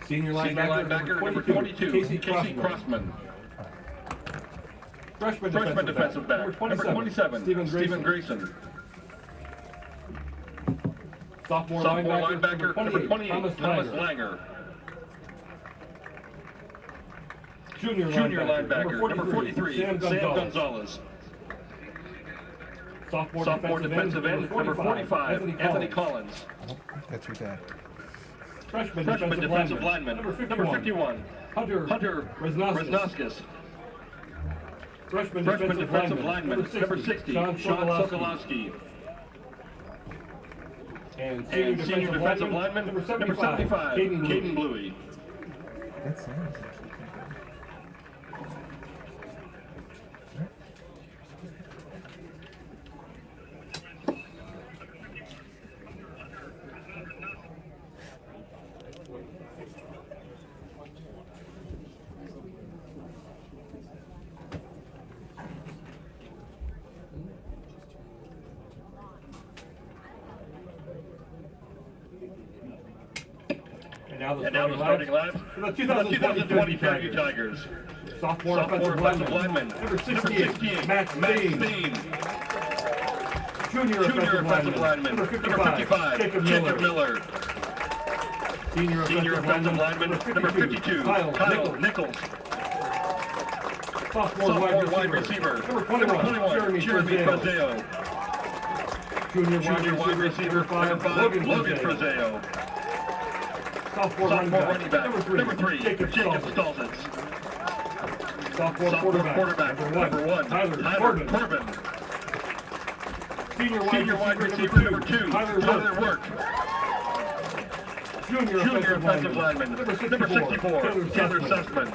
Senior linebacker, number 22, Casey Crossman. Freshman defensive back, number 27, Stephen Grayson. Sophomore linebacker, number 28, Thomas Langer. Junior linebacker, number 43, Sam Gonzalez. Sophomore defensive end, number 45, Anthony Collins. That's your dad. Freshman defensive lineman, number 51, Hunter Resnoskis. Freshman defensive lineman, number 60, Sean Sokolowski. And senior defensive lineman, number 75, Caden Bluey. That sounds And now the starting lineup for the 2020 Fairview Tigers. Sophomore offensive lineman, number 68, Matt Steen. Junior offensive lineman, number 55, Jacob Miller. Senior offensive lineman, number 52, Kyle Nichols. Sophomore wide receiver, number 21, Jeremy Frazeo. Junior wide receiver, number 5, Logan Frazeo. Sophomore running back, number 3, Jacob Stolzitz. Sophomore quarterback, number 1, Tyler Corbin. Senior wide receiver, number 2, Tyler Work. Junior offensive lineman, number 64, Taylor Sussman.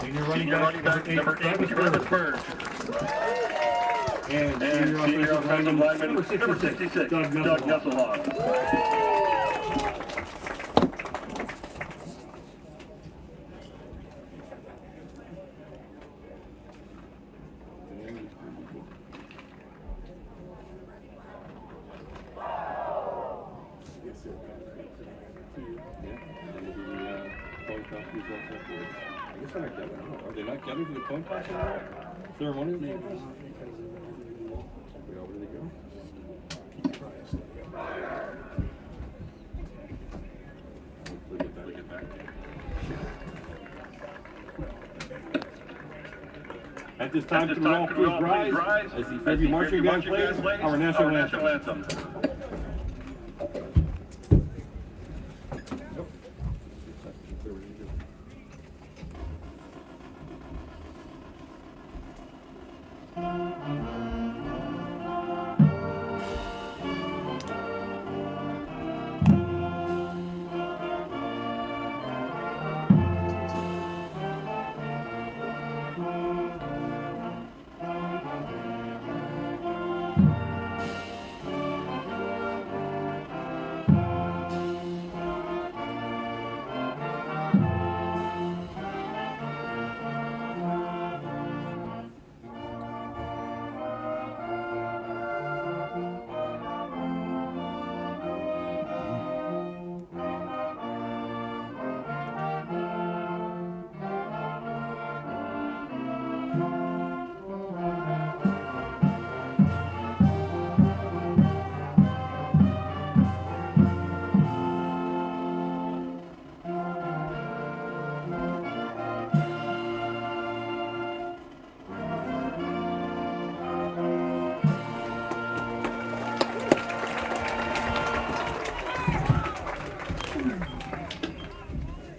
Senior running back, number 8, Travis Burge. And senior offensive lineman, number 66, Doug Nusselhoff. Are they not gathered for the coin toss ceremony? Where do they go? Get back. At this time, can we all please rise as the Fairview marching band plays our national anthem.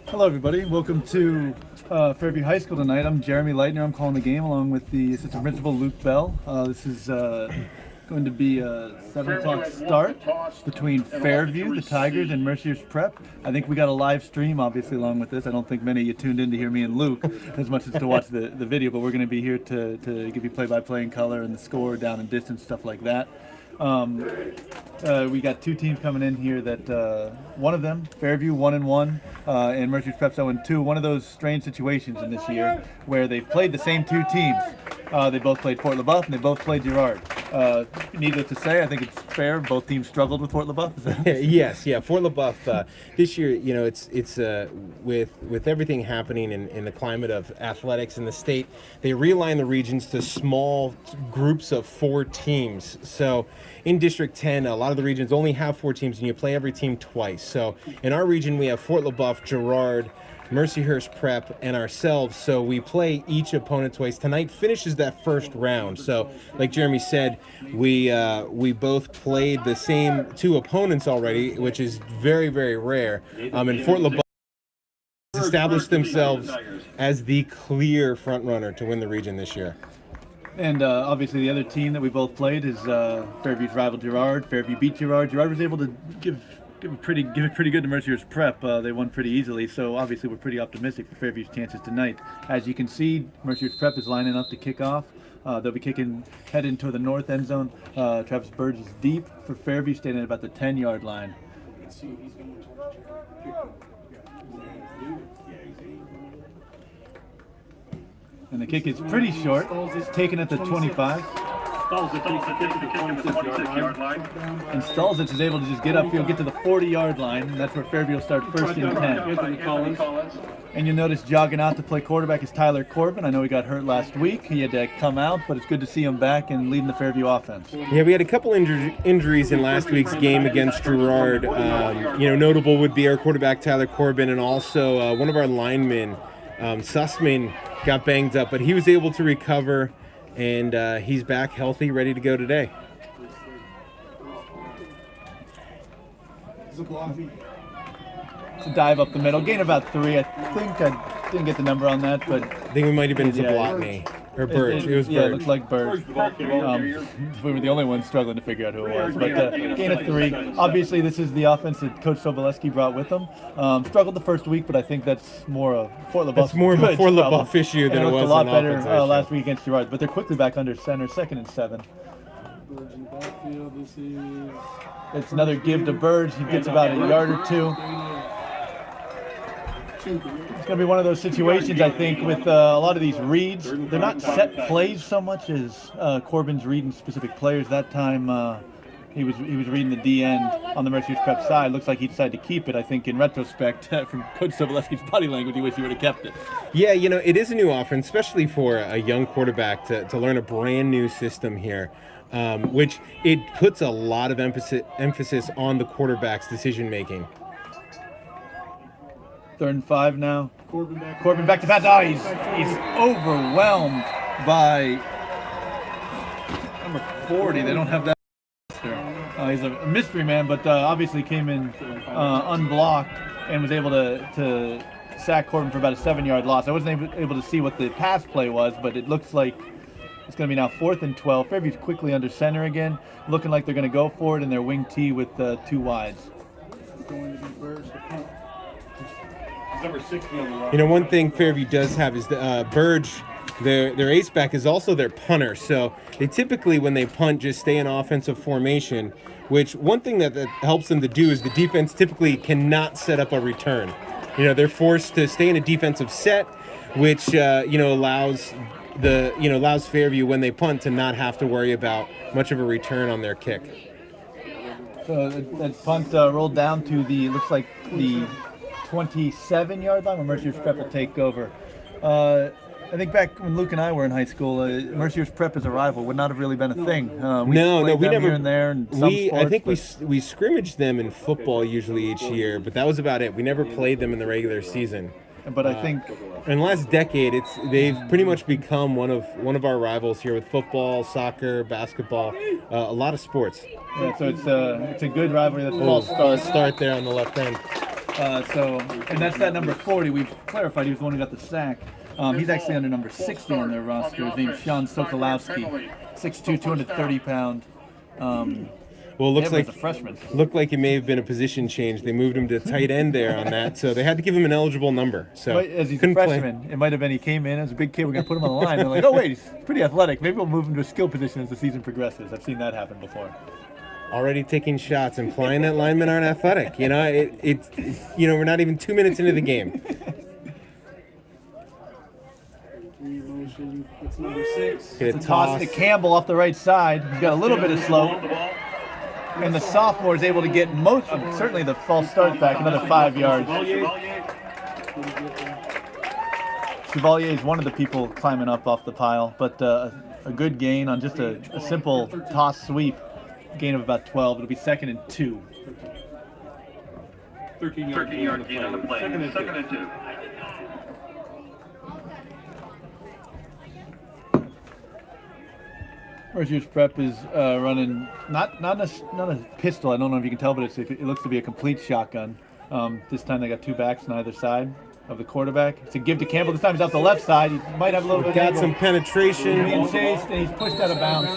Hello everybody, welcome to Fairview High School tonight. I'm Jeremy Leitner, I'm calling the game along with the assistant principal Luke Bell. This is going to be a 7 o'clock start between Fairview, the Tigers, and Mercier's Prep. I think we got a live stream obviously along with this. I don't think many of you tuned in to hear me and Luke as much as to watch the video, but we're going to be here to give you play-by-play in color and the score, down and distance, stuff like that. We got two teams coming in here that one of them, Fairview, 1-1, and Mercier's Prep's 0-2. One of those strange situations in this year where they've played the same two teams. They both played Fort LaBeouf and they both played Girard. Needless to say, I think it's fair. Both teams struggled with Fort LaBeouf. Yes, yeah. Fort LaBeouf this year, you know, it's with everything happening in the climate of athletics in the state, they realigned the regions to small groups of 4 teams. So in District 10, a lot of the regions only have 4 teams, and you play every team twice. So in our region, we have Fort LaBeouf, Girard, Mercyhurst Prep, and ourselves, so we play each opponent twice. Tonight finishes that first round, so like Jeremy said, we both played the same 2 opponents already, which is very, very rare. And Fort LaBeouf established themselves as the clear front runner to win the region this year. And obviously the other team that we both played is Fairview's rival Girard. Fairview beat Girard. Girard was able to give it pretty good to Mercyhurst Prep. They won pretty easily, so obviously we're pretty optimistic for Fairview's chances tonight. As you can see, Mercyhurst Prep is lining up to kick off. They'll be heading toward the north end zone. Travis Burge is deep for Fairview, standing at about the 10-yard line. And the kick is pretty short. It's taken at the 25. And Stalzich is able to just get upfield, get to the 40-yard line, and that's where Fairview will start first and 10. And you'll notice jogging out to play quarterback is Tyler Corbin. I know he got hurt last week. He had to come out, but it's good to see him back and leading the Fairview offense. Yeah, we had a couple injuries in last week's game against Girard. You know, notable would be our quarterback Tyler Corbin, and also one of our linemen, Sussman, got banged up, but he was able to recover. And he's back healthy, ready to go today. It's a dive up the middle, gain about 3. I think I didn't get the number on that, but I think we might have been Zablotny. Or Burge. It was Burge. Yeah, it looked like Burge. We were the only ones struggling to figure out who it was. But gain of 3. Obviously, this is the offense that Coach Sobolewski brought with him. Struggled the first week, but I think that's more a Fort LaBeouf. It's more of a Fort LaBeouf issue than it was a lot better last week against Girard. But they're quickly back under center, 2nd and 7. It's another give to Burge. He gets about a yard or 2. It's going to be one of those situations, I think, with a lot of these reads. They're not set plays so much as Corbin's reading specific players. That time he was reading the D end on the Mercyhurst Prep side. Looks like he decided to keep it. I think in retrospect, from Coach Sobolewski's body language, he wished he would have kept it. Yeah, you know, it is a new offense, especially for a young quarterback to learn a brand new system here. Which it puts a lot of emphasis on the quarterback's decision making. 3rd and 5 now. Corbin back to pass. Oh, he's overwhelmed by number 40. They don't have that. He's a mystery man, but obviously came in unblocked and was able to sack Corbin for about a 7-yard loss. I wasn't able to see what the pass play was, but it looks like it's going to be now 4th and 12. Fairview's quickly under center again, looking like they're going to go for it in their wing T with 2 wides. You know, one thing Fairview does have is the Burge, their ace back is also their punter. So they typically, when they punt, just stay in offensive formation, which one thing that helps them to do is the defense typically cannot set up a return. You know, they're forced to stay in a defensive set, which, you know, allows Fairview, when they punt, to not have to worry about much of a return on their kick. So that punt rolled down to looks like the 27-yard line where Mercyhurst Prep will take over. I think back when Luke and I were in high school, Mercyhurst Prep as a rival would not have really been a thing. We never. Here and there, and I think we scrimmaged them in football usually each year, but that was about it. We never played them in the regular season. But I think in the last decade, they've pretty much become one of our rivals here with football, soccer, basketball, a lot of sports. Yeah, so it's a good rivalry. That's false start there on the left end. And that's that number 40. We've clarified he was the one who got the sack. He's actually under number 60 on their roster. His name's Sean Sokolowski, 6'2", 230-pound. Well, it looks like a freshman. Looked like it may have been a position change. They moved him to tight end there on that, so they had to give him an eligible number. So as he's a freshman, it might have been he came in as a big kid. We're gonna put him on the line. They're like, oh wait, he's pretty athletic. Maybe we'll move him to a skill position as the season progresses. I've seen that happen before. Already taking shots, implying that linemen aren't athletic. You know, it's we're not even 2 minutes into the game. It's number 6. Get a Toss to Campbell off the right side. He's got a little bit of slope. And the sophomore is able to get most, certainly the false start back, another 5 yards. Chevalier is one of the people climbing up off the pile, but a good gain on just a simple toss sweep. Gain of about 12. It'll be 2nd and 2. 13-yard gain on the play. Second and 2. Mercier's prep is running not a pistol. I don't know if you can tell, but it looks to be a complete shotgun. This time they got 2 backs on either side of the quarterback. It's a give to Campbell. This time he's off the left side. He might have a little bit. Got some penetration. He's being chased and he's pushed out of bounds.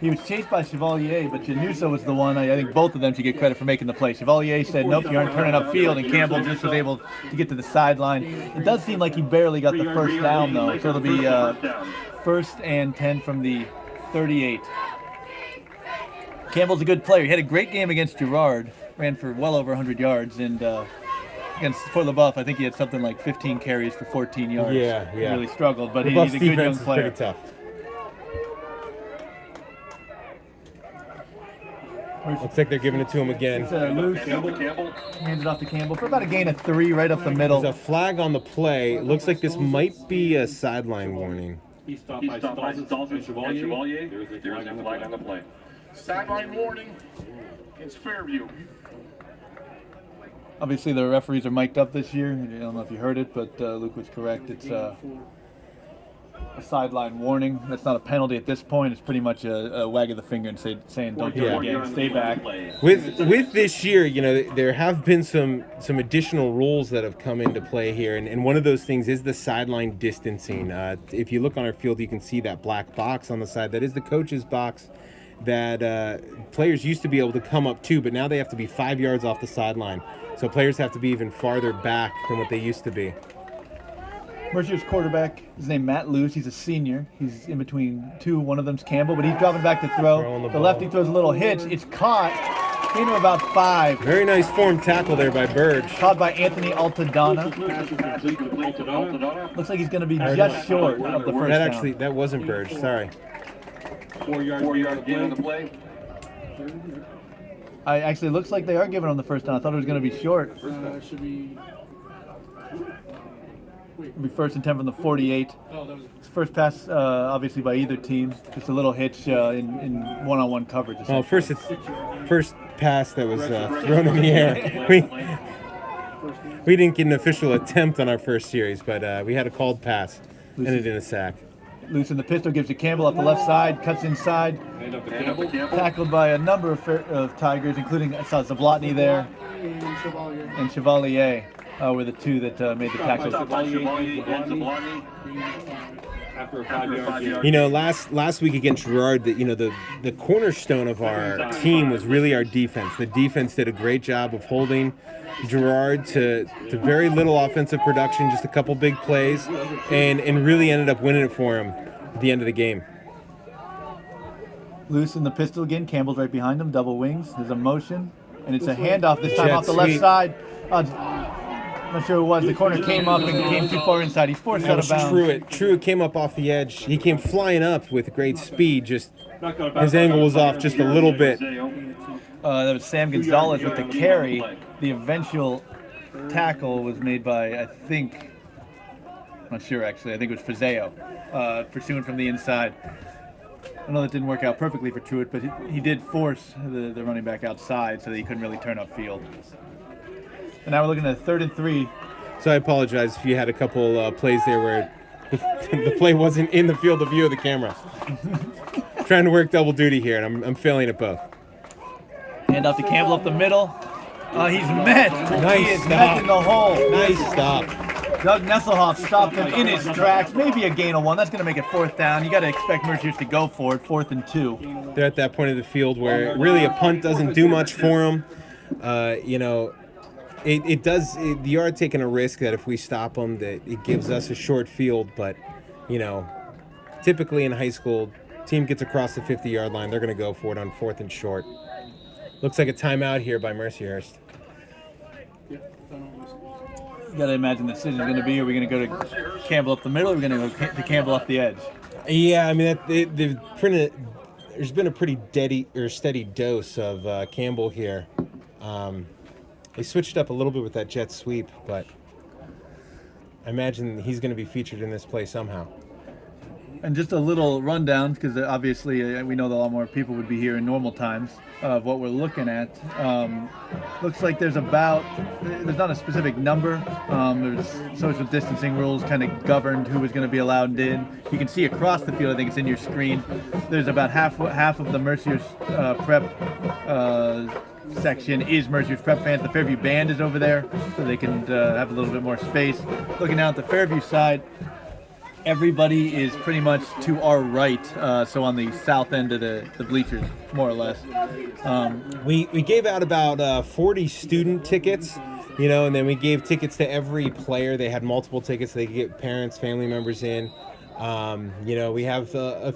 He was chased by Chevalier, but Januso was the one. I think both of them should get credit for making the play. Chevalier said, nope, you aren't turning upfield, and Campbell just was able to get to the sideline. It does seem like he barely got the first down, though, so it'll be 1st and 10 from the 38. Campbell's a good player. He had a great game against Girard, ran for well over 100 yards, and against Fort LaBeouf, I think he had something like 15 carries for 14 yards. Yeah. He really struggled, but he's LaBeouf's a good young defense is player. pretty tough. Looks like they're giving it to him again. It's loose. Hands it off to Campbell for about a gain of 3 right up the middle. There's a flag on the play. Looks like this might be a sideline warning. He stopped by Stalzitz and Chevalier. There's a flag on the play. Sideline warning. It's Fairview. Obviously, the referees are mic'd up this year. I don't know if you heard it, but Luke was correct. It's a sideline warning. That's not a penalty at this point. It's pretty much a wag of the finger and saying don't do it again. Stay back. With this year, you know, there have been some additional rules that have come into play here, and one of those things is the sideline distancing. If you look on our field, you can see that black box on the side. That is the coach's box that players used to be able to come up to, but now they have to be 5 yards off the sideline. So players have to be even farther back than what they used to be. Mercier's quarterback is named Matt Luce. He's a senior. He's in between 2. One of them's Campbell, but he's dropping back to throw. The lefty throws a little hitch. It's caught. Gain of about 5. Very nice form tackle there by Burge. Caught by Anthony Altadonna. Looks like he's going to be just short of the first down. That wasn't Burge. Sorry. 4 yard gain on the play. It looks like they are giving him the first down. I thought it was going to be short. Should be. It'll be 1st and 10 from the 48. It's first pass, obviously, by either team. Just a little hitch in one-on-one coverage. Well, first pass that was thrown in the air. We didn't get an official attempt on our first series, but we had a called pass. Ended in a sack. Loose in the pistol, gives to Campbell off the left side, cuts inside. Tackled by a number of Tigers, including, I saw Zablotny there, and Chevalier. Were the 2 that made the tackle. You know, last week against Girard, the cornerstone of our team was really our defense. The defense did a great job of holding Girard to very little offensive production, just a couple big plays, and really ended up winning it for him at the end of the game. Loose in the pistol again. Campbell's right behind him, double wings. There's a motion, and it's a handoff this time Jet off the left sweep. side. I'm not sure who it was. The corner came up and came too far inside. He's forced out of bounds. Truitt came up off the edge. He came flying up with great speed. Just his angle was off just a little bit. That was Sam Gonzalez with the carry. The eventual tackle was made by, I think, I'm not sure actually. I think it was Fazeo, pursuing from the inside. I know that didn't work out perfectly for Truitt, but he did force the running back outside so that he couldn't really turn upfield. And now we're looking at 3rd and 3. So I apologize if you had a couple plays there where the play wasn't in the field of view of the camera. Trying to work double duty here, and I'm failing at both. Hand off to Campbell up the middle. He's met. Nice He is stop. met in the hole. Nice stop. Doug Nesselhoff stopped him in his tracks. Maybe a gain of 1. That's going to make it 4th down. You got to expect Merciers to go for it. 4th and 2. They're at that point of the field where really a punt doesn't do much for them. They are taking a risk that if we stop them, that it gives us a short field. But, typically in high school, team gets across the 50-yard line, they're going to go for it on 4th and short. Looks like a timeout here by Mercyhurst. You got to imagine the decision is going to be: are we going to go to Campbell up the middle, or are we going to go to Campbell off the edge? Yeah, I mean, they've printed. There's been a pretty steady dose of Campbell here. They switched up a little bit with that jet sweep, but I imagine he's going to be featured in this play somehow. And just a little rundown, because obviously we know that a lot more people would be here in normal times, of what we're looking at. Looks like there's not a specific number. There's social distancing rules kind of governed who was going to be allowed in. You can see across the field, I think it's in your screen, there's about half of the Mercier's Prep section is Mercier's Prep fans. The Fairview band is over there, so they can have a little bit more space. Looking out the Fairview side, everybody is pretty much to our right, so on the south end of the bleachers, more or less. We gave out about 40 student tickets, and then we gave tickets to every player. They had multiple tickets. They could get parents, family members in. We have a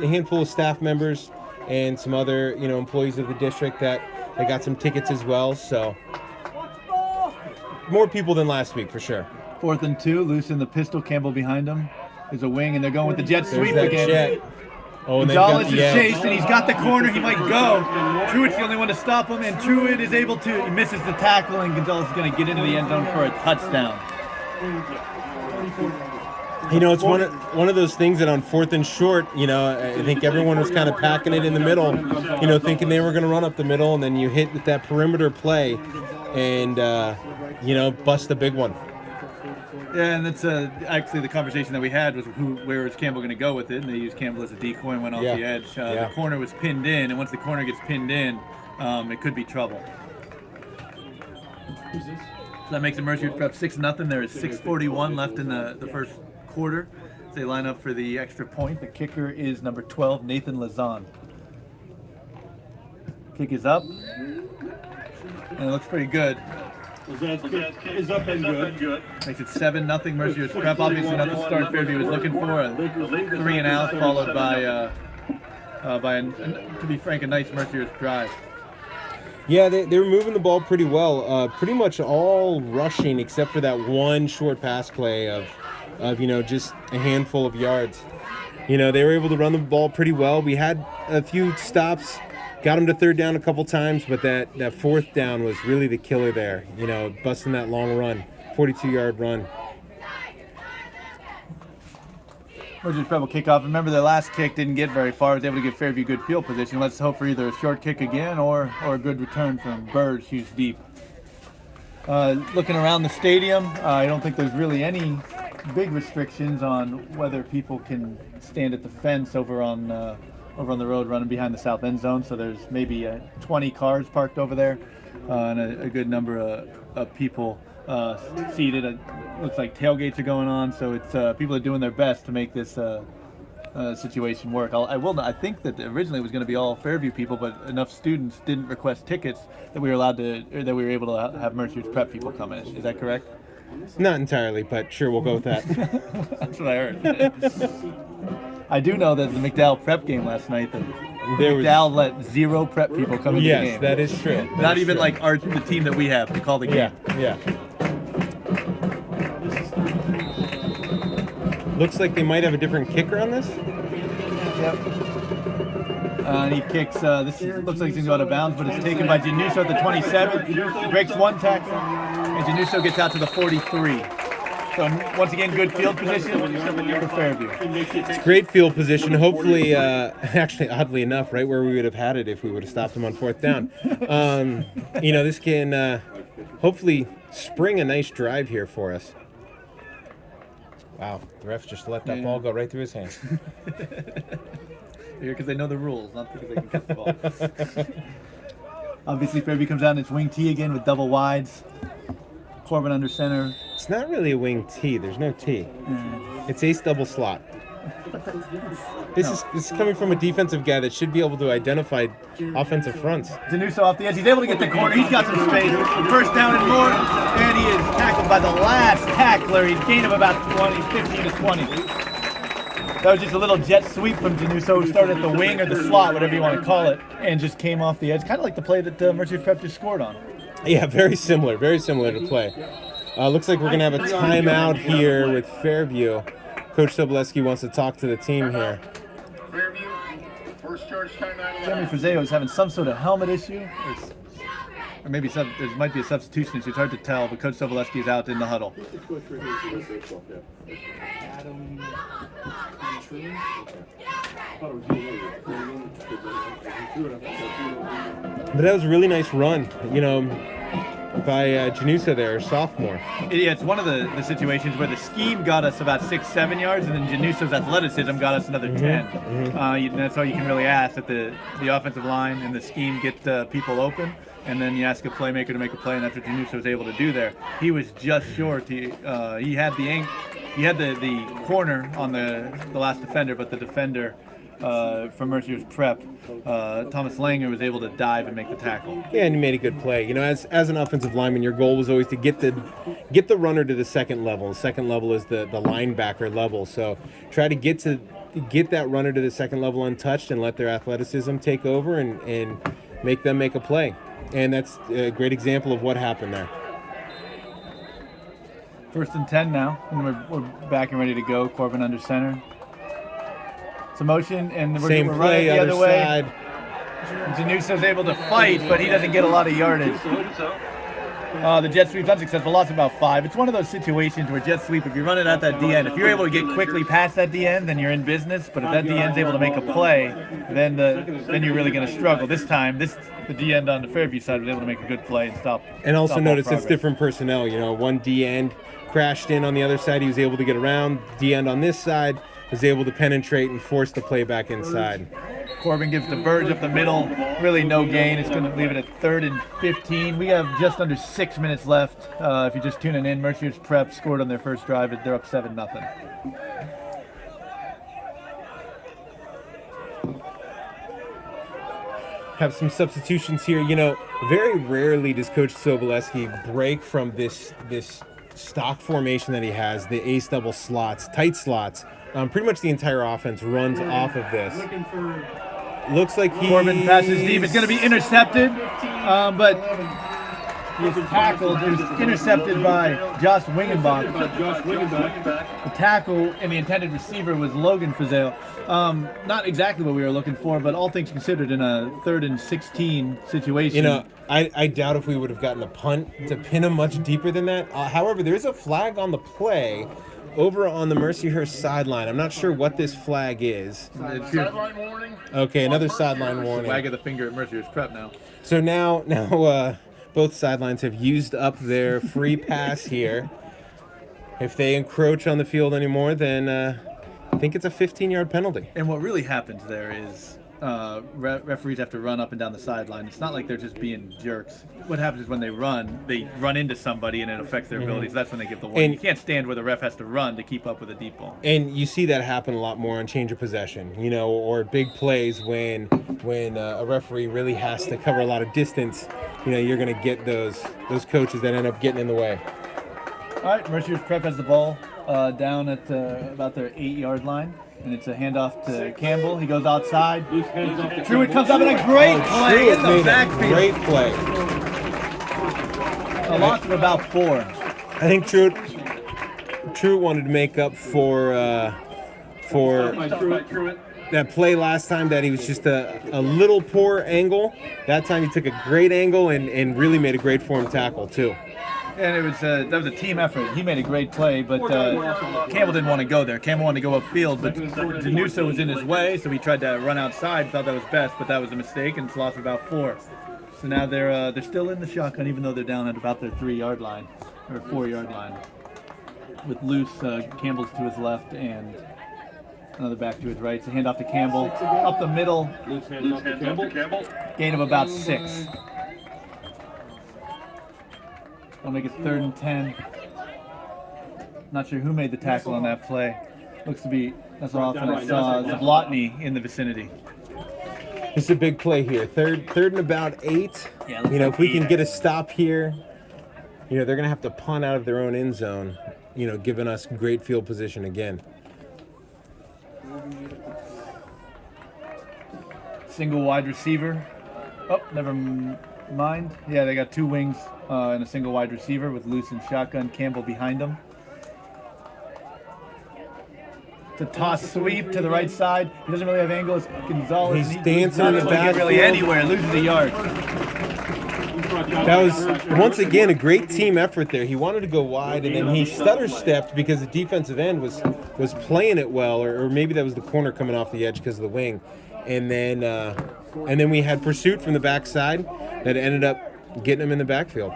handful of staff members and some other, employees of the district that they got some tickets as well. So more people than last week for sure. 4th and 2, loose in the pistol, Campbell behind him. There's a wing, and they're going with the jet sweep that again. Jet. Oh, and Gonzalez is chased, and he's got the corner. He might go. Truitt's the only one to stop him, and Truitt is able to. He misses the tackle, and Gonzalez is going to get into the end zone for a touchdown. It's one of those things that on 4th and short, I think everyone was kind of packing it in the middle, thinking they were going to run up the middle, and then you hit with that perimeter play, and bust the big one. Yeah, and that's actually the conversation that we had was where is Campbell going to go with it, and they used Campbell as a decoy and went off the edge. The corner was pinned in, and once the corner gets pinned in, it could be trouble. So that makes the Mercier Prep 6-0. There is 6:41 left in the first quarter. As they line up for the extra point. The kicker is number 12, Nathan Lazan. Kick is up, and it looks pretty good. Is up and good. Makes it 7-0 Mercier's Prep. Obviously not the start Fairview was looking for. A 3 and out followed by to be frank, a nice Mercier's drive. Yeah, they were moving the ball pretty well. Pretty much all rushing except for that one short pass play of just a handful of yards. They were able to run the ball pretty well. We had a few stops. Got him to 3rd down a couple times, but that 4th down was really the killer there. Busting that long run, 42-yard run. Mercier's Prep will kick off. Remember, their last kick didn't get very far. It was able to give Fairview good field position. Let's hope for either a short kick again or a good return from Bird, who's deep. Looking around the stadium, I don't think there's really any big restrictions on whether people can stand at the fence over on the road running behind the south end zone. So there's maybe 20 cars parked over there and a good number of people seated. It looks like tailgates are going on, so it's people are doing their best to make this situation work. I think that originally it was going to be all Fairview people, but enough students didn't request tickets that we were able to have Mercier's Prep people come in. Is that correct? Not entirely, but sure, we'll go with that. That's what I heard. I do know that the McDowell Prep game last night, McDowell let 0 Prep people come into the game. Yes, that is true. Not even like the team that we have to call the game. Yeah. Looks like they might have a different kicker on this. Yep. And he kicks, looks like he's going to go out of bounds, but it's taken by Januso at the 27. Breaks one tackle, and Januso gets out to the 43. So once again, good field position for Fairview. It's great field position. Hopefully, actually, oddly enough, right where we would have had it if we would have stopped him on 4th down. This can hopefully spring a nice drive here for us. Wow, the refs just let that ball go right through his hands. Here because they know the rules, not because they can catch the ball. Obviously, Fairview comes out in its wing T again with double wides. Corbin under center. It's not really a wing T. There's no T. It's ace double slot. This is coming from a defensive guy that should be able to identify offensive fronts. Danuso off the edge. He's able to get the corner. He's got some space. First down and more. And he is tackled by the last tackler. He's gained him about 15 to 20. That was just a little jet sweep from Danuso, who started at the wing or the slot, whatever you want to call it, and just came off the edge. Kind of like the play that Mercier's Prep just scored on. Yeah, very similar to play. Looks like we're going to have a timeout here with Fairview. Coach Soboleski wants to talk to the team here. Fairview, first charge timeout. Jeremy Frazeo is having some sort of helmet issue. Or maybe there might be a substitution issue. It's hard to tell, but Coach Soboleski is out in the huddle. But that was a really nice run, by Janusa there, sophomore. Yeah, it's one of the situations where the scheme got us about 6-7 yards, and then Januso's athleticism got us another 10. That's all you can really ask, that the offensive line and the scheme get people open, and then you ask a playmaker to make a play, and that's what Januso was able to do there. He was just short. He had the corner on the last defender, but the defender from Mercier's prep, Thomas Langer, was able to dive and make the tackle. Yeah, and he made a good play. As an offensive lineman, your goal was always to get the runner to the second level. The second level is the linebacker level. So try to get that runner to the second level untouched and let their athleticism take over and make them make a play. And that's a great example of what happened there. 1st and 10 now, and we're back and ready to go. Corbin under center. It's a motion, and we're running the other way. Side. Januso's able to fight, but he doesn't get a lot of yardage. The jet sweep's unsuccessful, loss of about 5. It's one of those situations where jet sweep, if you run it at that D end, if you're able to get quickly past that D end, then you're in business. But if that D end's able to make a play, then you're really going to struggle. This time, the D end on the Fairview side was able to make a good play and stop. And also notice progress. it's different personnel. One D end crashed in on the other side. He was able to get around. D end on this side was able to penetrate and force the play back inside. Corbin gives the Burge up the middle. Really no gain. It's going to leave it at 3rd and 15. We have just under 6 minutes left. If you're just tuning in, Mercier's prep scored on their first drive. They're up 7-0. Have some substitutions here. Very rarely does Coach Soboleski break from this stock formation that he has, the ace double slots, tight slots. Pretty much the entire offense runs off of this. Looks like Corbin passes deep. It's going to be intercepted, but he was tackled. It was intercepted by Josh Wingenbach. The tackle and the intended receiver was Logan Frazeo. Not exactly what we were looking for, but all things considered, in a 3rd and 16 situation. I doubt if we would have gotten a punt to pin him much deeper than that. However, there is a flag on the play over on the Mercyhurst sideline. I'm not sure what this flag is. Sideline warning. Okay, another sideline warning. Wag of the finger at Mercier's prep now. So now both sidelines have used up their free pass here. If they encroach on the field anymore, then I think it's a 15-yard penalty. And what really happens there is referees have to run up and down the sideline. It's not like they're just being jerks. What happens is when they run into somebody and it affects their abilities. That's when they give the warning. And you can't stand where the ref has to run to keep up with a deep ball. And you see that happen a lot more on change of possession, or big plays when a referee really has to cover a lot of distance. You're going to get those coaches that end up getting in the way. All right, Mercier's prep has the ball down at about their 8-yard line. And it's a handoff to Campbell. He goes outside. Truitt comes up in a great play in the backfield. Great play. A loss of about 4. I think Truitt wanted to make up for that play last time that he was just a little poor angle. That time he took a great angle and really made a great form tackle too. And it was that was a team effort. He made a great play, but Campbell didn't want to go there. Campbell wanted to go upfield, but Januso was in his way, so he tried to run outside. Thought that was best, but that was a mistake, and it's lost about 4. So now they're still in the shotgun, even though they're down at about their 3-yard line or 4-yard line. With loose, Campbell's to his left and another back to his right. It's a handoff to Campbell up the middle. Loose hands off to Campbell. Gain of about 6. I'll make it 3rd and 10. Not sure who made the tackle on that play. Looks to be, that's all I saw, Zablotny in the vicinity. This is a big play here. Third and about 8. Yeah, if we can get a stop here, they're going to have to punt out of their own end zone, giving us great field position again. Single wide receiver. Oh, never. mind. Yeah, they got 2 wings and a single wide receiver with Luce and shotgun. Campbell behind them. It's a toss sweep to the right side. He doesn't really have angle. It's Gonzalez. He's dancing in the back. Really backfield. anywhere, loses a yard. That was, once again, a great team effort there. He wanted to go wide, and then he stutter-stepped because the defensive end was playing it well, or maybe that was the corner coming off the edge because of the wing. And then we had pursuit from the backside that ended up getting him in the backfield.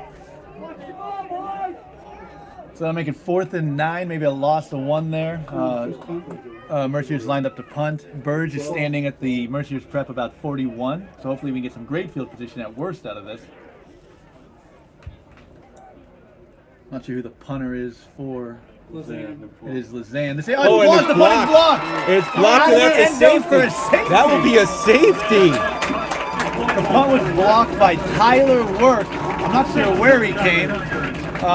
So that'll make it 4th and 9, maybe a loss of 1 there. Mercier's lined up to punt. Burge is standing at the Mercier's prep about 41, so hopefully we can get some great field position at worst out of this. Not sure who the punter is for. It is Lazan. It's blocked. The punt is blocked. It's blocked, and that's a safety. That would be a safety. The punt was blocked by Tyler Work. I'm not sure where he came.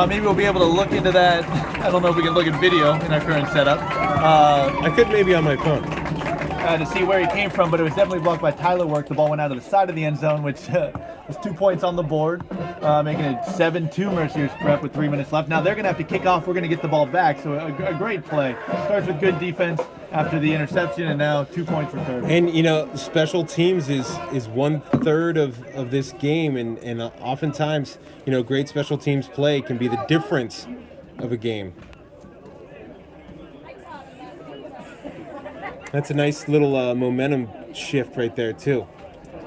Maybe we'll be able to look into that. I don't know if we can look at video in our current setup. I could maybe on my phone. To see where he came from, but it was definitely blocked by Tyler Work. The ball went out of the side of the end zone, which was 2 points on the board, making it 7-2 Mercier's prep with 3 minutes left. Now they're going to have to kick off. We're going to get the ball back, so a great play. Starts with good defense after the interception, and now 2 points for Fairview. And, you know, special teams is 1/3 of this game, and oftentimes, you know, great special teams play can be the difference of a game. That's a nice little momentum shift right there, too.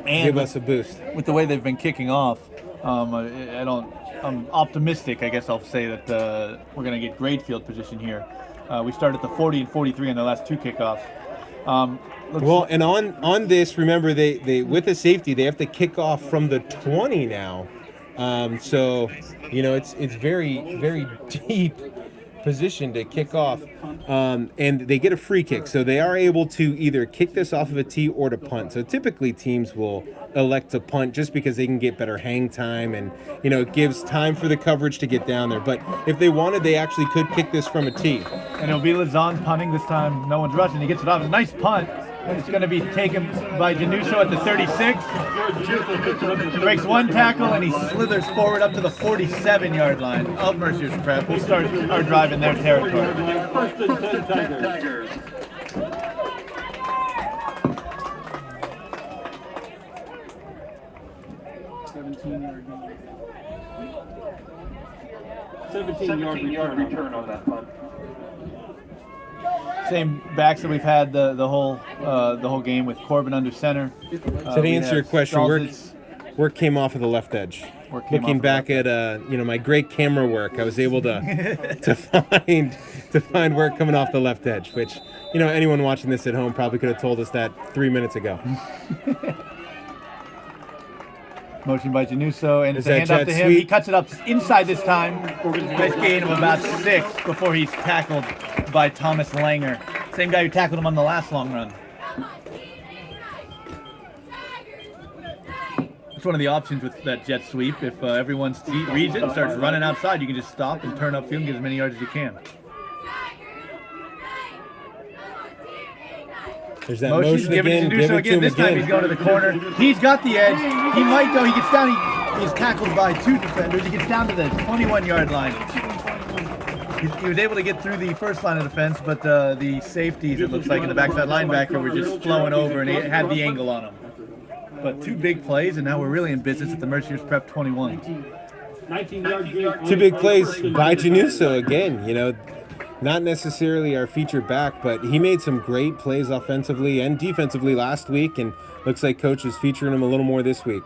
And give us a boost. With the way they've been kicking off, I'm optimistic, I guess I'll say, that we're going to get great field position here. We started at the 40 and 43 in the last 2 kickoffs. Well, and on this, remember, they with the safety, they have to kick off from the 20 now. So, you know, it's very, very deep position to kick off, and they get a free kick, so they are able to either kick this off of a tee or to punt. So typically teams will elect to punt just because they can get better hang time, and you know, it gives time for the coverage to get down there. But if they wanted, they actually could kick this from a tee. And it'll be Lazan punting this time. No one's rushing. He gets it off. It's a nice punt. And it's going to be taken by Januso at the 36. Breaks 1 tackle, and he slithers forward up to the 47-yard line of Mercier's prep. We'll start our drive in their territory. First and 10 Tigers. Seventeen-yard return on that punt. Same backs that we've had the whole game with Corbin under center. So to answer your question, work came off of the left edge. Looking back at you know, my great camera work, I was able to find work coming off the left edge, which, you know, anyone watching this at home probably could have told us that 3 minutes ago. Motion by Januso, and it's a handoff to him. He cuts it up inside this time. Nice gain of about 6 before he's tackled by Thomas Langer. Same guy who tackled him on the last long run. It's one of the options with that jet sweep. If everyone reads it and starts running outside, you can just stop and turn upfield and get as many yards as you can. There's that motion give again. It to Januso again. This time he's going to the corner. He's got the edge. He might go. He gets down. He's tackled by 2 defenders. He gets down to the 21-yard line. He was able to get through the first line of defense, but the safeties, it looks like, in the backside linebacker were just flowing over, and he had the angle on him. But 2 big plays, and now we're really in business at the Mercier's Prep 21. 2 big plays by Januso again. You know, not necessarily our featured back, but he made some great plays offensively and defensively last week, and looks like Coach is featuring him a little more this week.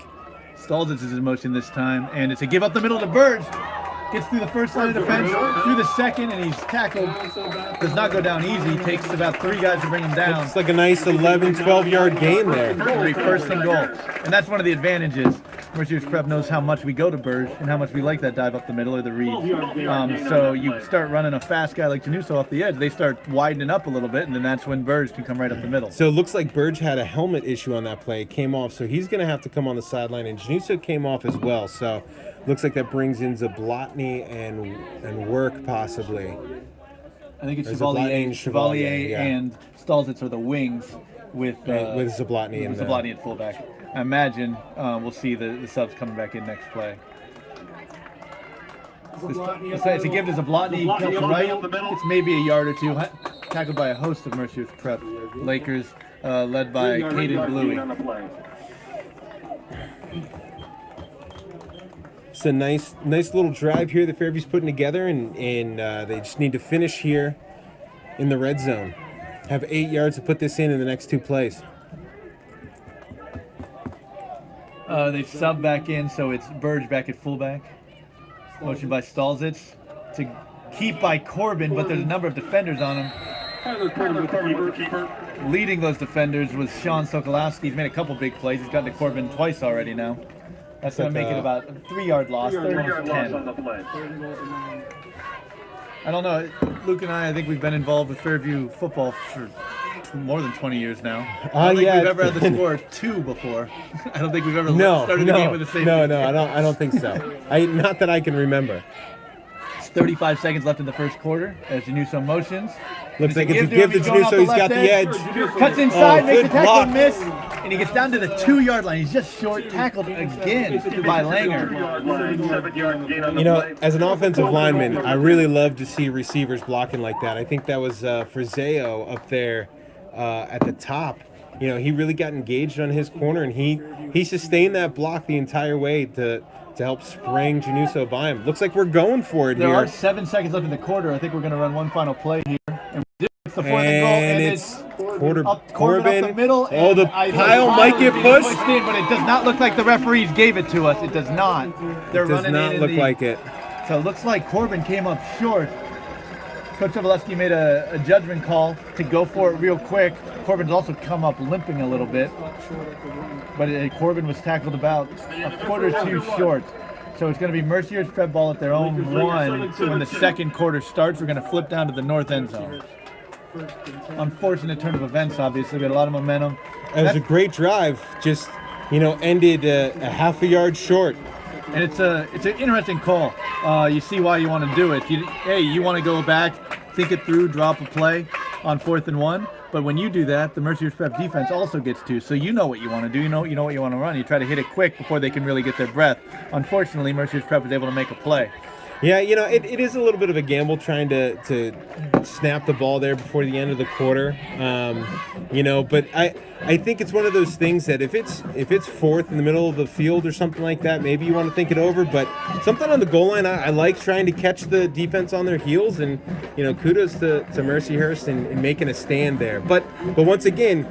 Stolzitz is in motion this time, and it's a give up the middle to Burge. Gets through the first line of defense, through the second, and he's tackled. Does not go down easy. Takes about 3 guys to bring him down. It's like a nice 11, 12-yard gain there. First and goal. And that's one of the advantages. Mercier's Prep knows how much we go to Burge and how much we like that dive up the middle or the read. So you start running a fast guy like Januso off the edge, they start widening up a little bit, and then that's when Burge can come right up the middle. So it looks like Burge had a helmet issue on that play. It came off, so he's going to have to come on the sideline, and Januso came off as well. So looks like that brings in Zablotny and Work possibly. I think it's Chevalier yeah. and Stolzitz are the wings with Zablotny at fullback. I imagine we'll see the subs coming back in next play. It's a give. There's a Blotney cut to right. It's maybe a yard or two. Tackled by a host of Mercier's prep. Lakers led by Caden Bluey. It's a nice little drive here that Fairview's putting together, and they just need to finish here in the red zone. Have 8 yards to put this in the next 2 plays. They sub back in, so it's Burge back at fullback. Motion by Stalzitz to keep by Corbin, but there's a number of defenders on him. Leading those defenders was Sean Sokolowski. He's made a couple big plays. He's gotten to Corbin twice already now. That's going to make it about a 3-yard loss, 30-10. I don't know. Luke and I think we've been involved with Fairview football for more than 20 years now. I don't think we've ever had the score 2 before. I don't think we've ever started a game with a safety. No, I don't think so. Not that I can remember. It's 35 seconds left in the first quarter as Januso motions. Looks like it's a give to Januso. He's got the edge. Cuts inside, makes a tackle and miss, and he gets down to the 2-yard line. He's just short tackled again by Langer. You know, as an offensive lineman, I really love to see receivers blocking like that. I think that was Frazeo up there at the top. You know, he really got engaged on his corner, and he sustained that block the entire way to help spring Januso by him. Looks like we're going for it here. There are 7 seconds left in the quarter. I think we're going to run one final play here. And it's the 4th and goal, and it's Corbin up the middle. Oh, the pile might get pushed. In, but it does not look like the referees gave it to us. It does not. It does not look like it. So it looks like Corbin came up short. Coach Sobolewski made a judgment call to go for it real quick. Corbin's also come up limping a little bit. But Corbin was tackled about a foot or 2 short. So it's going to be Mercier's prep ball at their own 1 when the second quarter starts. We're going to flip down to the north end zone. Unfortunate turn of events, obviously. We had a lot of momentum. It was a great drive. Just, ended a half a yard short. And it's an interesting call. You see why you want to do it. You want to go back, think it through, drop a play on 4th and 1. But when you do that, the Mercier's prep defense also gets 2. So you know what you want to do. You know what you want to run. You try to hit it quick before they can really get their breath. Unfortunately, Mercier's prep was able to make a play. Yeah, it is a little bit of a gamble trying to snap the ball there before the end of the quarter. But I think it's one of those things that if it's 4th in the middle of the field or something like that, maybe you want to think it over. But something on the goal line, I like trying to catch the defense on their heels, and kudos to Mercyhurst in making a stand there. But once again,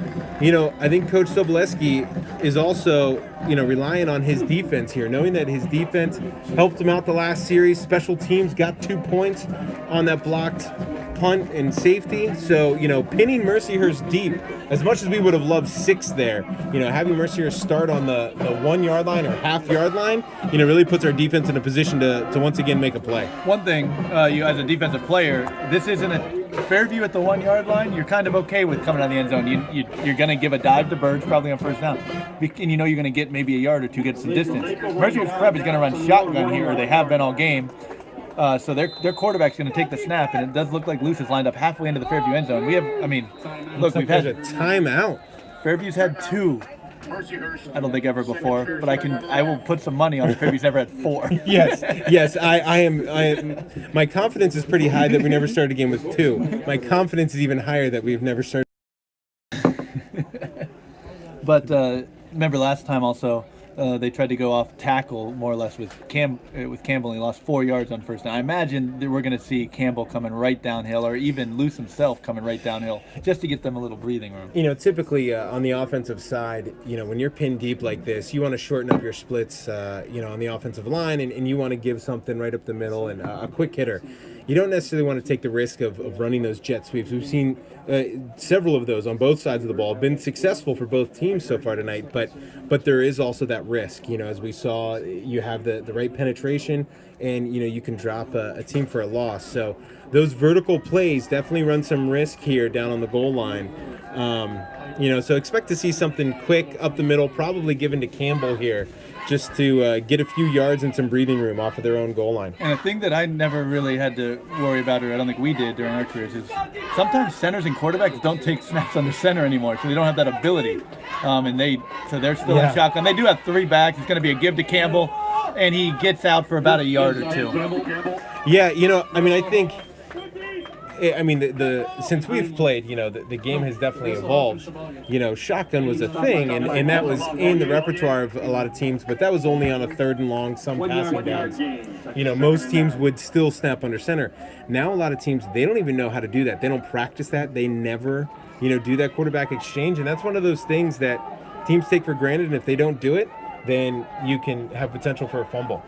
I think Coach Sobolewski is also relying on his defense here, knowing that his defense helped him out the last series. Special teams got 2 points on that blocked punt and safety. So, pinning Mercyhurst deep, as much as we would have loved 6 there, having Mercyhurst start on the 1 yard line or half-yard line, really puts our defense in a position to once again make a play. One thing, you as a defensive player, this isn't a Fairview at the 1 yard line. You're kind of okay with coming out of the end zone. You're going to give a dive to Burge probably on 1st down. And you're going to get maybe a yard or 2, get some distance. Mercyhurst prep is going to run shotgun here, or they have been all game. So their quarterback's going to take the snap, and it does look like Luce is lined up halfway into the Fairview end zone. We've had a timeout. Fairview's had 2. I don't think ever before, but I will put some money on Fairview's never had 4. Yes. I am. My confidence is pretty high that we never started a game with 2. My confidence is even higher that we've never started. But remember last time also. They tried to go off tackle more or less with Campbell, and he lost 4 yards on 1st down. I imagine that we're going to see Campbell coming right downhill, or even Luce himself coming right downhill, just to get them a little breathing room. Typically on the offensive side, when you're pinned deep like this, you want to shorten up your splits, on the offensive line, and you want to give something right up the middle and a quick hitter. You don't necessarily want to take the risk of running those jet sweeps. We've seen several of those on both sides of the ball. Been successful for both teams so far tonight, but there is also that risk. As we saw, you have the right penetration, and you can drop a team for a loss. So those vertical plays definitely run some risk here down on the goal line. So expect to see something quick up the middle, probably given to Campbell here, just to get a few yards and some breathing room off of their own goal line. And a thing that I never really had to worry about, or I don't think we did during our careers, is sometimes centers and quarterbacks don't take snaps under center anymore, so they don't have that ability. So they're still in shotgun. They do have 3 backs. It's going to be a give to Campbell, and he gets out for about a yard or 2. Yeah, I think. Since we've played, the game has definitely evolved. Shotgun was a thing, and that was in the repertoire of a lot of teams, but that was only on a 3rd and long, some passing downs. Most teams would still snap under center. Now a lot of teams, they don't even know how to do that. They don't practice that. They never, do that quarterback exchange, and that's one of those things that teams take for granted, and if they don't do it, then you can have potential for a fumble.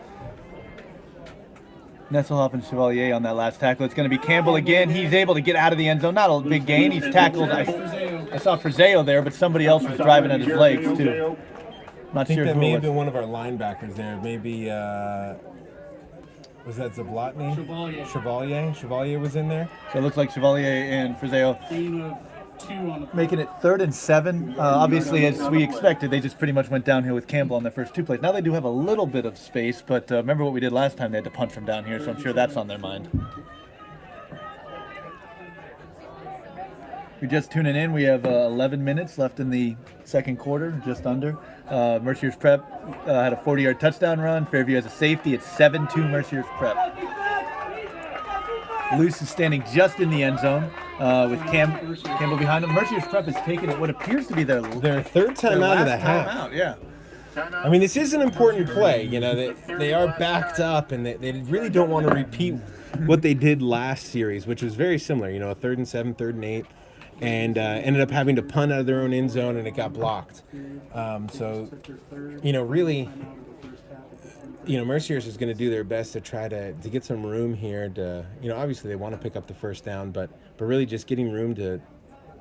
Nesselhoff and Chevalier on that last tackle. It's going to be Campbell again. He's able to get out of the end zone. Not a big gain. He's tackled. I saw Frazeo there, but somebody else was driving at his legs, too. I think that may have been one of our linebackers there. Maybe, was that Zablotny? Chevalier. Chevalier was in there. So it looks like Chevalier and Frazeo making it 3rd and 7. Obviously, as we expected, they just pretty much went downhill with Campbell on their first 2 plays. Now they do have a little bit of space, but remember what we did last time? They had to punt from down here, so I'm sure that's on their mind. You're just tuning in. We have 11 minutes left in the second quarter, just under. Mercier's Prep had a 40-yard touchdown run. Fairview has a safety. It's 7-2 Mercier's Prep. Luce is standing just in the end zone with Campbell behind him. Mercier's Prep has taken it what appears to be their 3rd time out of the half. Yeah. This is an important play. They are backed up, and they really don't want to repeat what they did last series, which was very similar. A 3rd and 7, 3rd and 8, and ended up having to punt out of their own end zone, and it got blocked. Really. Mercier's is going to do their best to try to get some room here to, obviously they want to pick up the first down, but really just getting room to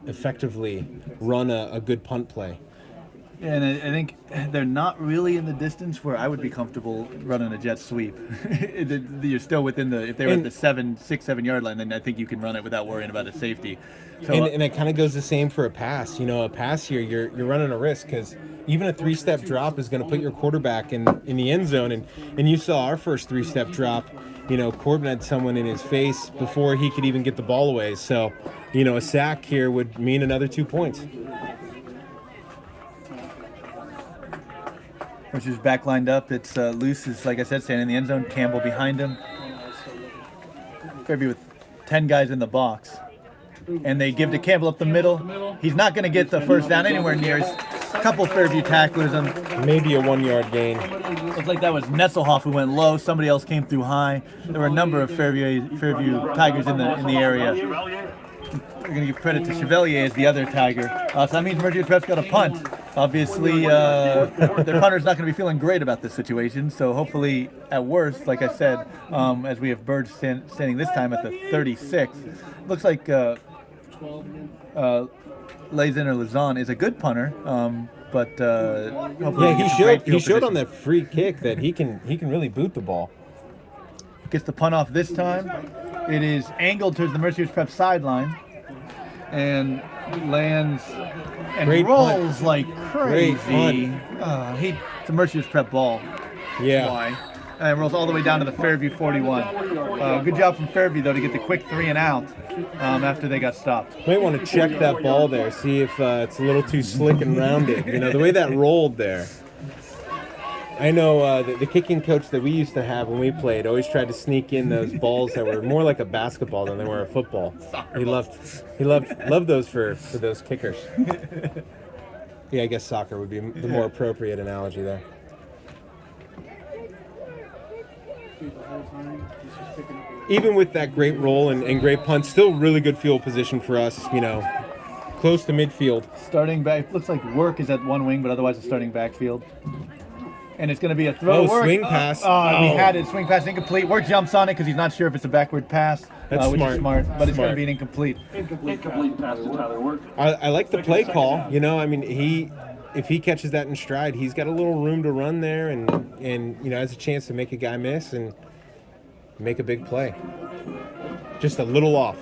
effectively run a good punt play. And I think they're not really in the distance where I would be comfortable running a jet sweep. You're still within if they were at the 6, 7 yard line, then I think you can run it without worrying about a safety. So, and it kind of goes the same for a pass. A pass here, you're running a risk because even a 3-step drop is going to put your quarterback in the end zone. And you saw our first 3-step drop. Corbin had someone in his face before he could even get the ball away. So, a sack here would mean another 2 points. Which is back lined up. It's Luce is, like I said, standing in the end zone. Campbell behind him. Fairview with 10 guys in the box. And they give to Campbell up the middle. He's not going to get the first down anywhere near. A couple Fairview tacklers. Maybe a 1-yard gain. Looks like that was Nesselhoff who went low. Somebody else came through high. There were a number of Fairview Tigers in the area. We're going to give credit to Chevalier as the other Tiger. So that means Mercier's Prep's got a punt. Obviously, their punter's not going to be feeling great about this situation. So hopefully, at worst, like I said, as we have Bird standing this time at the 36, looks like Lazin or Lazan is a good punter. But hopefully he showed on that free kick that he can really boot the ball. Gets the punt off this time. It is angled towards the Mercier's Prep sideline and lands and Great rolls punt. like crazy. Great It's a Mercier's Prep ball. Yeah. Why? And rolls all the way down to the Fairview 41. Good job from Fairview, though, to get the quick 3 and out after they got stopped. Might want to check that ball there, see if it's a little too slick and rounded. The way that rolled there. I know the kicking coach that we used to have when we played always tried to sneak in those balls that were more like a basketball than they were a football. He loved those for those kickers. Yeah, I guess soccer would be the more appropriate analogy there. Even with that great roll and great punt, still really good field position for us, close to midfield. Starting back, looks like Work is at one wing, but otherwise a starting backfield. And it's going to be a throw. Swing pass. He had it. Swing pass incomplete. Work jumps on it because he's not sure if it's a backward pass. That's which is smart, but it's going to be an incomplete. Incomplete pass to Tyler Work. I like the play call. If he catches that in stride, he's got a little room to run there and has a chance to make a guy miss and make a big play. Just a little off.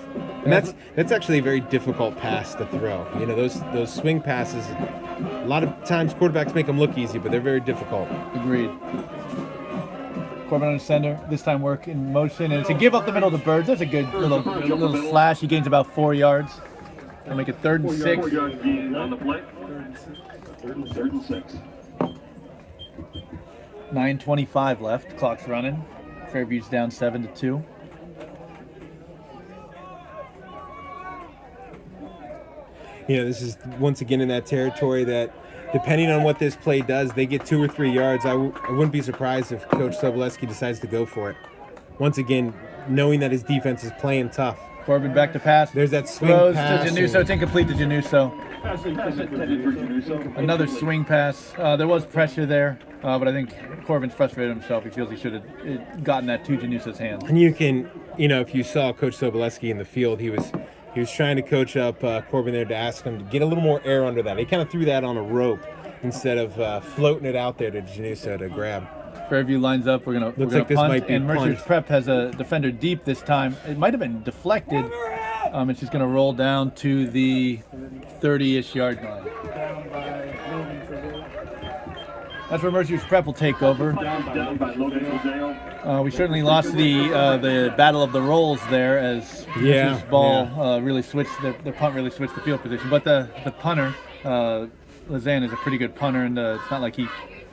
And that's actually a very difficult pass to throw. You know, those swing passes, a lot of times quarterbacks make them look easy, but they're very difficult. Agreed. Corbin under center, this time work in motion, and it's a give up the middle to Birds. That's a good little slash. He gains about 4 yards. They'll make it 3rd and 6. 4 yards gain on the play. 3rd and 6. 9:25 left. Clock's running. Fairview's down 7-2. You know, this is once again in that territory that, depending on what this play does, they get 2 or 3 yards. I wouldn't be surprised if Coach Sobolewski decides to go for it. Once again, knowing that his defense is playing tough. Corbin back to pass. There's that swing Throws pass. to Januso. It's incomplete to Januso. Another swing pass. There was pressure there, but I think Corbin's frustrated himself. He feels he should have gotten that to Januso's hands. And you can, you know, if you saw Coach Sobolewski in the field, he was trying to coach up Corbin there to ask him to get a little more air under that. He kind of threw that on a rope instead of floating it out there to Januso to grab. Fairview lines up. We're gonna Looks like this punt, might be and Mercer's punt. Prep has a defender deep this time. It might have been deflected. It's just gonna roll down to the 30-ish yard line. That's where Mercer's Prep will take over. We certainly lost the battle of the rolls there as Mercer's ball really switched. The punt really switched the field position. But the punter, Lazan, is a pretty good punter, and it's not like he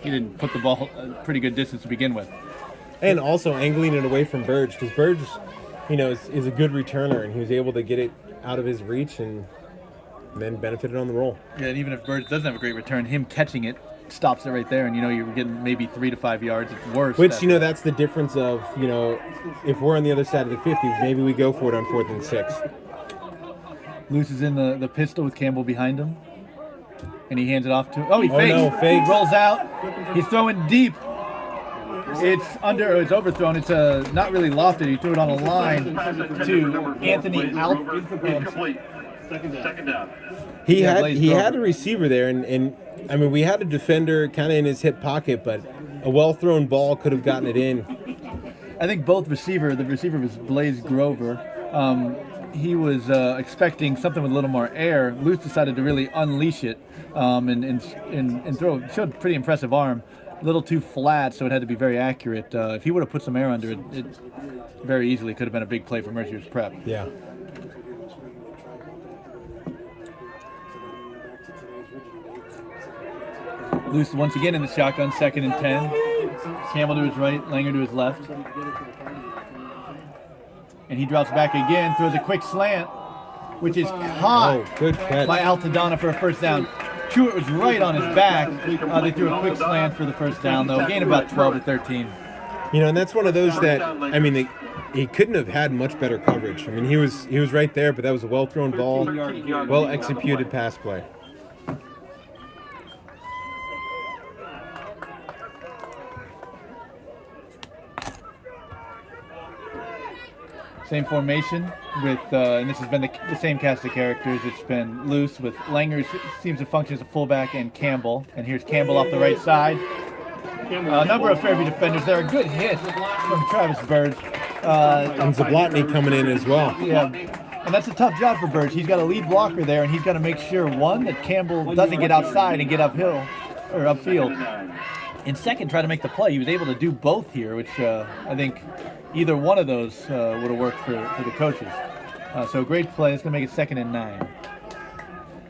didn't put the ball a pretty good distance to begin with. And also angling it away from Burge, because Burge, you know, is a good returner, and he was able to get it out of his reach and then benefited on the roll. Yeah, and even if Burge doesn't have a great return, him catching it stops it right there, and you know you're getting maybe 3 to 5 yards. It's worse. Which, you know, that's the difference of, you know, if we're on the other side of the 50, maybe we go for it on 4th and 6. Luce is in the pistol with Campbell behind him. And he hands it off to he fakes. No, fakes. He rolls out. He's throwing deep. It's overthrown. It's not really lofted. He threw it on a line to Anthony Alp. Second down. He had a receiver there, and I mean, we had a defender kind of in his hip pocket, but a well-thrown ball could have gotten it in. I think the receiver was Blaze Grover. He was expecting something with a little more air. Luce decided to really unleash it and throw. Showed pretty impressive arm. A little too flat, so it had to be very accurate. If he would have put some air under it, it very easily could have been a big play for Mercer's Prep. Yeah. Luce once again in the shotgun, 2nd and 10. Campbell to his right, Langer to his left. And he drops back again, throws a quick slant, which is caught good catch by Altadonna for a first down. Truitt was right on his back. They threw a quick slant for the first down, though. Gain about 12 to 13. You know, and that's one of those that, I mean, he couldn't have had much better coverage. I mean, he was right there, but that was a well-thrown ball, well-executed pass play. Same formation with, and this has been the same cast of characters. It's been Luce with Langer, seems to function as a fullback, and Campbell. And here's Campbell off the right side. A number of Fairview defenders there. A good hit from Travis Burge. And Zablotny coming in as well. Yeah, and that's a tough job for Burge. He's got a lead blocker there, and he's got to make sure, one, that Campbell doesn't get outside and get uphill or upfield. And second, try to make the play. He was able to do both here, which I think either one of those would have worked for the coaches. So great play. It's going to make it 2nd and 9.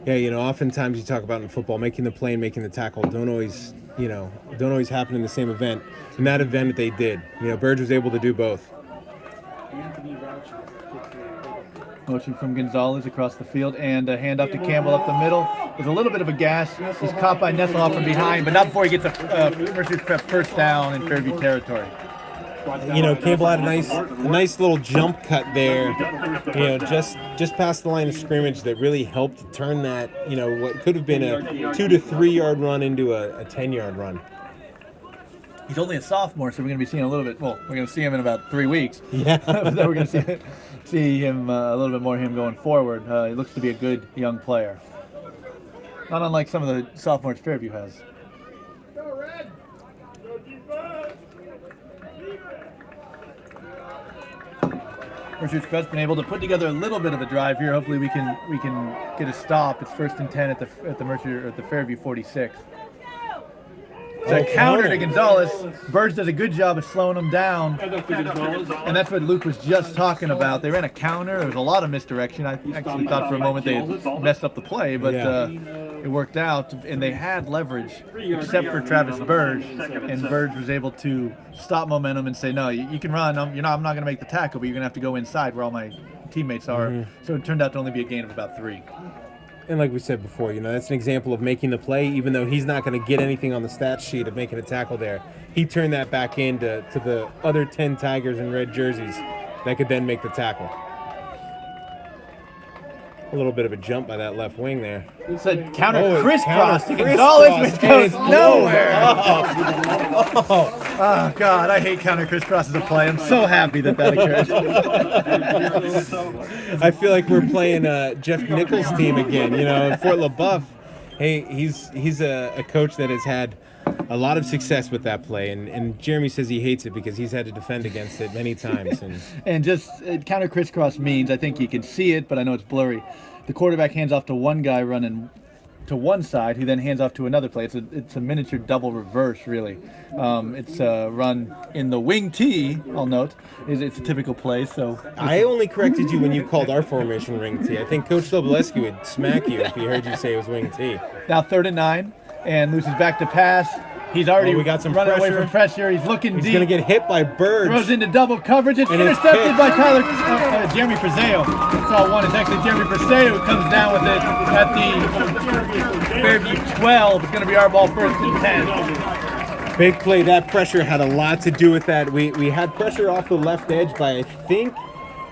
Yeah, you know, oftentimes you talk about in football, making the play and making the tackle don't always happen in the same event. In that event, they did. You know, Burge was able to do both. Motion from Gonzalez across the field, and a handoff to Campbell up the middle. There's a little bit of a gas. He's caught by Nesselhoff from behind, but not before he gets a Mercer's Prep first down in Fairview territory. You know, Campbell had a nice little jump cut there, you know, just past the line of scrimmage that really helped turn that, you know, what could have been a 2 to 3 yard run into a 10-yard run. He's only a sophomore, so we're going to be seeing a little bit. Well, we're going to see him in about 3 weeks. Yeah. Then we're going to see him a little bit more of him going forward. He looks to be a good young player, not unlike some of the sophomores Fairview has. Mercy's Crest's been able to put together a little bit of a drive here. Hopefully we can get a stop. It's 1st and 10 at the Fairview 46. It's a counter to Gonzalez. Burge does a good job of slowing him down. And that's what Luke was just talking about. They ran a counter. There was a lot of misdirection. I actually thought for a moment they had messed up the play, but it worked out. And they had leverage, except for Travis Burge. And Burge was able to stop momentum and say, no, you can run. I'm not going to make the tackle, but you're going to have to go inside where all my teammates are. So it turned out to only be a gain of about 3. And like we said before, that's an example of making the play, even though he's not going to get anything on the stat sheet of making a tackle there. He turned that back into the other 10 Tigers in red jerseys that could then make the tackle. A little bit of a jump by that left wing there. It's a counter crisscross to Gonzalez, which goes nowhere. Oh, God, I hate counter crisscross as a play. I'm so happy that occurred. I feel like we're playing Jeff Nichols' team again. Fort LaBeouf. Hey, he's a coach that has had a lot of success with that play, and Jeremy says he hates it because he's had to defend against it many times. And just counter crisscross means, I think you can see it, but I know it's blurry. The quarterback hands off to one guy running to one side, who then hands off to another play. It's a miniature double reverse, really. It's a run in the wing T, I'll note. It's a typical play. So I only corrected you when you called our formation wing T. I think Coach Sobolewski would smack you if he heard you say it was wing T. Now 3rd and 9, and Luce is back to pass. He's already we got some running pressure. away from pressure. He's looking deep. He's going to get hit by Burge. Throws into double coverage. It's intercepted by Jeremy Frazeo. Saw one. It's actually Jeremy Frazeo who comes down with it at the Fairview 12. It's going to be our ball 1st and 10. Big play. That pressure had a lot to do with that. We had pressure off the left edge by, I think,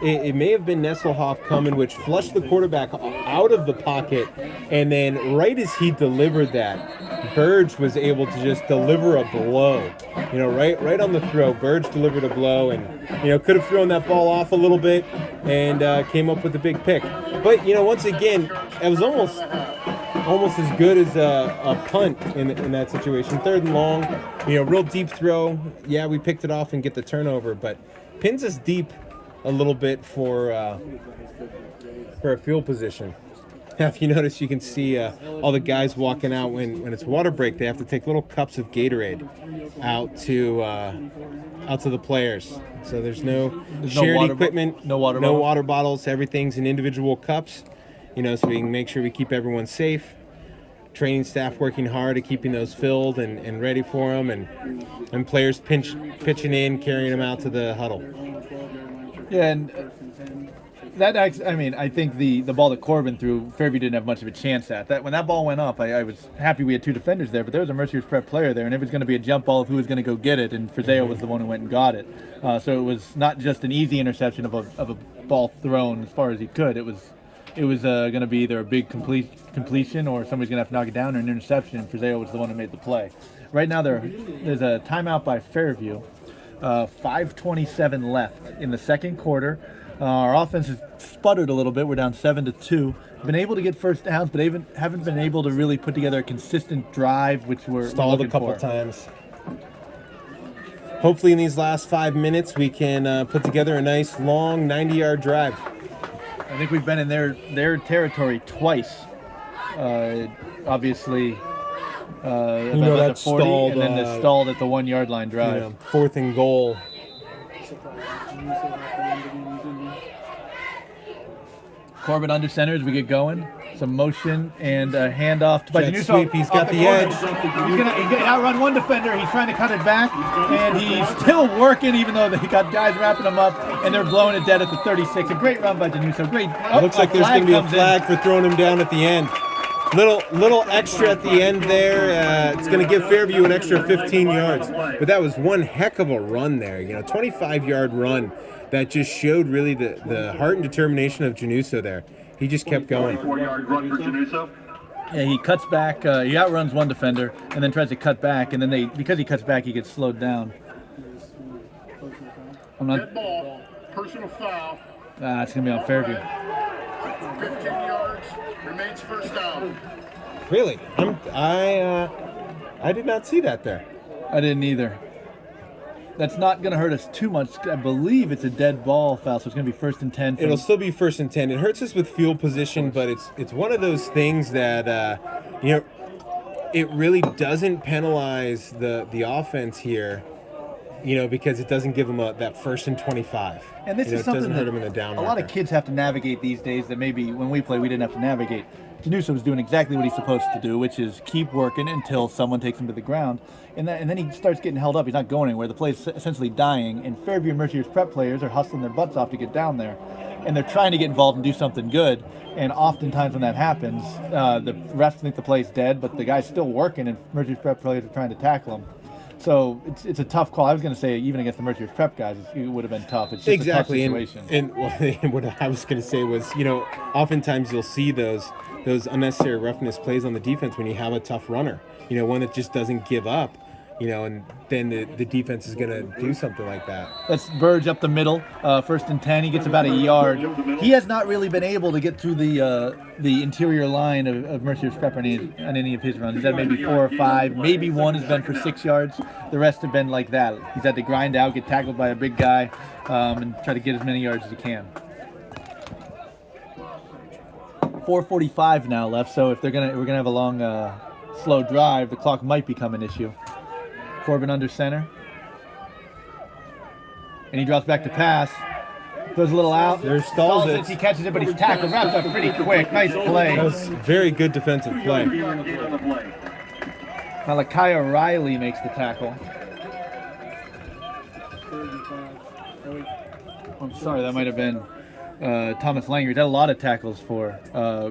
it may have been Nesselhoff coming, which flushed the quarterback out of the pocket. And then right as he delivered that, Burge was able to just deliver a blow. Right on the throw. Burge delivered a blow and, could have thrown that ball off a little bit and came up with a big pick. But, once again, it was almost as good as a punt in that situation. 3rd and long, real deep throw. Yeah, we picked it off and get the turnover, but pins us deep a little bit for a field position. Now, if you notice, you can see all the guys walking out when it's water break. They have to take little cups of Gatorade out to the players. So there's no shared equipment, no water bottles. Everything's in individual cups. So we can make sure we keep everyone safe. Training staff working hard at keeping those filled and ready for them, and players pitching in, carrying them out to the huddle. Yeah, and I think the ball that Corbin threw, Fairview didn't have much of a chance at. That when that ball went up, I was happy we had 2 defenders there, but there was a Mercyhurst Prep player there, and it was going to be a jump ball of who was going to go get it, and Frazeo was the one who went and got it. So it was not just an easy interception of a ball thrown as far as he could. It was going to be either a big completion or somebody's going to have to knock it down, or an interception, and Frazeo was the one who made the play. Right now there's a timeout by Fairview. 5:27 left in the second quarter. Our offense has sputtered a little bit. We're down 7-2. Been able to get first downs, but haven't been able to really put together a consistent drive, which we're stalled a couple times. Hopefully in these last 5 minutes we can put together a nice long 90-yard drive. I think we've been in their territory twice. Obviously, that 40, stalled, and then the stalled at the 1-yard line drive. 4th and goal. Corbin under center as we get going. Some motion and a handoff to Jet sweep. He's got the edge. He's gonna outrun one defender. He's trying to cut it back, and he's still working, even though they got guys wrapping him up, and they're blowing it dead at the 36. A great run by Januso. Great. Looks like there's going to be a flag for throwing him down at the end. Little extra at the end there. It's going to give Fairview an extra 15 yards. But that was one heck of a run there. 25-yard run that just showed really the heart and determination of Januso there. He just kept going. 4-yard run for Januso. Yeah, he cuts back. He outruns one defender and then tries to cut back. And then because he cuts back, he gets slowed down. Dead ball, personal foul. It's going to be on Fairview. 15 yards, remains first down. Really? I did not see that there. I didn't either. That's not going to hurt us too much. I believe it's a dead ball foul, so it's going to be 1st and 10. It'll still be 1st and 10. It hurts us with field position, but it's one of those things that it really doesn't penalize the offense here, because it doesn't give them that 1st and 25. And this is something that hurt them in the down a lot of kids have to navigate these days that maybe when we play we didn't have to navigate. Denuso was doing exactly what he's supposed to do, which is keep working until someone takes him to the ground, and then he starts getting held up. He's not going anywhere. The play's essentially dying, and Fairview and Mercier's prep players are hustling their butts off to get down there, and they're trying to get involved and do something good. And oftentimes when that happens, the refs think the play's dead, but the guy's still working, and Mercier's prep players are trying to tackle him. So it's a tough call. I was going to say even against the Mercier's prep guys, it would have been tough. It's just exactly a tough situation. And what I was going to say was, oftentimes you'll see those unnecessary roughness plays on the defense when you have a tough runner, one that just doesn't give up, and then the defense is going to do something like that. That's Burge up the middle, 1st and 10. He gets about a yard. He has not really been able to get through the interior line of Mercier's prep on any of his runs. He's had maybe 4 or 5, maybe one has been for 6 yards. The rest have been like that. He's had to grind out, get tackled by a big guy, and try to get as many yards as he can. 4:45 now left, so if we're gonna have a long, slow drive, the clock might become an issue. Corbin under center, and he drops back to pass. Goes a little out. There's Stolzitz. He catches it, but he's tackled. Wrapped up pretty quick. Nice play. That was very good defensive play. Malachi Riley makes the tackle. I'm sorry, that might have been Thomas Langer. He's had a lot of tackles for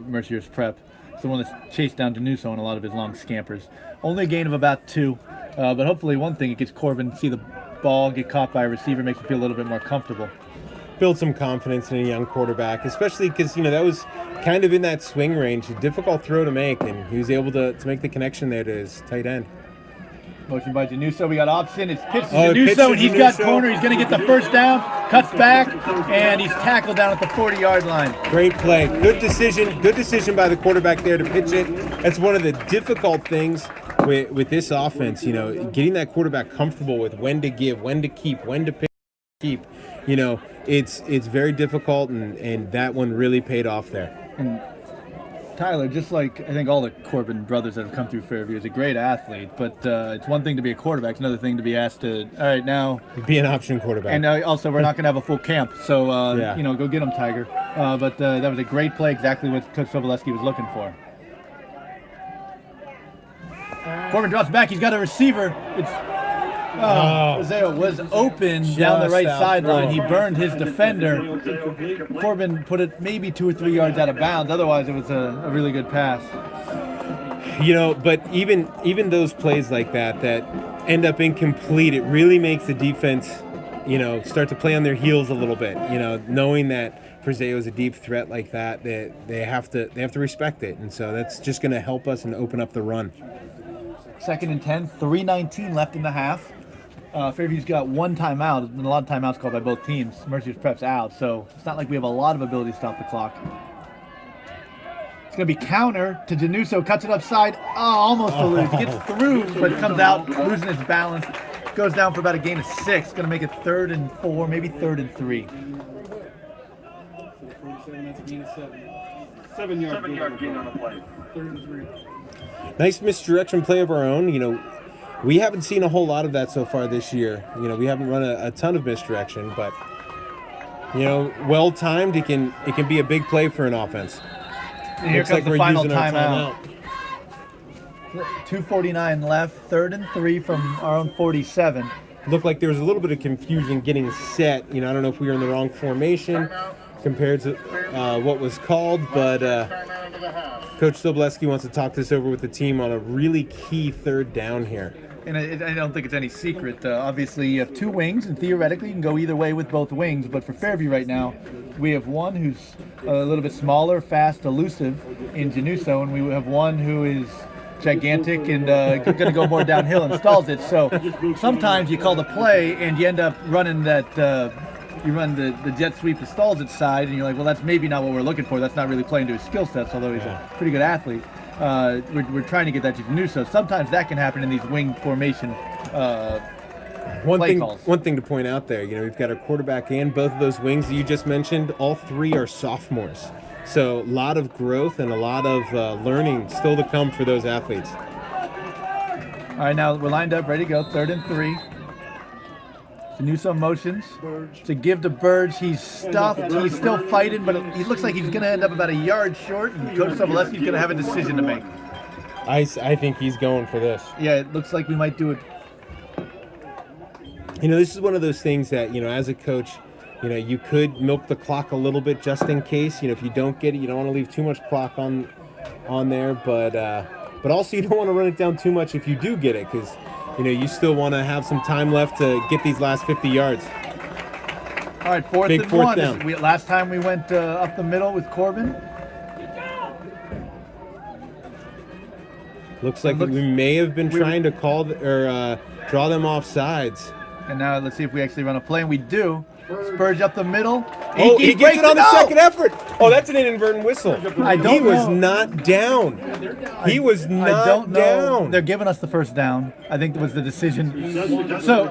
Mercier's prep. It's the one that's chased down Denuso on a lot of his long scampers. Only a gain of about 2, but hopefully one thing, it gets Corbin see the ball get caught by a receiver, makes him feel a little bit more comfortable. Build some confidence in a young quarterback, especially because that was kind of in that swing range, a difficult throw to make, and he was able to make the connection there to his tight end. Motion by Denuso. We got option. It's pitched to Denuso, and he's got corner. He's going to get the first down. Cuts back, and he's tackled down at the 40-yard line. Great play. Good decision. Good decision by the quarterback there to pitch it. That's one of the difficult things with this offense. Getting that quarterback comfortable with when to give, when to keep, when to keep. It's very difficult, and that one really paid off there. And Tyler, just like I think all the Corbin brothers that have come through Fairview, is a great athlete, but it's one thing to be a quarterback, it's another thing to be asked to, all right, now... Be an option quarterback. And also, we're not going to have a full camp, so, go get him, Tiger. But that was a great play, exactly what Coach Sobolewski was looking for. Corbin drops back, he's got a receiver. Roseo was open down the right sideline. He burned his defender. Corbin put it maybe 2 or 3 yards out of bounds. Otherwise, it was a really good pass. But even those plays like that end up incomplete, it really makes the defense, start to play on their heels a little bit. Knowing that Roseo is a deep threat like that, they have to respect it, and so that's just going to help us and open up the run. 2nd and 10, 3:19 left in the half. Fairview's got 1 timeout. There's been a lot of timeouts called by both teams. Mercier's prep's out, so it's not like we have a lot of ability to stop the clock. It's going to be counter to Denuso, cuts it upside. Almost to lose. Gets through, but comes out, losing his balance. Goes down for about a gain of 6. Going to make it 3rd and 4, maybe 3rd and 3. 7 yard gain on the play. 3rd and 3. Nice misdirection play of our own. We haven't seen a whole lot of that so far this year. We haven't run a ton of misdirection, but well timed, it can be a big play for an offense. And here comes the final timeout. 2:49 left, 3rd and 3 from our own 47. Looked like there was a little bit of confusion getting set. I don't know if we were in the wrong formation compared to what was called, but Coach Sobolewski wants to talk this over with the team on a really key 3rd down here. And I don't think it's any secret. Obviously, you have 2 wings, and theoretically you can go either way with both wings. But for Fairview right now, we have one who's a little bit smaller, fast, elusive in Denuso, and we have one who is gigantic and going to go more downhill and stalls it. So sometimes you call the play and you end up running that... you run the jet sweep to Stolzitz side, and you're like, well, that's maybe not what we're looking for. That's not really playing to his skill sets, although he's a pretty good athlete. We're trying to get that to Denuso. Sometimes that can happen in these wing formation play calls. One thing to point out there, we've got our quarterback and both of those wings that you just mentioned. All three are sophomores, so a lot of growth and a lot of learning still to come for those athletes. All right, now we're lined up, ready to go. 3rd and 3. Januso motions to give to Burge. He's stuffed. He's still fighting, but he looks like he's going to end up about a yard short. And Coach Sobolewski's going to have a decision to make. I think he's going for this. Yeah, it looks like we might do it. This is one of those things that, as a coach, you could milk the clock a little bit just in case. If you don't get it, you don't want to leave too much clock on there, but also you don't want to run it down too much if you do get it, because you still want to have some time left to get these last 50 yards. All right, fourth Big and fourth one. down. Last time we went up the middle with Corbin. Looks like we may have been trying to call or draw them off sides. And now let's see if we actually run a play, and we do. Spurge up the middle. He gets it on the second effort. Oh, that's an inadvertent whistle. He was not down. He was not I don't know. down. They're giving us the first down. I think was the decision. So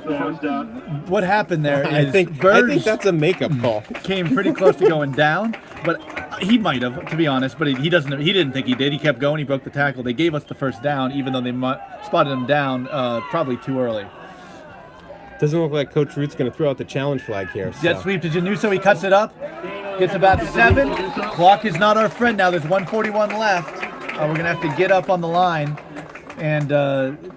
what happened there is I think that's a makeup call. Came pretty close to going down, but he might have, to be honest. But he didn't think he did. He kept going. He broke the tackle. They gave us the first down, even though they spotted him down probably too early. Doesn't look like Coach Root's going to throw out the challenge flag here. Jet sweep to Januso. He cuts it up. Gets about 7. Clock is not our friend now. There's 1:41 left. We're going to have to get up on the line. And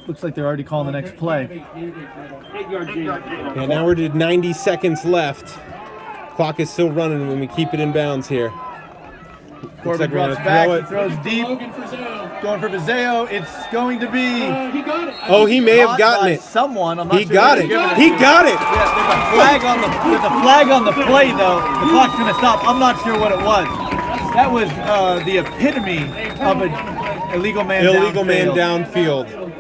looks like they're already calling the next play. Yeah, now we're to 90 seconds left. Clock is still running when we keep it in bounds here. Corbin drops back. He throws deep. Going for Vizeo. It's going to be. He got it. Oh, he may have gotten it. Someone. I'm not He sure got it. He got it. Yeah, there's a flag on the play though. The clock's going to stop. I'm not sure what it was. That was the epitome of an illegal man downfield.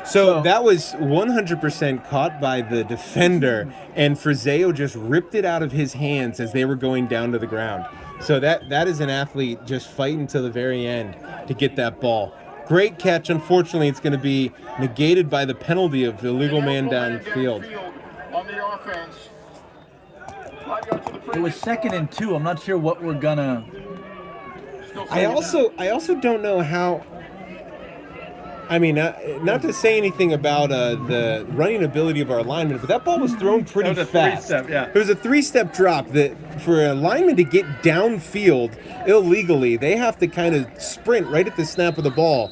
So that was 100% caught by the defender, and Frizeo just ripped it out of his hands as they were going down to the ground. So that is an athlete just fighting to the very end to get that ball. Great catch. Unfortunately, it's going to be negated by the penalty of the illegal man downfield. On the offense. It was 2nd and 2. I'm not sure what we're gonna. I also don't know how. I mean, not to say anything about the running ability of our linemen, but that ball was thrown pretty fast. Yeah. It was a 3-step drop that for a lineman to get downfield illegally, they have to kind of sprint right at the snap of the ball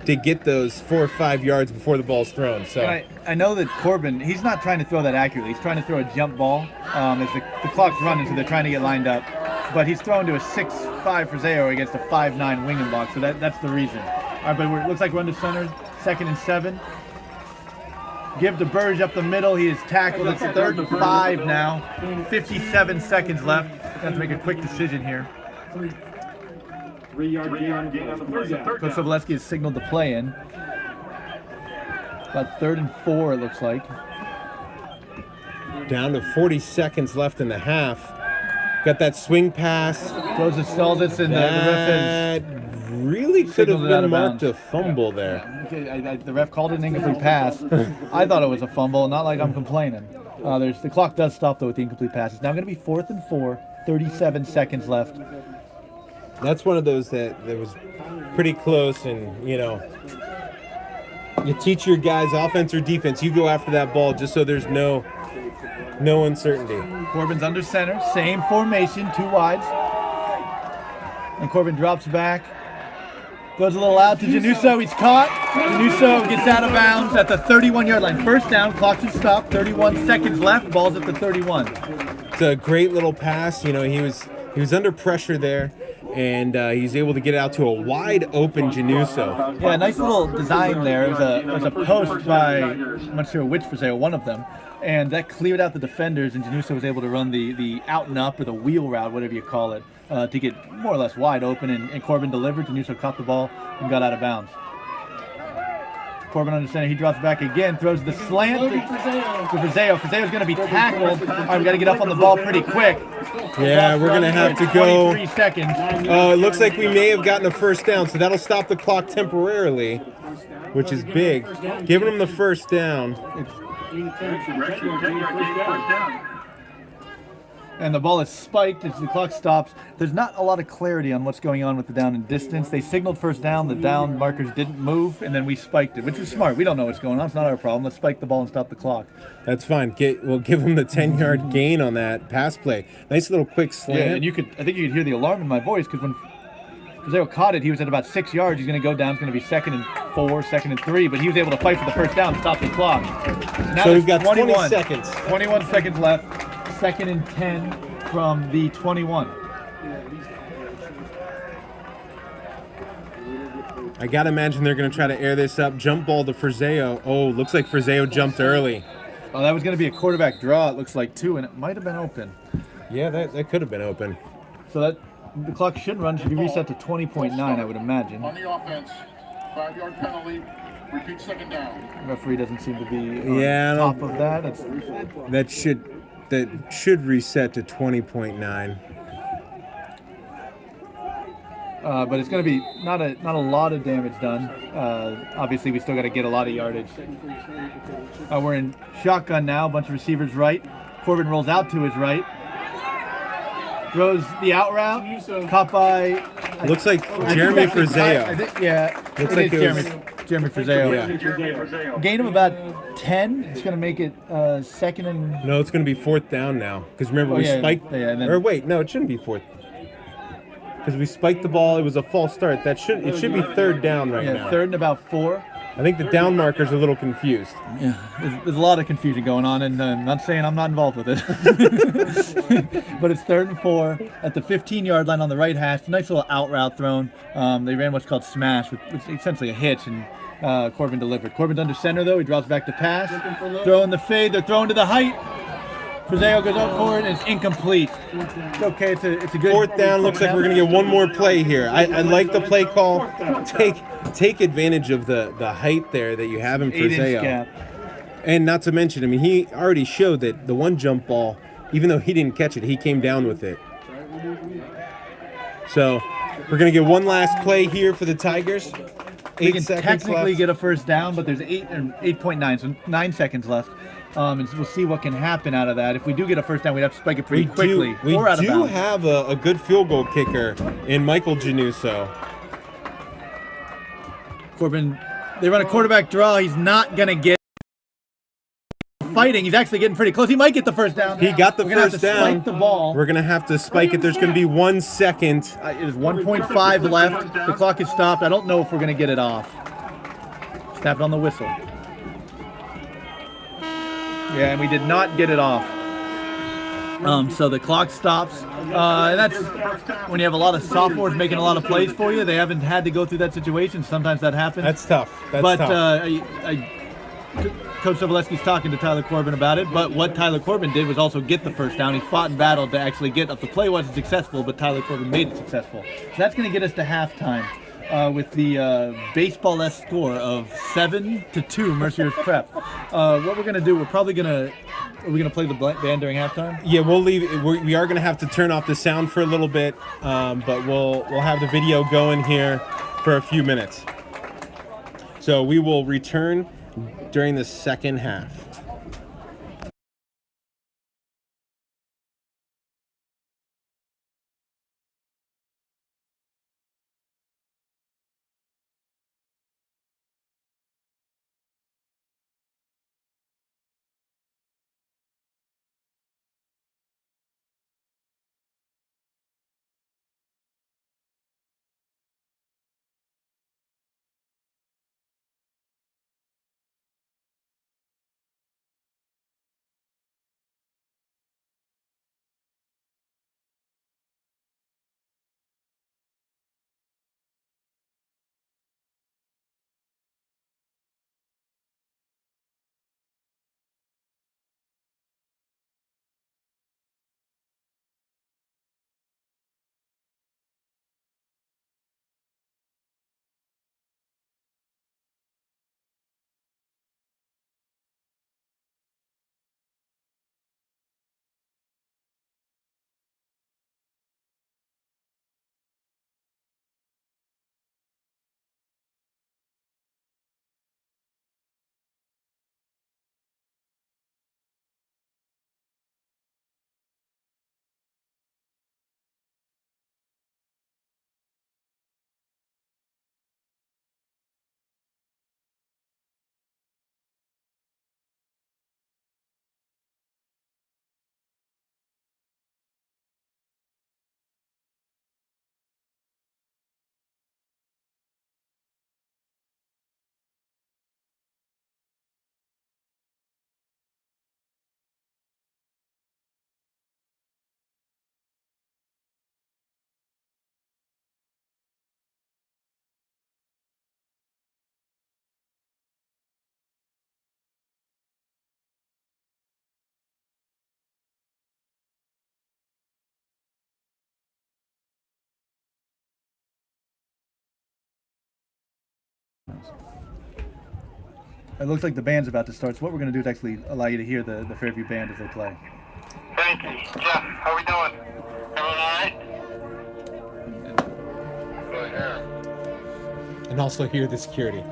to get those 4 or 5 yards before the ball's thrown. So I know that Corbin, he's not trying to throw that accurately. He's trying to throw a jump ball as the clock's running, so they're trying to get lined up. But he's thrown to a 6'5" Frizeo against a 5'9" wing and block, so that's the reason. All right, but it looks like we're under center, 2nd and 7. Give to Burge up the middle. He is tackled. It's 3rd and 5 now. 57 seconds left. Have to make a quick decision here. 3-yard gain on the third down. Coach Sobolewski has signaled the play in. About 3rd and 4, it looks like. down to 40 seconds left in the half. Got that swing pass. Throws it, stalls it, and the ref really could have been marked a fumble there. Okay, the ref called it an incomplete pass. I thought it was a fumble, not like I'm complaining. The clock does stop, though, with the incomplete pass. It's now going to be 4th and 4, 37 seconds left. That's one of those that was pretty close, and, you know, you teach your guys offense or defense. You go after that ball just so there's no uncertainty. Corbin's under center, same formation, 2 wides. And Corbin drops back. Goes a little out to Januso. He's caught. Januso gets out of bounds at the 31-yard line. First down, clock to stop. 31 seconds left. Ball's at the 31. It's a great little pass. You know, he was under pressure there, and he's able to get out to a wide open Januso. Yeah, nice little design there. It was a post by, I'm not sure which for sale, one of them. And that cleared out the defenders, and Januso was able to run the out and up, or the wheel route, whatever you call it, to get more or less wide open, and Corbin delivered. Januso caught the ball and got out of bounds. Corbin under center, he drops back again, throws the slant to Frizeo. Frizeo's going to be tackled. All right, we got to get up on the ball pretty quick. Yeah, we're going to have to go. 23 seconds. Oh, it looks like we may have gotten a first down, so that'll stop the clock temporarily, which is big. Giving them the first down. Correction, 10-yard gain, first down. And the ball is spiked as the clock stops. There's not a lot of clarity on what's going on with the down and distance. They signaled first down, the down markers didn't move, and then we spiked it, which is smart. We don't know what's going on. It's not our problem. Let's spike the ball and stop the clock. That's fine. We'll give him the 10-yard gain on that pass play. Nice little quick slant. Yeah, and I think you could hear the alarm in my voice because when Frazeo caught it, he was at about 6 yards. He's going to go down. It's going to be 2nd and 4, 2nd and 3, but he was able to fight for the first down and stop the clock. Now So we've got 20 seconds. 21 seconds left. 2nd and 10 from the 21. I got to imagine they're going to try to air this up. Jump ball to Frazeo. Oh, looks like Frazeo jumped early. Oh, that was going to be a quarterback draw, it looks like, too, and it might have been open. Yeah, that could have been open. So the clock should be reset to 20.9, I would imagine. On the offense, 5-yard penalty. Repeat 2nd down. The referee doesn't seem to be on top of that. That should reset to 20.9. But it's going to be not a lot of damage done. Obviously, we still got to get a lot of yardage. We're in shotgun now. A bunch of receivers right. Corbin rolls out to his right. Throws the out route. Caught by. Looks like Jeremy Frazeo. I think, yeah. Looks like it was Jeremy Frazeo. Yeah. Gain of about 10. It's going to make it 2nd and. No, it's going to be 4th down now. Because remember, we spiked. Or wait, no, it shouldn't be 4th. Because we spiked the ball. It was a false start. It should be 3rd down right now. 3rd and about 4. I think the down marker's a little confused. Yeah, there's a lot of confusion going on, and I'm not saying I'm not involved with it. But it's 3rd and 4 at the 15-yard line on the right hash. Nice little out route thrown. They ran what's called smash, which is essentially a hitch, and Corbin delivered. Corbin's under center, though. He drops back to pass. Throwing the fade. They're throwing to the height. Frazeo goes up for it, and it's incomplete. It's okay. It's a good 4th down. Looks like we're going to get one more play here. I like the play call. Take advantage of the height there that you have in 8-inch Frazeo. gap. And not to mention, I mean, he already showed that the one jump ball, even though he didn't catch it, he came down with it. So we're going to get one last play here for the Tigers. We can technically get a first down, but there's 8.9, so 9 seconds left. And we'll see what can happen out of that. If we do get a first down, we'd have to spike it pretty quickly. We or out of do bounds. have a good field goal kicker in Michael Januso. Corbin, they run a quarterback draw. He's not going to get fighting. He's actually getting pretty close. He might get the first down. He got the first down. Spike the ball. We're going to have to spike it. There's going to be 1 second. It is 1.5 left. The clock is stopped. I don't know if we're going to get it off. Snap it on the whistle. Yeah, and we did not get it off. So the clock stops. And that's when you have a lot of sophomores making a lot of plays for you. They haven't had to go through that situation. Sometimes that happens. That's tough. Coach Sobolewski's talking to Tyler Corbin about it, but what Tyler Corbin did was also get the first down. He fought and battled to actually get up. The play wasn't successful, but Tyler Corbin made it successful. So that's going to get us to halftime with the baseball-esque score of 7-2, Mercier's Prep. What we're going to do, are we going to play the band during halftime? Yeah, we'll leave. We are going to have to turn off the sound for a little bit, but we'll have the video going here for a few minutes. So we will return during the second half. games. It looks like the band's about to start, so what we're going to do is actually allow you to hear the Fairview band as they play. Thank you. Jeff, how we doing? Everyone all right? Good here. And also hear the security.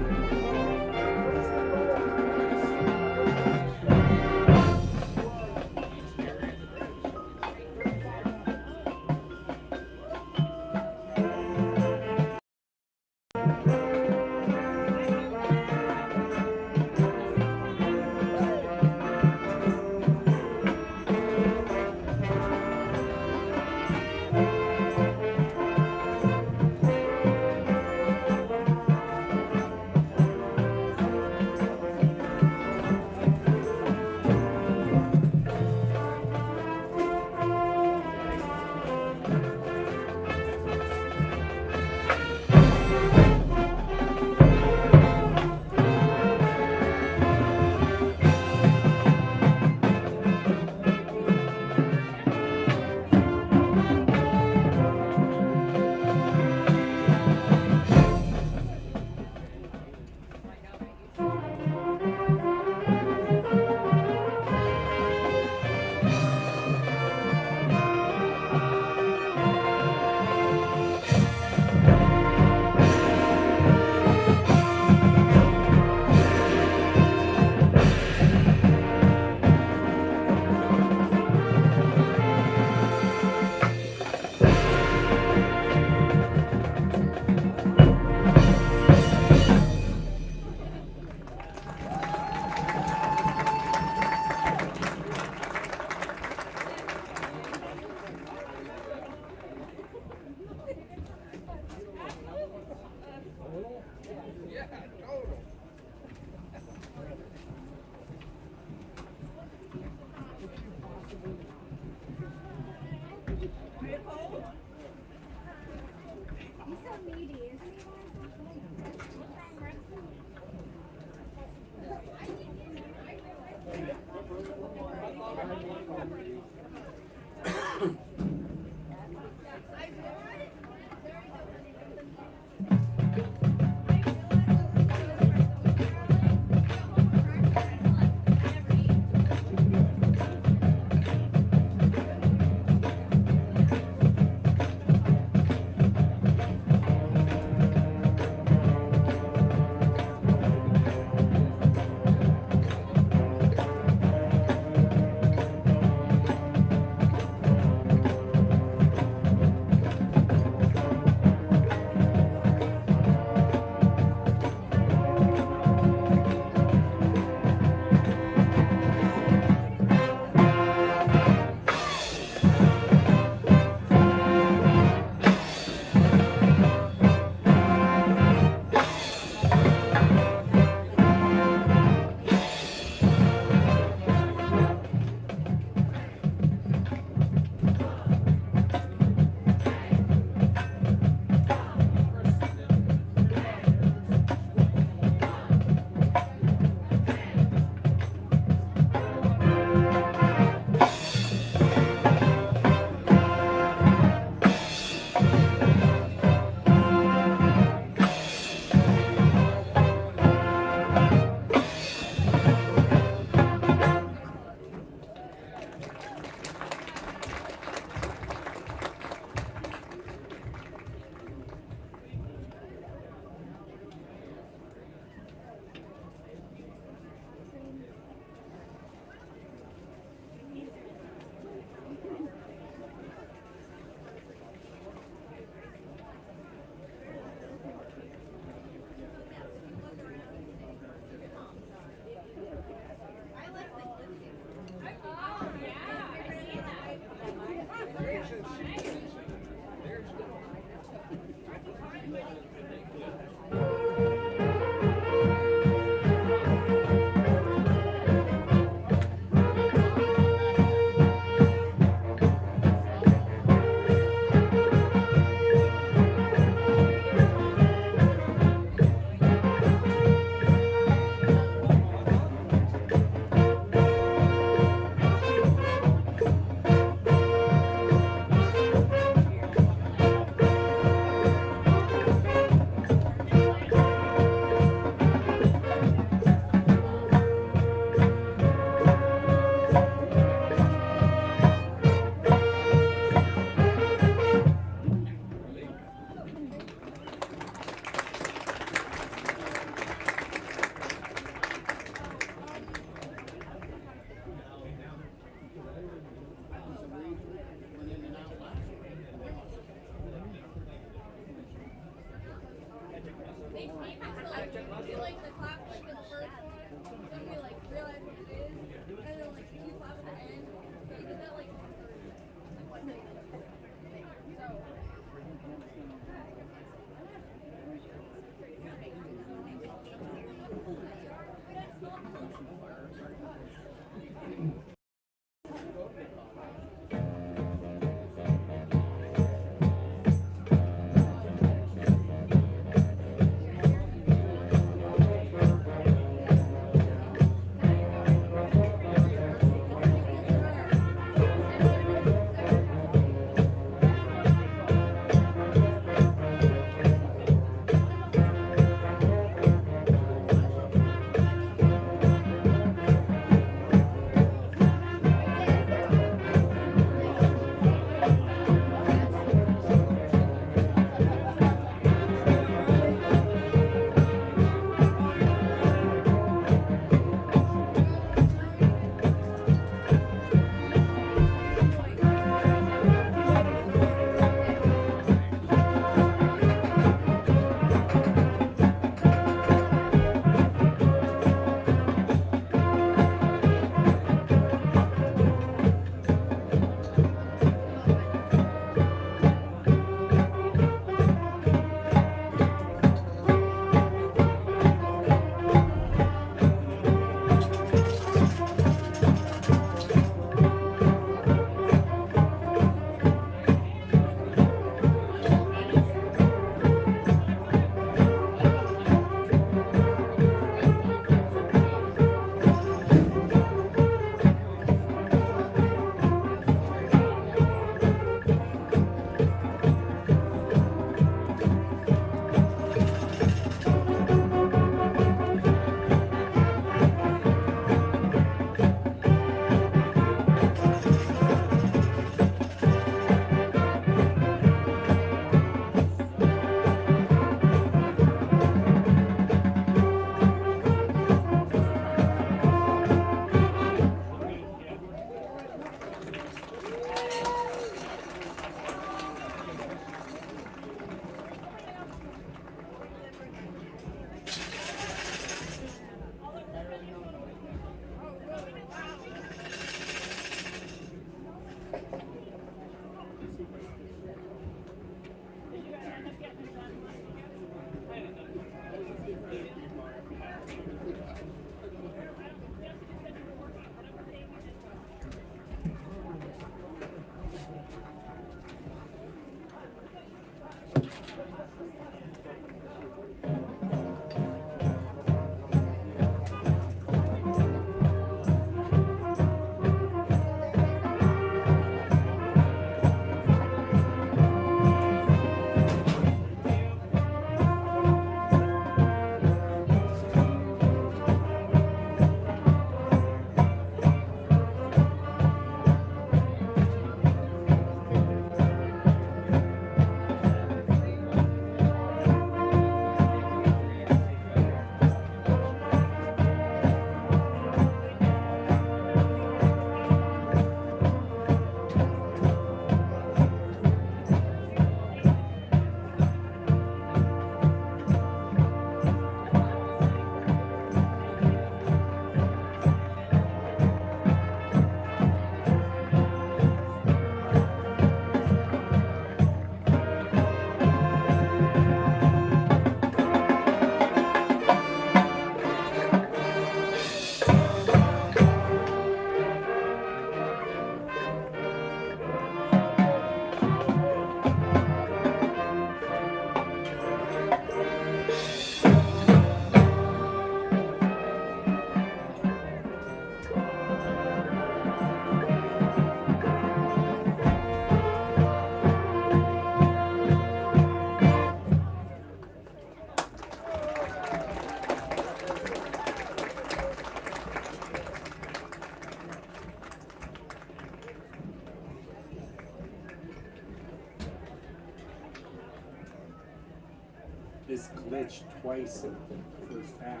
this glitched twice in the first half.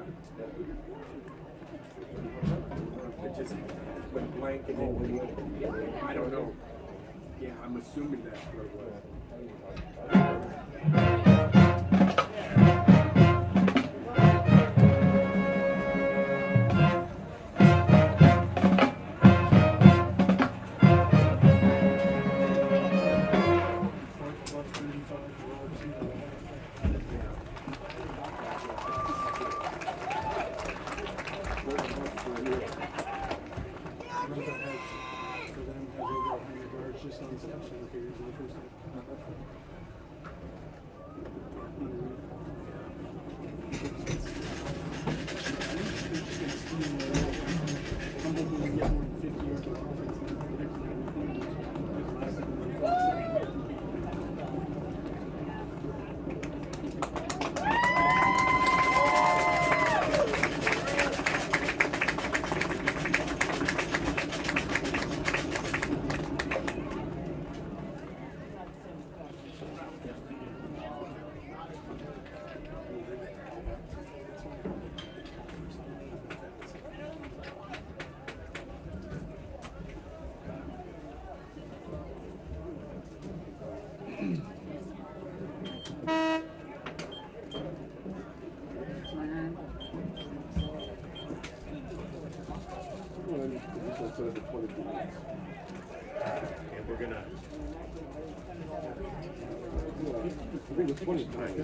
It just went blank and then I don't know. Yeah, I'm assuming that's what it was. And we're gonna. I think it's 20 times.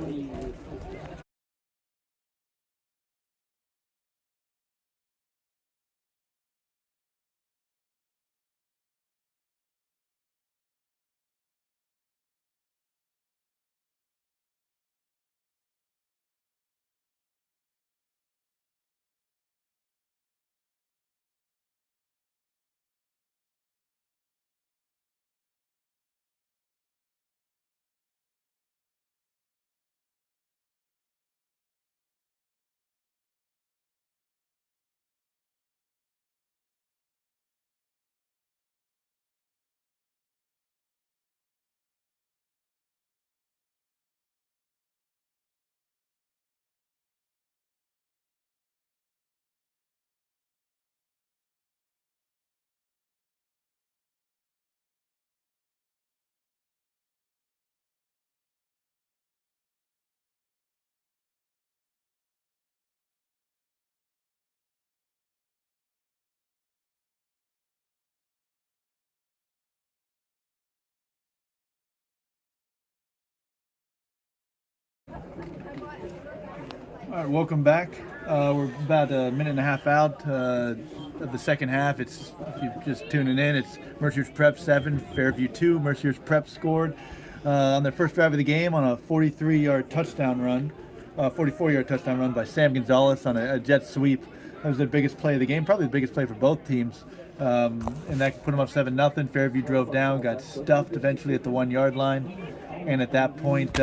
All right, welcome back. We're about a minute and a half out of the second half. It's, if you're just tuning in, it's Mercier's Prep 7, Fairview 2. Mercier's Prep scored on their first drive of the game on a 43-yard touchdown run, 44-yard touchdown run by Sam Gonzalez on a jet sweep. That was their biggest play of the game, probably the biggest play for both teams. And that put them up 7-0. Fairview drove down, got stuffed eventually at the 1-yard line. And at that point,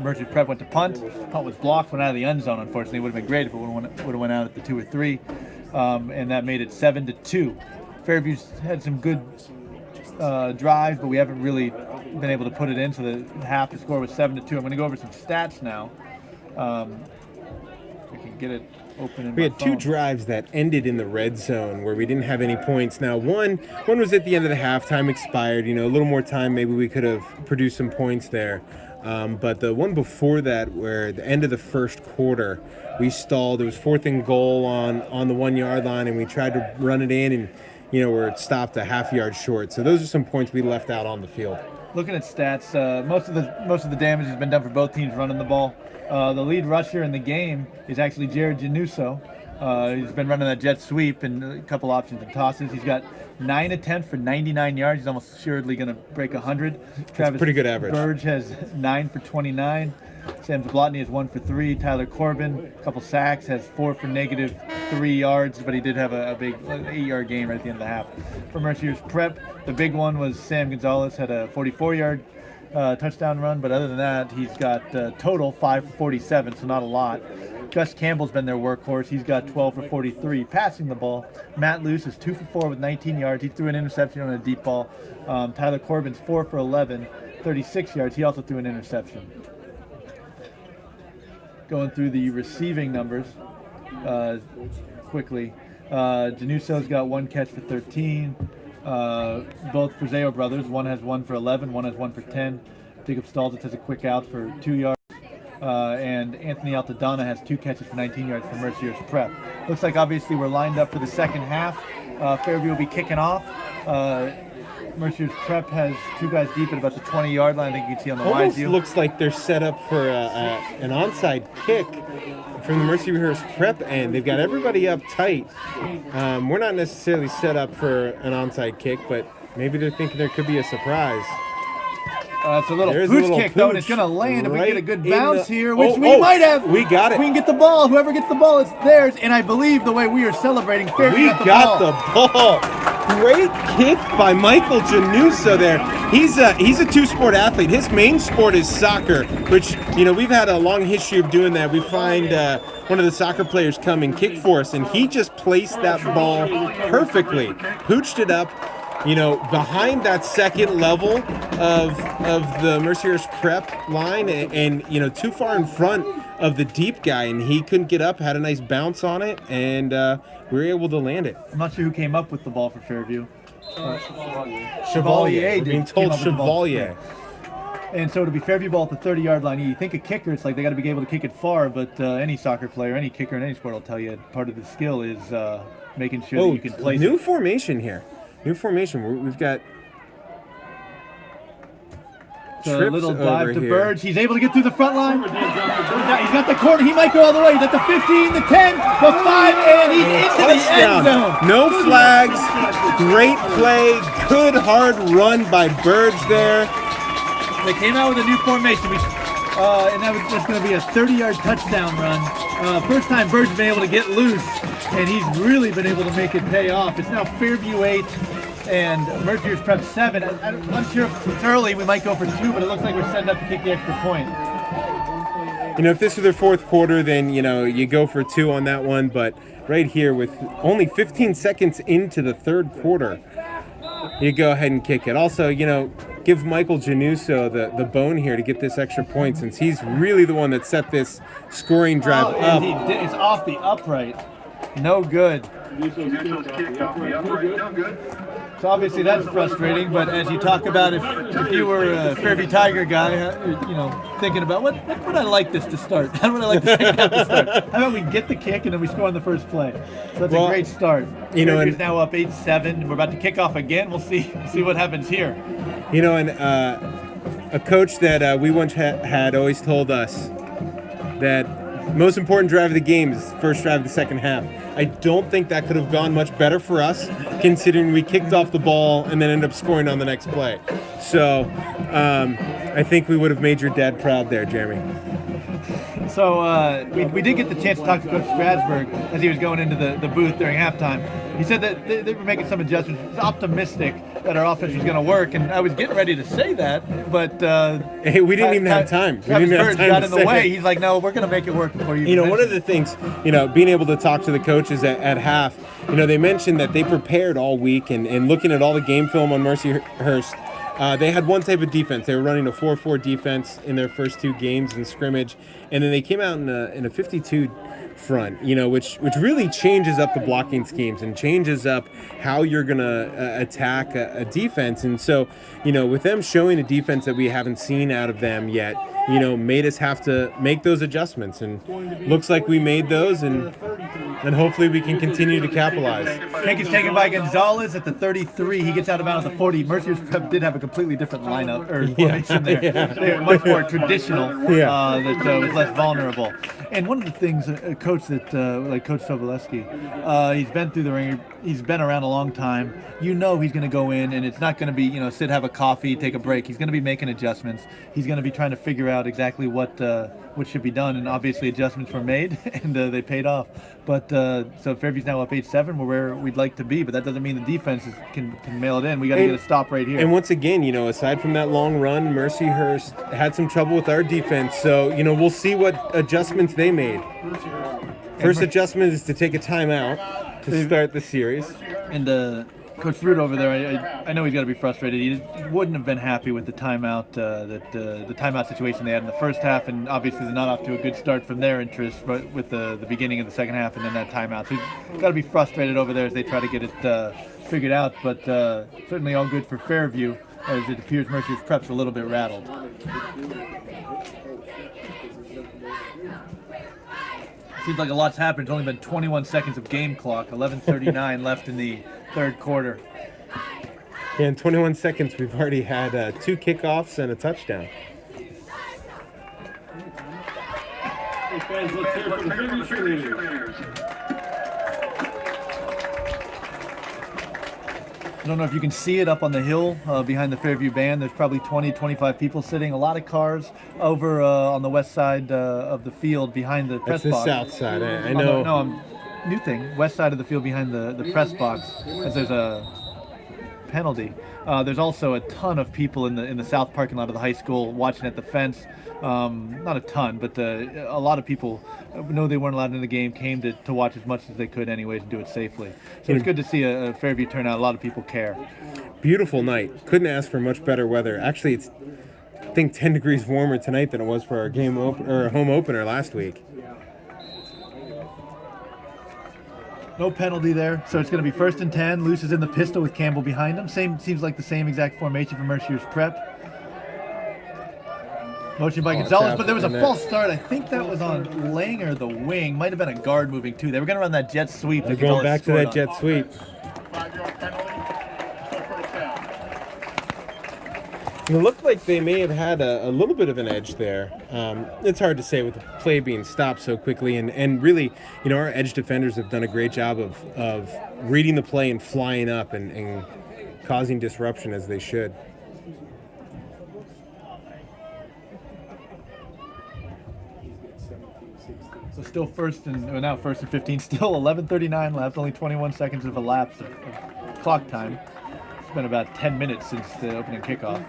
Mercier's Prep went to punt. Punt was blocked, went out of the end zone. Unfortunately, it would have been great if it would have went out at the 2 or 3, and that made it 7-2. Fairview's had some good drives, but we haven't really been able to put it in. So the half the score was 7-2. I'm going to go over some stats now. If we can get it open. We had two drives that ended in the red zone where we didn't have any points. Now, one was at the end of the half, time expired. You know, a little more time, maybe we could have produced some points there. But the one before that, where at the end of the first quarter, we stalled. It was 4th and goal on the 1-yard line, and we tried to run it in, and where it stopped a half-yard short. So those are some points we left out on the field. Looking at stats, most of the damage has been done for both teams running the ball. The lead rusher in the game is actually Jared Januso. He's been running that jet sweep and a couple options and tosses. He's got 9 attempts for 99 yards. He's almost assuredly going to break 100. That's pretty good average. Burge has 9 for 29. Sam Zablotny has 1 for 3. Tyler Corbin, a couple sacks, has 4 for -3 yards, but he did have a big 8-yard gain right at the end of the half. For Mercier's Prep, the big one was Sam Gonzalez had a 44-yard touchdown run, but other than that, he's got total 5 for 47, so not a lot. Gus Campbell's been their workhorse. He's got 12 for 43 passing the ball. Matt Luce is 2 for 4 with 19 yards. He threw an interception on a deep ball. Tyler Corbin's 4 for 11, 36 yards. He also threw an interception. going through the receiving numbers quickly. Januso's got 1 catch for 13. Both Frazeo brothers, one has 1 for 11, one has 1 for 10. Jacob Stalzitz has a quick out for 2 yards. And Anthony Altadonna has 2 catches for 19 yards for Mercier's Prep. Looks like obviously we're lined up for the second half. Fairview will be kicking off. Mercier's Prep has 2 guys deep at about the 20-yard line. I think you can see on the wide Almost view. looks like they're set up for an onside kick from the Mercyhurst Prep end. They've got everybody up tight. We're not necessarily set up for an onside kick, but maybe they're thinking there could be a surprise. It's a little There's pooch a little kick, though, and pooch it's going to land if we right get a good in bounce the- here, which Oh, we oh, might have. we got it. If we can get the ball. Whoever gets the ball, it's theirs. And I believe the way we are celebrating, Fairview We got the ball. got the ball. Great kick by Michael Januso there. He's a two-sport athlete. His main sport is soccer, which, you know, we've had a long history of doing that. We find one of the soccer players come and kick for us, and he just placed that ball perfectly. Pooched it up, you know, behind that second level of the Mercier's Prep line, and you know, too far in front of the deep guy, and he couldn't get up, had a nice bounce on it, and we were able to land it. I'm not sure who came up with the ball for Fairview. Chevalier. We're being came told up with the ball. Chevalier. And so it'll be Fairview ball at the 30-yard line. You think a kicker, it's like they got to be able to kick it far, but any soccer player, any kicker in any sport will tell you part of the skill is making sure that you can place new it. formation here. New formation. We've got So a trips little over dive to here. Burge. He's able to get through the front line. He's got the corner. He might go all the way. He's at the 15, the 10, the 5, and he's into the end zone. No flags. Great play. Good hard run by Burge there. They came out with a new formation. And that's going to be a 30-yard touchdown run. First time Burge has been able to get loose, and he's really been able to make it pay off. It's now Fairview 8 and Mercier's Prep 7. I'm sure if it's early, we might go for 2, but it looks like we're setting up to kick the extra point. You know, if this was their fourth quarter, then, you know, you go for 2 on that one. But right here, with only 15 seconds into the third quarter, you go ahead and kick it. Also, you know, give Michael Januso the bone here to get this extra point, since he's really the one that set this scoring drive up. And it's off the upright. No good. So obviously that's frustrating, but as you talk about, if you were a Fairview Tiger guy, you know, thinking about what would I like this to start? How would I like the second half to start? How about we get the kick and then we score on the first play? So that's a great start. You know, Fairview's now up 8-7. We're about to kick off again. We'll see what happens here. You know, and a coach that we once had always told us that most important drive of the game is the first drive of the second half. I don't think that could have gone much better for us, considering we kicked off the ball and then ended up scoring on the next play. So I think we would have made your dad proud there, Jeremy. So we did get the chance to talk to Coach Strasburg as he was going into the booth during halftime. He said that they were making some adjustments. He's optimistic that our offense was going to work, and I was getting ready to say that, but hey, we didn't even have time. We didn't have time got to in the say way. it. He's like, no, we're going to make it work before you. You know, one of the things, you know, being able to talk to the coaches at half, you know, they mentioned that they prepared all week, and looking at all the game film on Mercyhurst, they had one type of defense. They were running a 4-4 defense in their first 2 games in scrimmage, and then they came out in a 52 front, you know, which really changes up the blocking schemes and changes up how you're going to attack a defense. And so, you know, with them showing a defense that we haven't seen out of them yet, you know, made us have to make those adjustments, and looks like we made those, and hopefully we can continue to capitalize. Kick is taken by Gonzalez at the 33. He gets out of bounds at the 40. Mercier's Prep did have a completely different lineup or formation there. They're much more traditional, that was less vulnerable. And one of the things, a coach that, like Coach Sobolewski, he's been through the ringer. He's been around a long time. You know he's going to go in, and it's not going to be, you know, sit, have a coffee, take a break. He's going to be making adjustments. He's going to be trying to figure out exactly what should be done, and obviously adjustments were made, and they paid off. But so Fairview's now up 8-7. We're where we'd like to be, but that doesn't mean the defense can mail it in. We got to get a stop right here. And once again, you know, aside from that long run, Mercyhurst had some trouble with our defense. So, you know, we'll see what adjustments they made. First adjustment is to take a timeout to start the series. And Coach Root over there, I know he's got to be frustrated. He wouldn't have been happy with the timeout, the timeout situation they had in the first half, and obviously they're not off to a good start from their interest, but with the beginning of the second half and then that timeout. So he's got to be frustrated over there as they try to get it figured out, but certainly all good for Fairview, as it appears Mercy's Prep's a little bit rattled. Seems like a lot's happened. It's only been 21 seconds of game clock, 11:39 left in the third quarter. Yeah, in 21 seconds, we've already had 2 kickoffs and a touchdown. Hey fans, let's hear it for the Fairview cheerleaders. I don't know if you can see it up on the hill behind the Fairview band. There's probably 20, 25 people sitting. A lot of cars over on the west side of the field behind the press That's box. the south side. I know. New thing. West side of the field behind the press box, as there's a penalty. There's also a ton of people in the south parking lot of the high school watching at the fence. Not a ton, but a lot of people know they weren't allowed in the game, came to watch as much as they could anyways and do it safely. So it's good to see a Fairview turnout. A lot of people care. Beautiful night. Couldn't ask for much better weather. Actually, it's I think 10 degrees warmer tonight than it was for our home opener last week. No penalty there, so it's going to be 1st and 10. Luce is in the pistol with Campbell behind him. Seems like the same exact formation for Mercier's Prep. Motion by Gonzalez, but there was a false start. I think that was on Langer, the wing. Might have been a guard moving too. They were going to run that jet sweep. They're going back to that jet sweep. 5-yard penalty. Still first down. It looked like they may have had a little bit of an edge there. It's hard to say with the play being stopped so quickly, and really, our edge defenders have done a great job of reading the play and flying up and causing disruption as they should. So still now first and 15. Still 11:39 left. Only 21 seconds of elapsed of clock time. It's been about 10 minutes since the opening kickoff.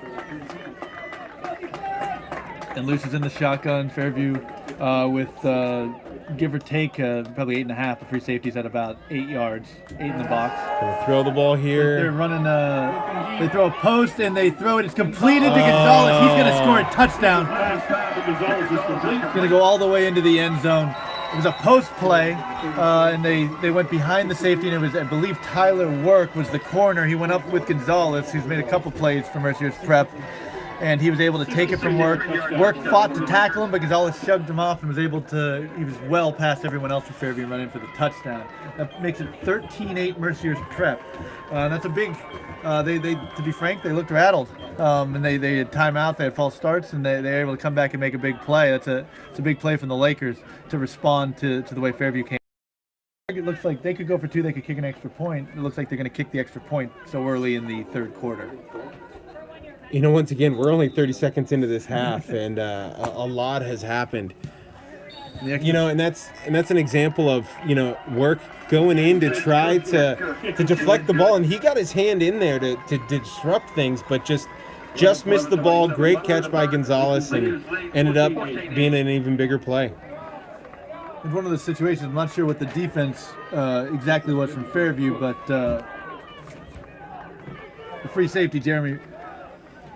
And Luce is in the shotgun. Fairview with give or take probably 8.5. The free safety's at about 8 yards, 8 in the box. Gonna throw the ball here. They're running. They throw a post and they throw it. It's completed to Gonzalez. He's going to score a touchdown. It's going to go all the way into the end zone. It was a post play, and they went behind the safety, and it was, I believe, Tyler Work was the corner. He went up with Gonzalez, who's made a couple plays for Mercier's Prep, and he was able to take it from Work. Work fought to tackle him, but Gonzalez shoved him off and was able to, he was well past everyone else for Fairview and running for the touchdown. That makes it 13-8 Mercier's Prep. That's a big, to be frank, they looked rattled. And they had timeout, they had false starts, and they were able to come back and make a big play. It's a big play from the Lakers to respond to the way Fairview came. It looks like they could go for 2, they could kick an extra point. It looks like they're going to kick the extra point so early in the third quarter. Once again, we're only 30 seconds into this half, and a lot has happened. And that's an example of Work going in to try to deflect the ball, and he got his hand in there to disrupt things, but just missed the ball. Great catch by Gonzalez, and ended up being an even bigger play. It's one of the situations. I'm not sure what the defense exactly was from Fairview, but the free safety Jeremy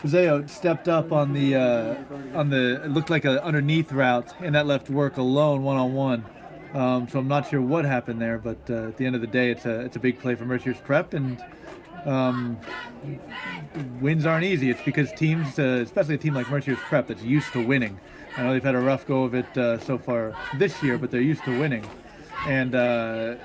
Fazeo stepped up on the it looked like an underneath route, and that left Work alone one-on-one. So I'm not sure what happened there, but at the end of the day, it's a big play for Mercier's Prep, and wins aren't easy. It's because teams, especially a team like Mercier's Prep that's used to winning. I know they've had a rough go of it so far this year, but they're used to winning, and they're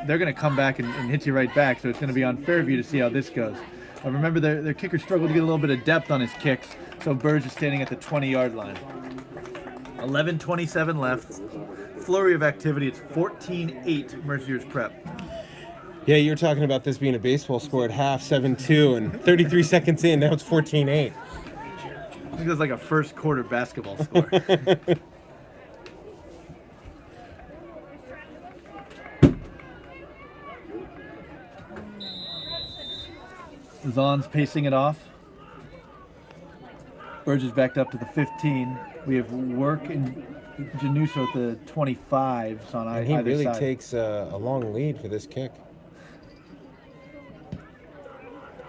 going to come back and hit you right back. So it's going to be on Fairview to see how this goes. Remember, their kicker struggled to get a little bit of depth on his kicks, so Burge is standing at the 20-yard line. 11:27 left. Flurry of activity. It's 14-8 Mercier's Prep. Yeah, you're talking about this being a baseball score at half, 7-2, and 33 seconds in, now it's 14-8. I think it was like a first quarter basketball score. Zahn's pacing it off. Burge is backed up to the 15. We have Work and Januso at the 25s on either side. And he really takes a long lead for this kick.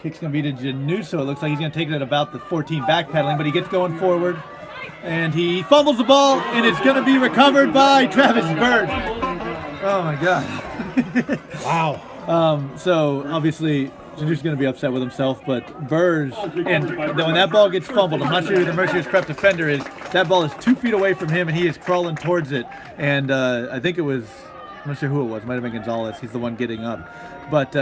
Kick's going to be to Januso. It looks like he's going to take it at about the 14, backpedaling, but he gets going forward. And he fumbles the ball, and it's going to be recovered by Travis Burge. Oh, my God. Wow. So, obviously, Januso's going to be upset with himself, but Burge, and when that ball gets fumbled, I'm not sure who the Mercyhurst Prep defender is. That ball is 2 feet away from him, and he is crawling towards it. And I think it was, I'm not sure who it was. It might have been Gonzalez. He's the one getting up. But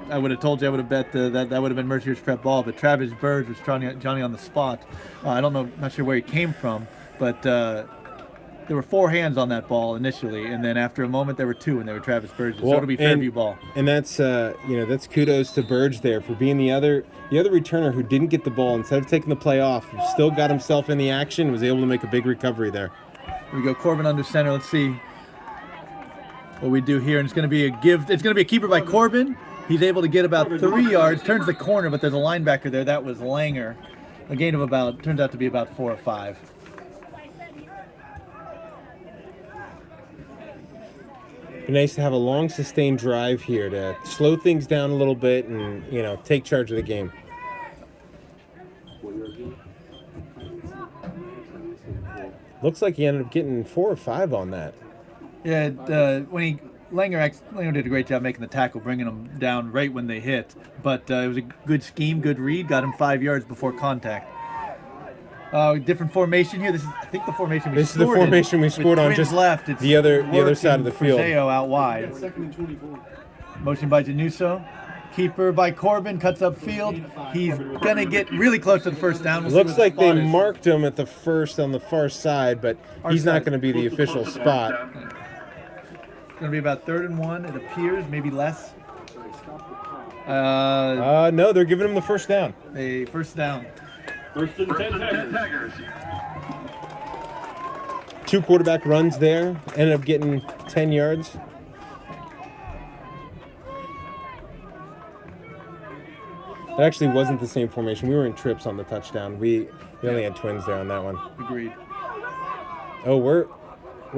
I would have told you, I would have bet that would have been Mercyhurst Prep ball, but Travis Burge was Johnny on the spot. I don't know, not sure where he came from, but there were 4 hands on that ball initially, and then after a moment there were 2, and they were Travis Burge. So it'll be Fairview ball. And that's that's kudos to Burge there for being the other returner who didn't get the ball. Instead of taking the play off, still got himself in the action, was able to make a big recovery there. Here we go, Corbin under center. Let's see what we do here, and it's going to be a give. It's going to be a keeper by Corbin. He's able to get about 3 yards, turns the corner, but there's a linebacker there. That was Langer. A gain of turns out to be about 4 or 5. Be nice to have a long, sustained drive here to slow things down a little bit and, take charge of the game. Looks like he ended up getting 4 or 5 on that. Yeah, Langer did a great job making the tackle, bringing them down right when they hit. But it was a good scheme, good read, got him 5 yards before contact. Different formation here. I think the formation we scored on just left. It's the other side of the field. Frazeo out wide. Motion by Januso. Keeper by Corbin, cuts up field. He's going to get really close to the first down. We'll looks like they marked him at the first on the far side, but he's not going to be the official spot. It's going to be about 3rd and 1, it appears, maybe less. No, they're giving him the first down. A first down. First and 10 Tigers. 2 quarterback runs there, ended up getting 10 yards. It actually wasn't the same formation. We were in trips on the touchdown. We only had twins there on that one. Agreed. Oh, we're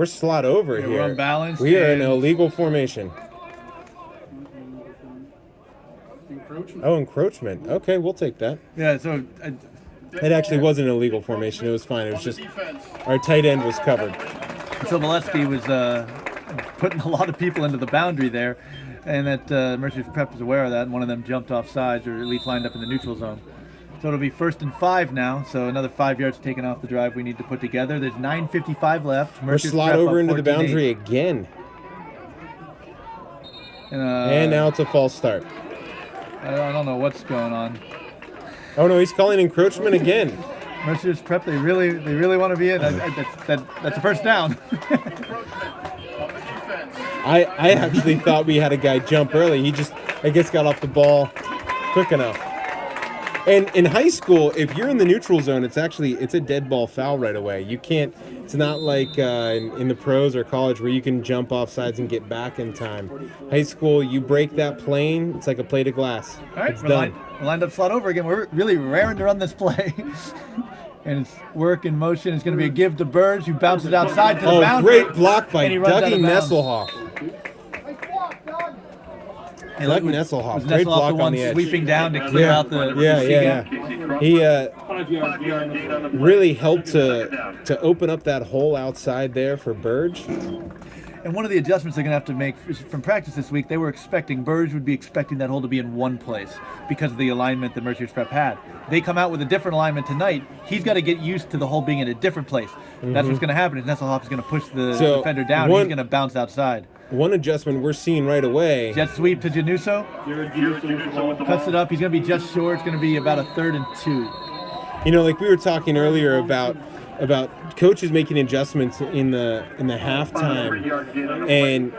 slot over here. We're unbalanced. We are in an illegal formation. Encroachment. Oh, encroachment. Okay, we'll take that. Yeah, so It actually wasn't an illegal formation. It was fine. It was just our tight end was covered. So Molesky was putting a lot of people into the boundary there, and that Mercyhurst Prep was aware of that, and one of them jumped off sides or at least lined up in the neutral zone. So it'll be 1st and 5 now, so another 5 yards taken off the drive we need to put together. There's 9:55 left. We're slot over into the boundary again. And now it's a false start. I don't know what's going on. Oh no, he's calling encroachment again. Mercyhurst Prep, they really want to be in. That's a first down. I actually thought we had a guy jump early. He just, I guess, got off the ball quick enough. And in high school, if you're in the neutral zone, it's a dead ball foul right away. You can't. It's not like in the pros or college where you can jump off sides and get back in time. High school, you break that plane, it's like a plate of glass. All right, it's done. We're lined up slot over again. We're really raring to run this play. And it's work in motion. It's going to be a give to Burge, who bounces outside to the boundary. Great block by Dougie Nesselhoff. Doug Nesselhoff, great block on the edge. Sweeping down to clear out the He really helped to open up that hole outside there for Burge. And one of the adjustments they're going to have to make from practice this week, Burge would be expecting that hole to be in one place because of the alignment that Mercyhurst Prep had. They come out with a different alignment tonight. He's got to get used to the hole being in a different place. That's what's going to happen. Is Nesselhoff is going to push the defender down. He's going to bounce outside. One adjustment we're seeing right away. Jet sweep to Januso. Cuts it up. He's going to be just short. It's going to be about a 3rd and 2. You know, like we were talking earlier about coaches making adjustments in the halftime, and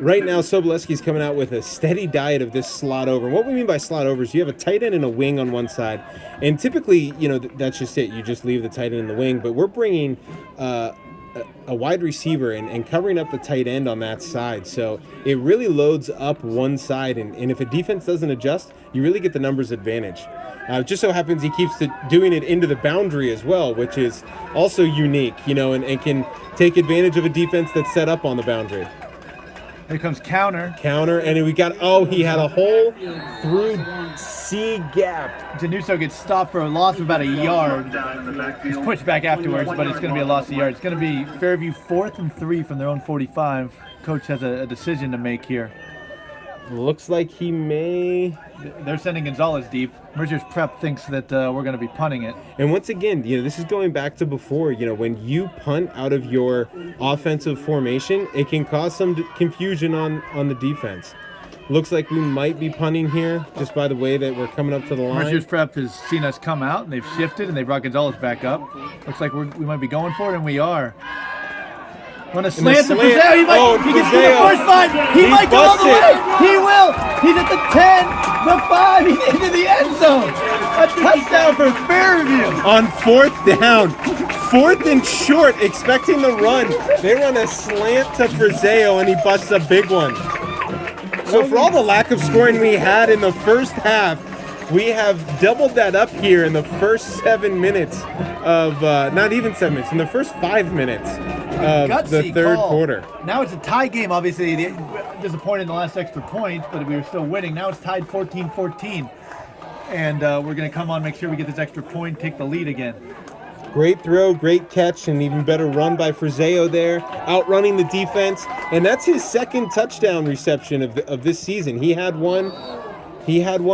right now Sobolewski's coming out with a steady diet of this slot over. What we mean by slot over is you have a tight end and a wing on one side, and typically, that's just it. You just leave the tight end in the wing, but we're bringing a wide receiver and covering up the tight end on that side. So it really loads up one side, and if a defense doesn't adjust, you really get the numbers advantage. It just so happens he keeps doing it into the boundary as well, which is also unique, and can take advantage of a defense that's set up on the boundary. Here comes counter. Counter, and we got, he had a hole through C gap. Januso gets stopped for a loss of about a yard. He's pushed back afterwards, but it's going to be a loss of yards. It's going to be Fairview 4th and 3 from their own 45. Coach has a decision to make here. Looks like he may. They're sending Gonzalez deep. Mercer's Prep thinks that we're going to be punting it. And once again, this is going back to before. When you punt out of your offensive formation, it can cause some confusion on the defense. Looks like we might be punting here just by the way that we're coming up to the line. Mercer's Prep has seen us come out, and they've shifted, and they brought Gonzalez back up. Looks like we might be going for it, and we are. On a slant to Frazeo. He gets to the first 5. He might go all the way. He will. He's at the 10, the 5. He's into the end zone. A touchdown for Fairview. On 4th down. 4th and short, expecting the run. They run a slant to Frazeo, and he busts a big one. So for all the lack of scoring we had in the first half, we have doubled that up here in the first 7 minutes of, not even 7 minutes, in the first 5 minutes of the third quarter. Now it's a tie game, obviously. Disappointed in the last extra point, but we were still winning. Now it's tied 14-14. And we're going to come on, make sure we get this extra point, take the lead again. Great throw, great catch, and even better run by Frazeo there, outrunning the defense. And that's his second touchdown reception of this season. He had one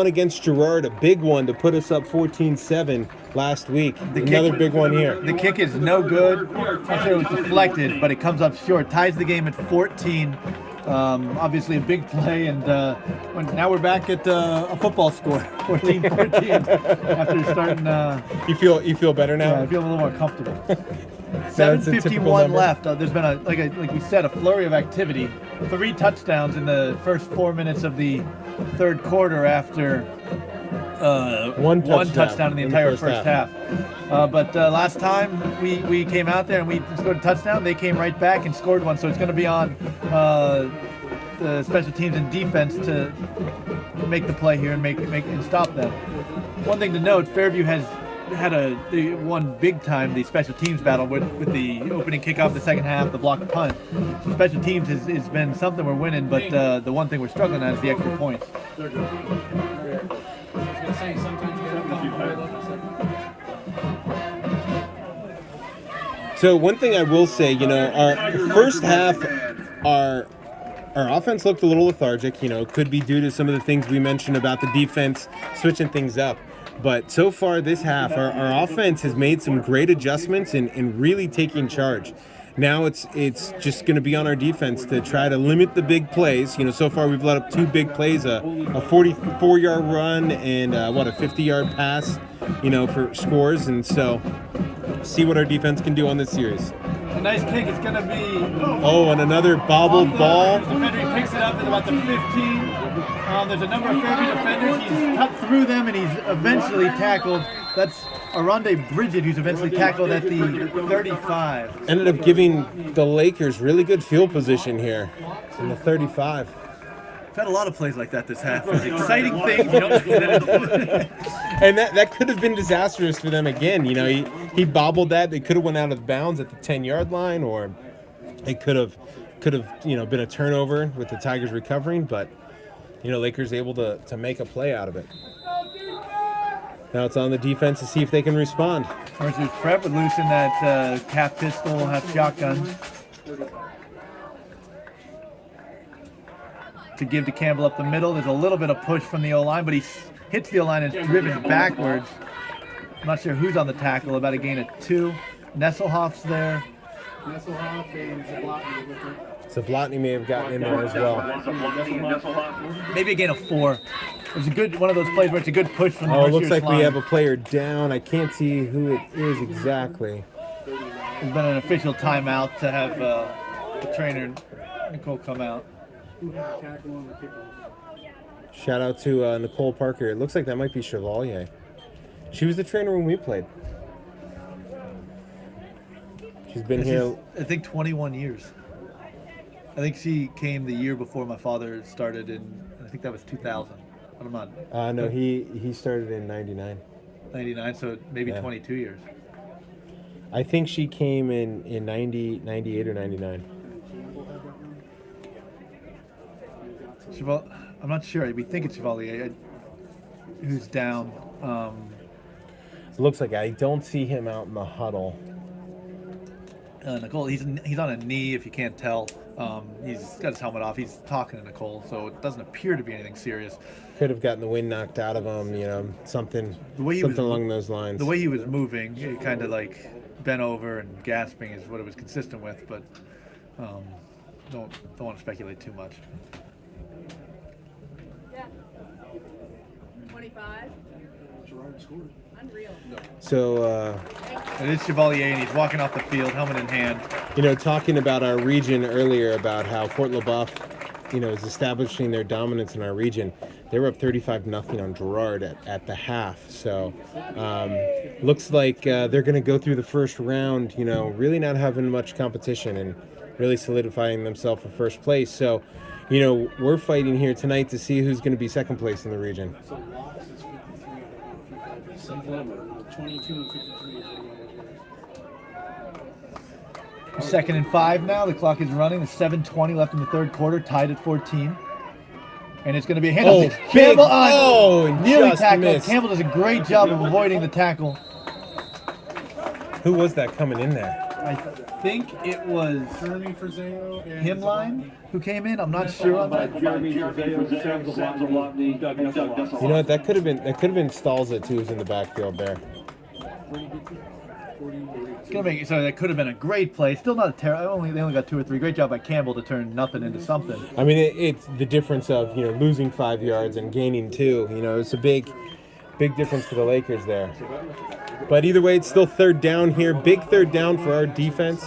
against Girard, a big one to put us up 14-7 last week. Another big one here. The kick is no good. I'm sure it was deflected, but it comes up short. Ties the game at 14. Obviously a big play, and now we're back at a football score, 14-14. After starting, you feel better now? Yeah, I feel a little more comfortable. 7:51 left. There's been like we said, a flurry of activity. 3 touchdowns in the first 4 minutes of the third quarter after one touchdown in the entire first half. But last time we came out there and we scored a touchdown, they came right back and scored one. So it's going to be on the special teams and defense to make the play here and make and stop them. One thing to note: Fairview has had one big time the special teams battle with the opening kickoff, the second half, the block punt. So special teams has been something we're winning, but the one thing we're struggling at is the extra points. So one thing I will say, our first half, our offense looked a little lethargic. Could be due to some of the things we mentioned about the defense switching things up. But so far this half, our offense has made some great adjustments and really taking charge. Now it's just going to be on our defense to try to limit the big plays. So far we've let up 2 big plays, a 44-yard run and a 50-yard pass, for scores. And so see what our defense can do on this series. A nice kick. It's going to be... and another bobbled ball. Defender picks it up at about the 15. There's a number of Fairview defenders. He's cut through them, and he's eventually tackled. That's Aronde Bridget, who's eventually tackled at the 35. Ended up giving the Lakers really good field position here in the 35. We've had a lot of plays like that this half. It's exciting things, And that could have been disastrous for them again. He bobbled that. They could have went out of bounds at the 10-yard line, or it could have been a turnover with the Tigers recovering, but Lakers able to make a play out of it. Now it's on the defense to see if they can respond. Mercer's Prep would loosen that half pistol, half shotgun. To give to Campbell up the middle. There's a little bit of push from the O-line, but he hits the O-line and is driven backwards. I'm not sure who's on the tackle, about a gain of 2. Nesselhoff's there. Nesselhoff and Zablotny. Zablotny may have gotten in there as well. Maybe a gain of 4. It's a good one of those plays where it's a good push from the it looks Mercier's like line. we have a player down. I can't see who it is exactly. There's been an official timeout to have the trainer, Nicole, come out. Shout out to Nicole Parker. It looks like that might be Chevalier. She was the trainer when we played. She's been here. I think 21 years. I think she came the year before my father started I think that was 2000. I'm not. No, he started in 99. 99, so maybe 22 years. I think she came in 90, 98 or 99. I'm not sure. We think it's Chevalier who's down. Looks like I don't see him out in the huddle. Nicole, he's on a knee. If you can't tell, he's got his helmet off. He's talking to Nicole, so it doesn't appear to be anything serious. Could have gotten the wind knocked out of him, something along those lines. The way he was moving, he kind of like bent over and gasping is what it was consistent with, but don't want to speculate too much. Yeah. 25. Gerard scored. Unreal. So, it is Chevalier, and he's walking off the field, helmet in hand. Talking about our region earlier, about how Fort LaBeouf, is establishing their dominance in our region. They were up 35-0 on Gerard at the half. So, looks like they're going to go through the first round, really not having much competition and really solidifying themselves for first place. So, we're fighting here tonight to see who's going to be second place in the region. So Locks is 53. 22 and 53. Second and 5 now. The clock is running. There's 7:20 left in the third quarter, tied at 14. And it's going to be a handoff to Campbell. Nearly tackled. Missed. Campbell does a great job of avoiding the tackle. Who was that coming in there? I think it was Himline who came in. I'm not sure on that. Jeremy Frazeo, Sam Zalatny, Doug Nesselot. You know what? That could have been Stalzitz who was in the backfield there. It's gonna make so that could have been a great play. Still not a terrible. They only got 2 or 3. Great job by Campbell to turn nothing into something. I mean, it's the difference of losing 5 yards and gaining 2. It's a big difference for the Lakers there. But either way, it's still third down here. Big third down for our defense,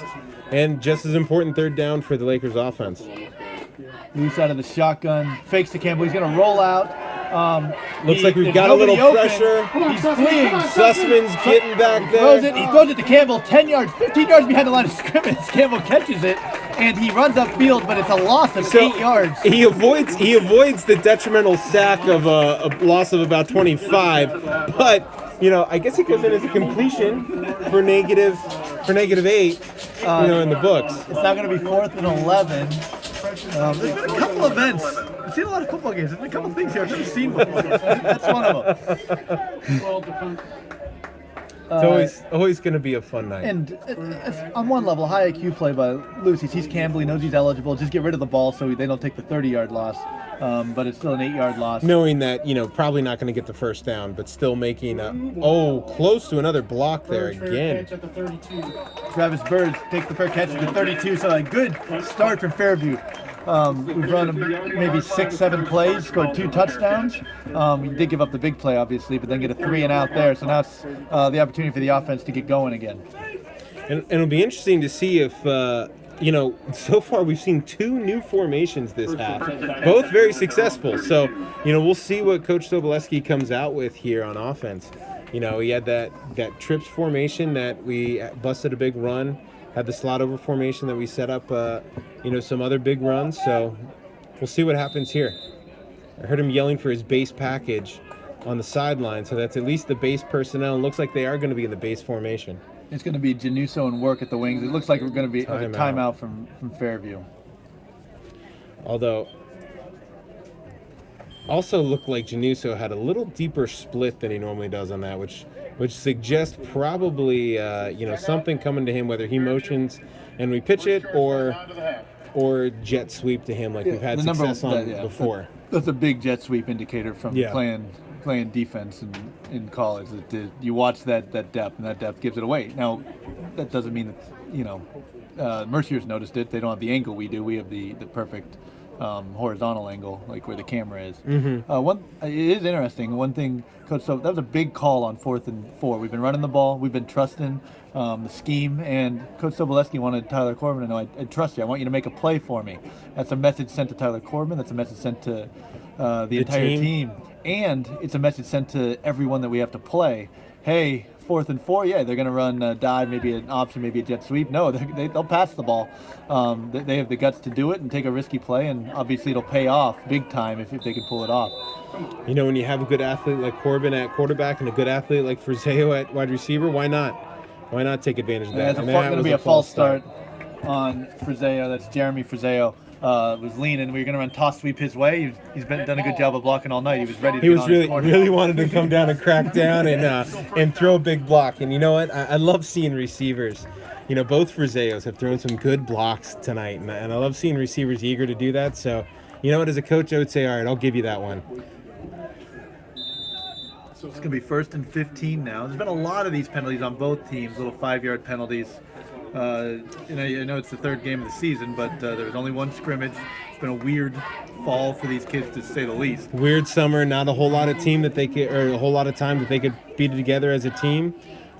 and just as important third down for the Lakers offense. Loose out of the shotgun, fakes to Campbell. He's gonna roll out. Looks like we've got a little pressure. He's fleeing. Sussman's getting back He there. throws it to Campbell, 10 yards, 15 yards behind the line of scrimmage. Campbell catches it, and he runs upfield, but it's a loss of 8 yards. He avoids the detrimental sack of a loss of about 25, but I guess it goes in as a completion for negative 8. In the books. It's now going to be 4th and 11. There's been a couple events. I've seen a lot of football games. There's been a couple things here I've never seen before. That's one of them. It's always going to be a fun night. And it's on one level, high IQ play by Luce. He sees Campbell, he knows he's eligible. Just get rid of the ball so they don't take the 30-yard loss. But it's still an 8-yard loss. Knowing that, probably not going to get the first down, but still making close to another block there again. Catch at the 32. Travis Bird takes the fair catch at the 32, so a good start from Fairview. We've run maybe 6-7 plays, scored 2 touchdowns. We did give up the big play, obviously, but then get a 3 and out there. So now it's the opportunity for the offense to get going again. And it'll be interesting to see if, so far we've seen 2 new formations this half, both very successful. So, we'll see what Coach Sobolewski comes out with here on offense. He had that trips formation that we busted a big run, had the slot over formation that we set up, some other big runs. So we'll see what happens here. I heard him yelling for his base package on the sideline, so that's at least the base personnel. It looks like they are going to be in the base formation. It's going to be Januso and Work at the wings. It looks like we're going to be a timeout from Fairview. Although, also looked like Januso had a little deeper split than he normally does on that, which suggests probably something coming to him, whether he motions and we pitch it or jet sweep to him like we've had success on before. That's a big jet sweep indicator from playing defense in college. You watch that depth, and that depth gives it away. Now, that doesn't mean that Mercier's noticed it. They don't have the angle we do. We have the perfect horizontal angle, like where the camera is. Mm-hmm. It is interesting. One thing, Coach, so that was a big call on 4th and 4. We've been running the ball. We've been trusting the scheme, and Coach Sobolewski wanted Tyler Corbin to know, I trust you. I want you to make a play for me. That's a message sent to Tyler Corbin. That's a message sent to the entire team. And it's a message sent to everyone that we have to play. Hey, 4th and 4, they're going to run a dive, maybe an option, maybe a jet sweep. No, they'll pass the ball. They have the guts to do it and take a risky play, and obviously it'll pay off big time if they can pull it off. When you have a good athlete like Corbin at quarterback and a good athlete like Frazeo at wide receiver, why not? Why not take advantage of that? It's going to be a false start on Frazeo. That's Jeremy Frazeo. was leaning. We were going to run toss sweep his way. He's done a good job of blocking all night. He was ready to He get was on his really corner. really wanted to come down and crack down and throw a big block. And you know what? I love seeing receivers. You know, both Frizeos have thrown some good blocks tonight, and I love seeing receivers eager to do that. So, you know what? As a coach, I would say, all right, I'll give you that one. It's going to be 1st and 15 now. There's been a lot of these penalties on both teams, little 5-yard penalties. I know it's the 3rd game of the season, but there was only one scrimmage. It's been a weird fall for these kids, to say the least. Weird summer, not a whole lot of time that they could beat it together as a team.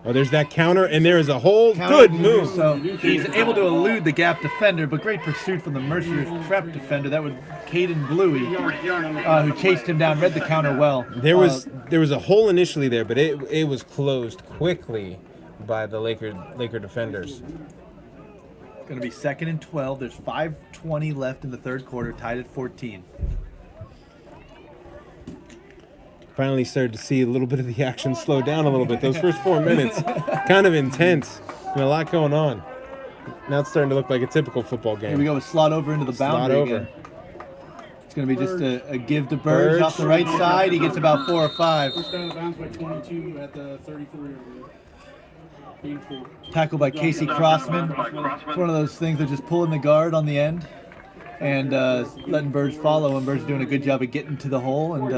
Oh, there's that counter, and there is a whole good move. So he's able to elude the gap defender, but great pursuit from the Mercier's prep defender. That was Caden Bluey, who chased him down, read the counter well. There was a hole initially there, but it was closed quickly by the Laker defenders. It's going to be 2nd and 12. There's 5:20 left in the 3rd quarter, tied at 14. Finally started to see a little bit of the action slow down a little bit. Those first 4 minutes, kind of intense. A lot going on. Now it's starting to look like a typical football game. Here we go with slot over into the boundary Slot over. again. It's going to be just a give to Burge off the right side. He gets about 4 or 5. First down of bounds by 22 at the 34. Tackled by Casey Crossman. It's one of those things of just pulling the guard on the end and letting Burge follow, and Burge doing a good job of getting to the hole. And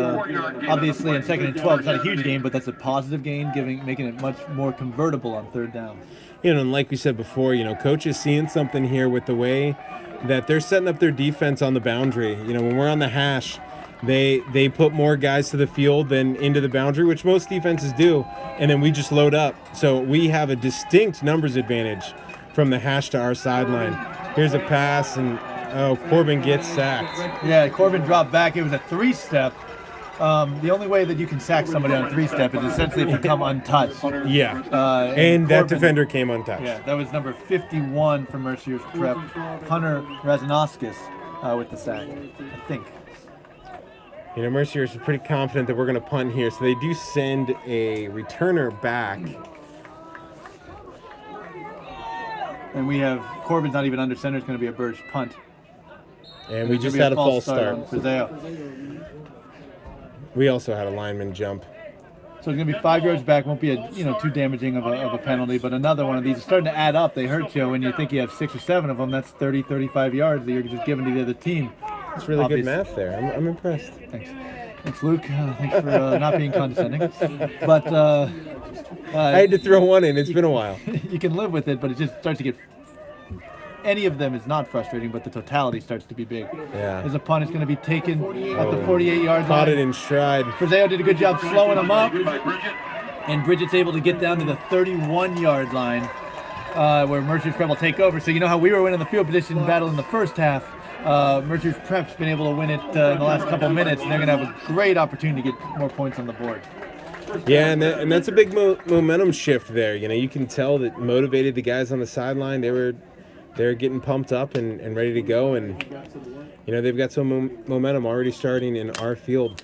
obviously in 2nd and 12, it's not a huge gain, but that's a positive gain, making it much more convertible on 3rd down. You know, and like we said before, you know, coach is seeing something here with the way that they're setting up their defense on the boundary. You know, when we're on the hash, they put more guys to the field than into the boundary, which most defenses do, and then we just load up. So we have a distinct numbers advantage from the hash to our sideline. Here's a pass, and Corbin gets sacked. Yeah, Corbin dropped back. It was a 3-step. The only way that you can sack somebody on a 3-step is essentially if you come untouched. Yeah, And that Corbin, defender came untouched. Yeah, that was number 51 for Mercier's prep, Hunter Razanoskis, with the sack, I think. You know, Mercier is pretty confident that we're going to punt here, so they do send a returner back. And we have Corbin's not even under center. It's going to be a Burge punt. And we just had a false start. on Frizeo. We also had a lineman jump. So it's going to be 5 yards back. Won't be too damaging of a penalty, but another one of these is starting to add up. They hurt you when you think you have 6 or 7 of them. That's 30, 35 yards that you're just giving to the other team. It's really good math there. I'm impressed. Thanks, Luke. Thanks for not being condescending. But I had to throw one in. It's been a while. You can live with it, but it just starts to get. Any of them is not frustrating, but the totality starts to be big. Yeah. As a punt, it's going to be taken at the 48-yard line. Caught it in stride. Frizeo did a good job slowing him up, and Bridget's able to get down to the 31-yard line, where Mercer's Prep will take over. So you know how we were winning the field position battle in the first half. Mercer's Prep's been able to win it in the last couple minutes, and they're going to have a great opportunity to get more points on the board. Yeah, and that's a big momentum shift there. You know, you can tell that motivated the guys on the sideline. They're getting pumped up and ready to go, and you know they've got some momentum already starting in our field.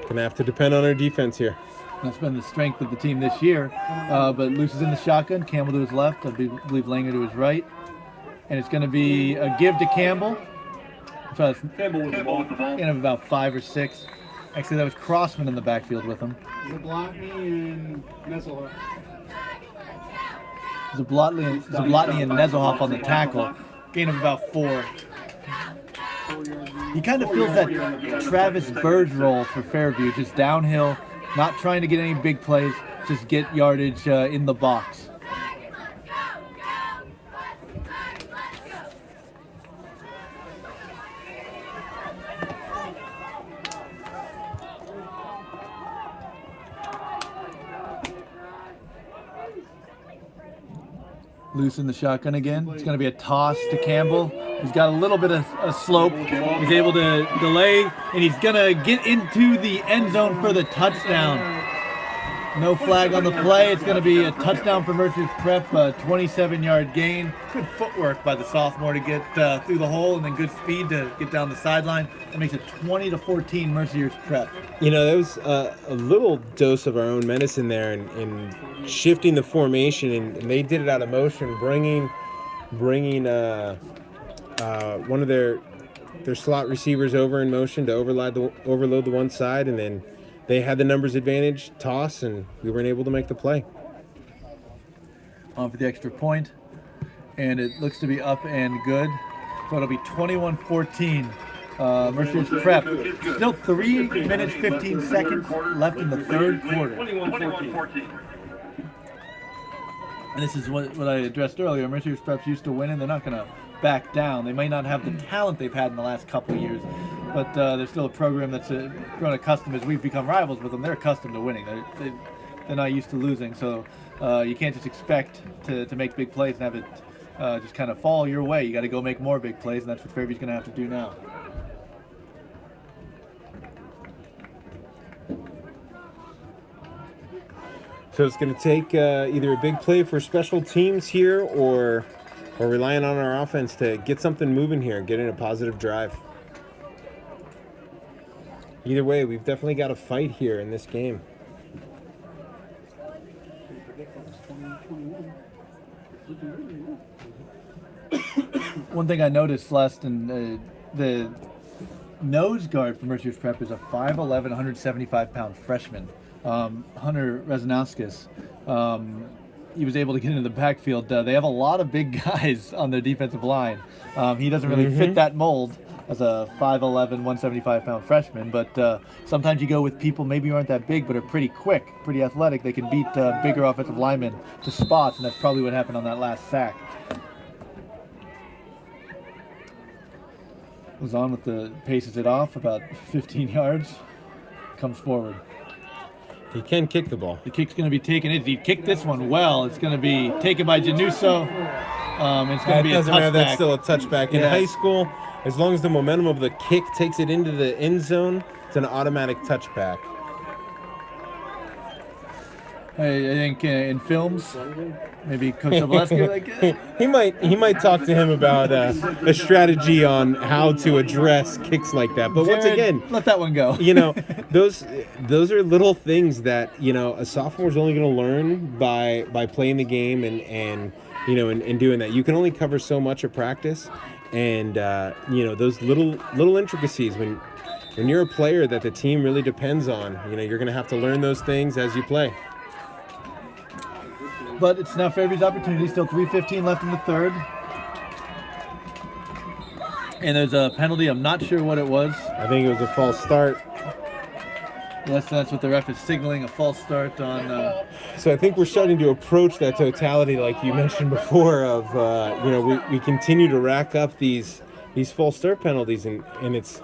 Gonna have to depend on our defense here. That's been the strength of the team this year. But Luce is in the shotgun, Campbell to his left, I believe Langer to his right. And it's going to be a give to Campbell. Campbell with the ball. Going to have about 5 or 6. Actually, that was Crossman in the backfield with him. Zablotny and Nesselhoff. Zablotny and Nezelhoff on the tackle. Gain of about 4. He kind of feels that Travis Burge role for Fairview, just downhill, not trying to get any big plays, just get yardage in the box. Loose in the shotgun again. It's going to be a toss to Campbell. He's got a little bit of a slope. He's able to delay, and he's going to get into the end zone for the touchdown. No flag on the play. It's going to be a touchdown for Mercy's Prep, a 27-yard gain. Good footwork by the sophomore to get through the hole, and then good speed to get down the sideline. That makes it 20-14 Mercy's Prep. You know, there was a little dose of our own medicine there in shifting the formation, and they did it out of motion, bringing one of their slot receivers over in motion to overload the one side, and then they had the numbers advantage, toss, and we weren't able to make the play. On for the extra point, and it looks to be up and good. So it'll be 21-14. Mercy's Prep. Still 3 minutes 15 seconds left in the third quarter. 21-14. And this is what I addressed earlier. Mercy's Prep's used to winning. They're not going to back down. They may not have the talent they've had in the last couple of years, but they're still a program that's grown accustomed, as we've become rivals with them. They're accustomed to winning. They're not used to losing. So you can't just expect to make big plays and have it just kind of fall your way. You got to go make more big plays, and that's what Fairview's going to have to do now. So it's going to take either a big play for special teams here or relying on our offense to get something moving here and get in a positive drive. Either way, we've definitely got a fight here in this game. One thing I noticed last in the nose guard for Mercy's Prep is a 5'11", 175-pound freshman. Hunter Rezanauskas, he was able to get into the backfield. They have a lot of big guys on their defensive line. He doesn't really fit that mold as a 5'11", 175-pound freshman, but sometimes you go with people maybe who aren't that big but are pretty quick, pretty athletic. They can beat bigger offensive linemen to spots, and that's probably what happened on that last sack. Goes on with the paces it off about 15 yards, comes forward. He can kick the ball. The kick's going to be taken. If he kicked this one well, it's going to be taken by Januso. It's going to be a touchback. That's still a touchback. In high school, as long as the momentum of the kick takes it into the end zone, it's an automatic touchback. I think in films, maybe Coach Zableski, he might talk to him about a strategy on how to address kicks like that. But once again, let that one go. You know, those are little things that, you know, a sophomore's only going to learn by playing the game and you know, and doing that. You can only cover so much at practice, and you know, those little intricacies when you're a player that the team really depends on. You know, you're going to have to learn those things as you play. But it's now Fairview's opportunity. Still 3:15 left in the third. And there's a penalty. I'm not sure what it was. I think it was a false start. Yes, that's what the ref is signaling, a false start on... So I think we're starting to approach that totality like you mentioned before of, you know, we continue to rack up these false start penalties, and it's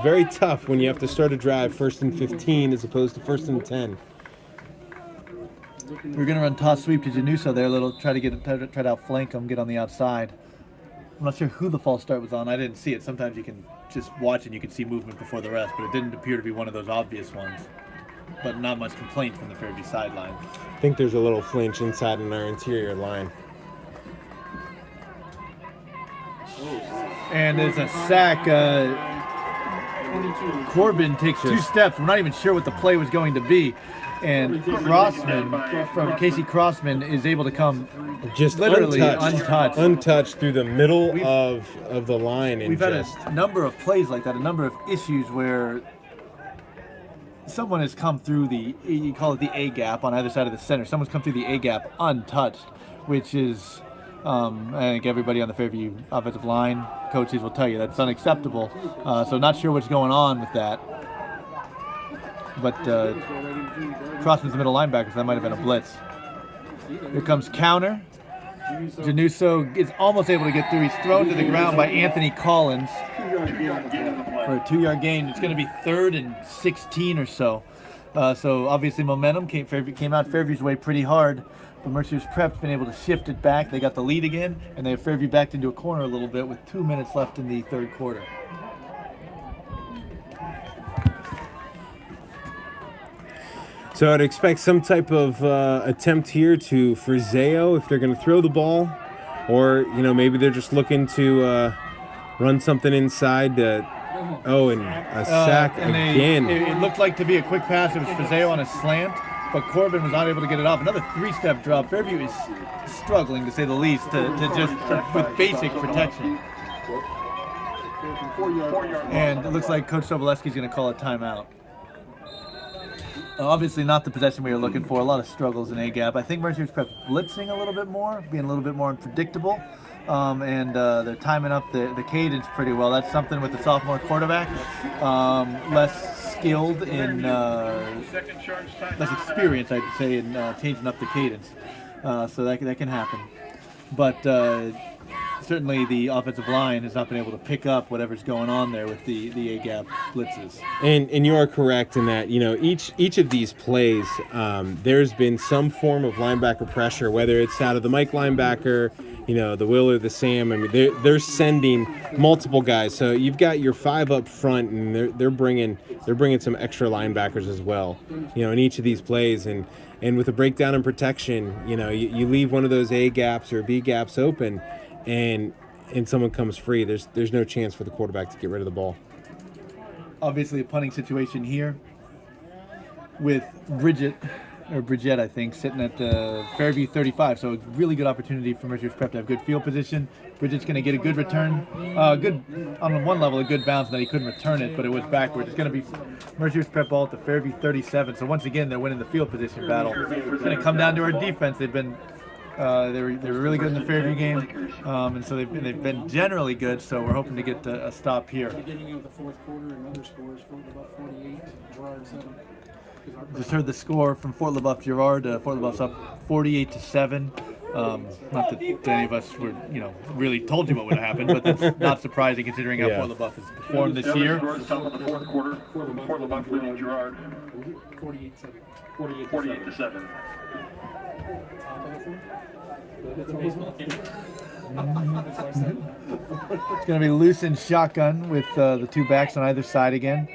very tough when you have to start a drive 1st and 15 as opposed to 1st and 10. We're going to run toss sweep to Januso there, try to outflank him, get on the outside. I'm not sure who the false start was on. I didn't see it. Sometimes you can just watch and you can see movement before the rest, but it didn't appear to be one of those obvious ones. But not much complaint from the Fairview sideline. I think there's a little flinch inside in our interior line. And there's a sack. Corbin takes 2 steps. We're not even sure what the play was going to be. And Casey Crossman is able to come just literally untouched through the middle of the line. And we've had a number of plays like that, a number of issues where someone has come through you call it the A gap on either side of the center. Someone's come through the A gap untouched, which is, I think everybody on the Fairview offensive line, coaches will tell you that's unacceptable. So not sure what's going on with that. But Crossman's the middle linebacker, so that might have been a blitz. Here comes counter. Januso is almost able to get through. He's thrown to the ground by Anthony Collins for a 2-yard gain. It's going to be 3rd and 16 or so. So obviously momentum came out Fairview's way pretty hard, but Mercy's Prep's been able to shift it back. They got the lead again, and they have Fairview backed into a corner a little bit with 2 minutes left in the third quarter. So I'd expect some type of attempt here to Frizeo if they're going to throw the ball, or maybe they're just looking to run something inside. And a sack again. It looked like to be a quick pass. It was Frizeo on a slant, but Corbin was not able to get it off. Another 3-step drop. Fairview is struggling, to say the least, with basic protection. And it looks like Coach Sobolewski's going to call a timeout. Obviously not the possession we were looking for. A lot of struggles in A-gap. I think Mercyhurst Prep blitzing a little bit more, being a little bit more unpredictable. And they're timing up the cadence pretty well. That's something with the sophomore quarterback. Less skilled in, less experienced, I'd say, in changing up the cadence. So that can happen. But certainly the offensive line has not been able to pick up whatever's going on there with the A-gap blitzes. And you are correct in that, each of these plays, there's been some form of linebacker pressure, whether it's out of the Mike linebacker, the Will or the Sam. I mean, they're sending multiple guys. So you've got your 5 up front, and they're bringing some extra linebackers as well, in each of these plays. And with a breakdown in protection, you leave one of those A gaps or B gaps open, and someone comes free. There's no chance for the quarterback to get rid of the ball. Obviously, a punting situation here with Bridget, I think, sitting at Fairview 35. So a really good opportunity for Mercyhurst Prep to have good field position. Bridget's going to get a good return. Good on one level, a good bounce, and then he couldn't return it, but it was backwards. It's going to be Mercyhurst Prep ball at the Fairview 37. So once again, they're winning the field position battle. It's going to come down to our defense. They've been they were really good in the Fairview game, and so they've been generally good. So we're hoping to get a stop here. Beginning of the fourth quarter, another score is about 48. Gerard 7. Just heard the score from Fort LaBeouf Girard. Fort LaBeouf's up 48-7. Not that any of us were, really told you what would happen, but that's not surprising considering how Fort LaBeouf has performed this year. Top of the fourth quarter, Fort LaBeouf leading Girard 48-7. 48-7. It's going to be loose and shotgun with the 2 backs on either side again.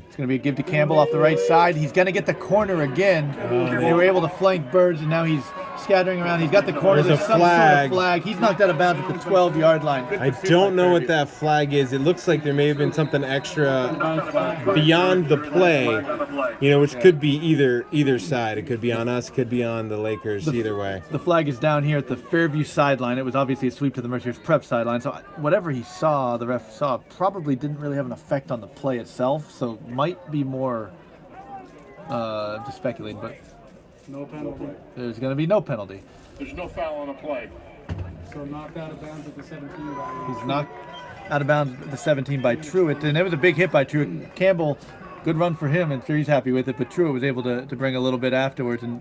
It's going to be a give to Campbell off the right side. He's going to get the corner again. They were able to flank Birds, and now he's scattering around. He's got the corner. There's some flag. sort of flag. He's knocked out of bounds at the 12-yard line. I don't know what that flag is. It looks like there may have been something extra beyond the play, which could be either side. It could be on us, could be on the Lakers, either way. The flag is down here at the Fairview sideline. It was obviously a sweep to the Mercyhurst Prep sideline. So whatever he saw, the ref saw, probably didn't really have an effect on the play itself. So might be more just speculating, but No penalty. there's going to be no penalty. There's no foul on the play. So knocked out of bounds at the 17 by He's knocked out of bounds at the 17 by Truitt, and it was a big hit by Truitt. Campbell, good run for him, and sure he's happy with it, but Truitt was able to bring a little bit afterwards and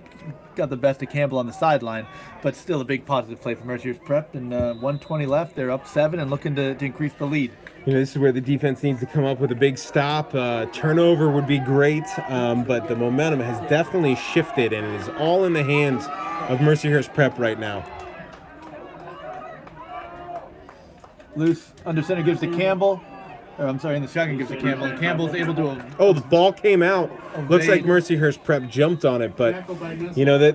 got the best of Campbell on the sideline, but still a big positive play for Mercyhurst Prep, and 1:20 left. They're up 7 and looking to increase the lead. This is where the defense needs to come up with a big stop. Turnover would be great, but the momentum has definitely shifted, and it is all in the hands of Mercyhurst Prep right now. Loose under center gives to Campbell. In the shotgun gives to Campbell, and Campbell's able to. Oh, the ball came out. Looks like evade. Mercyhurst Prep jumped on it, but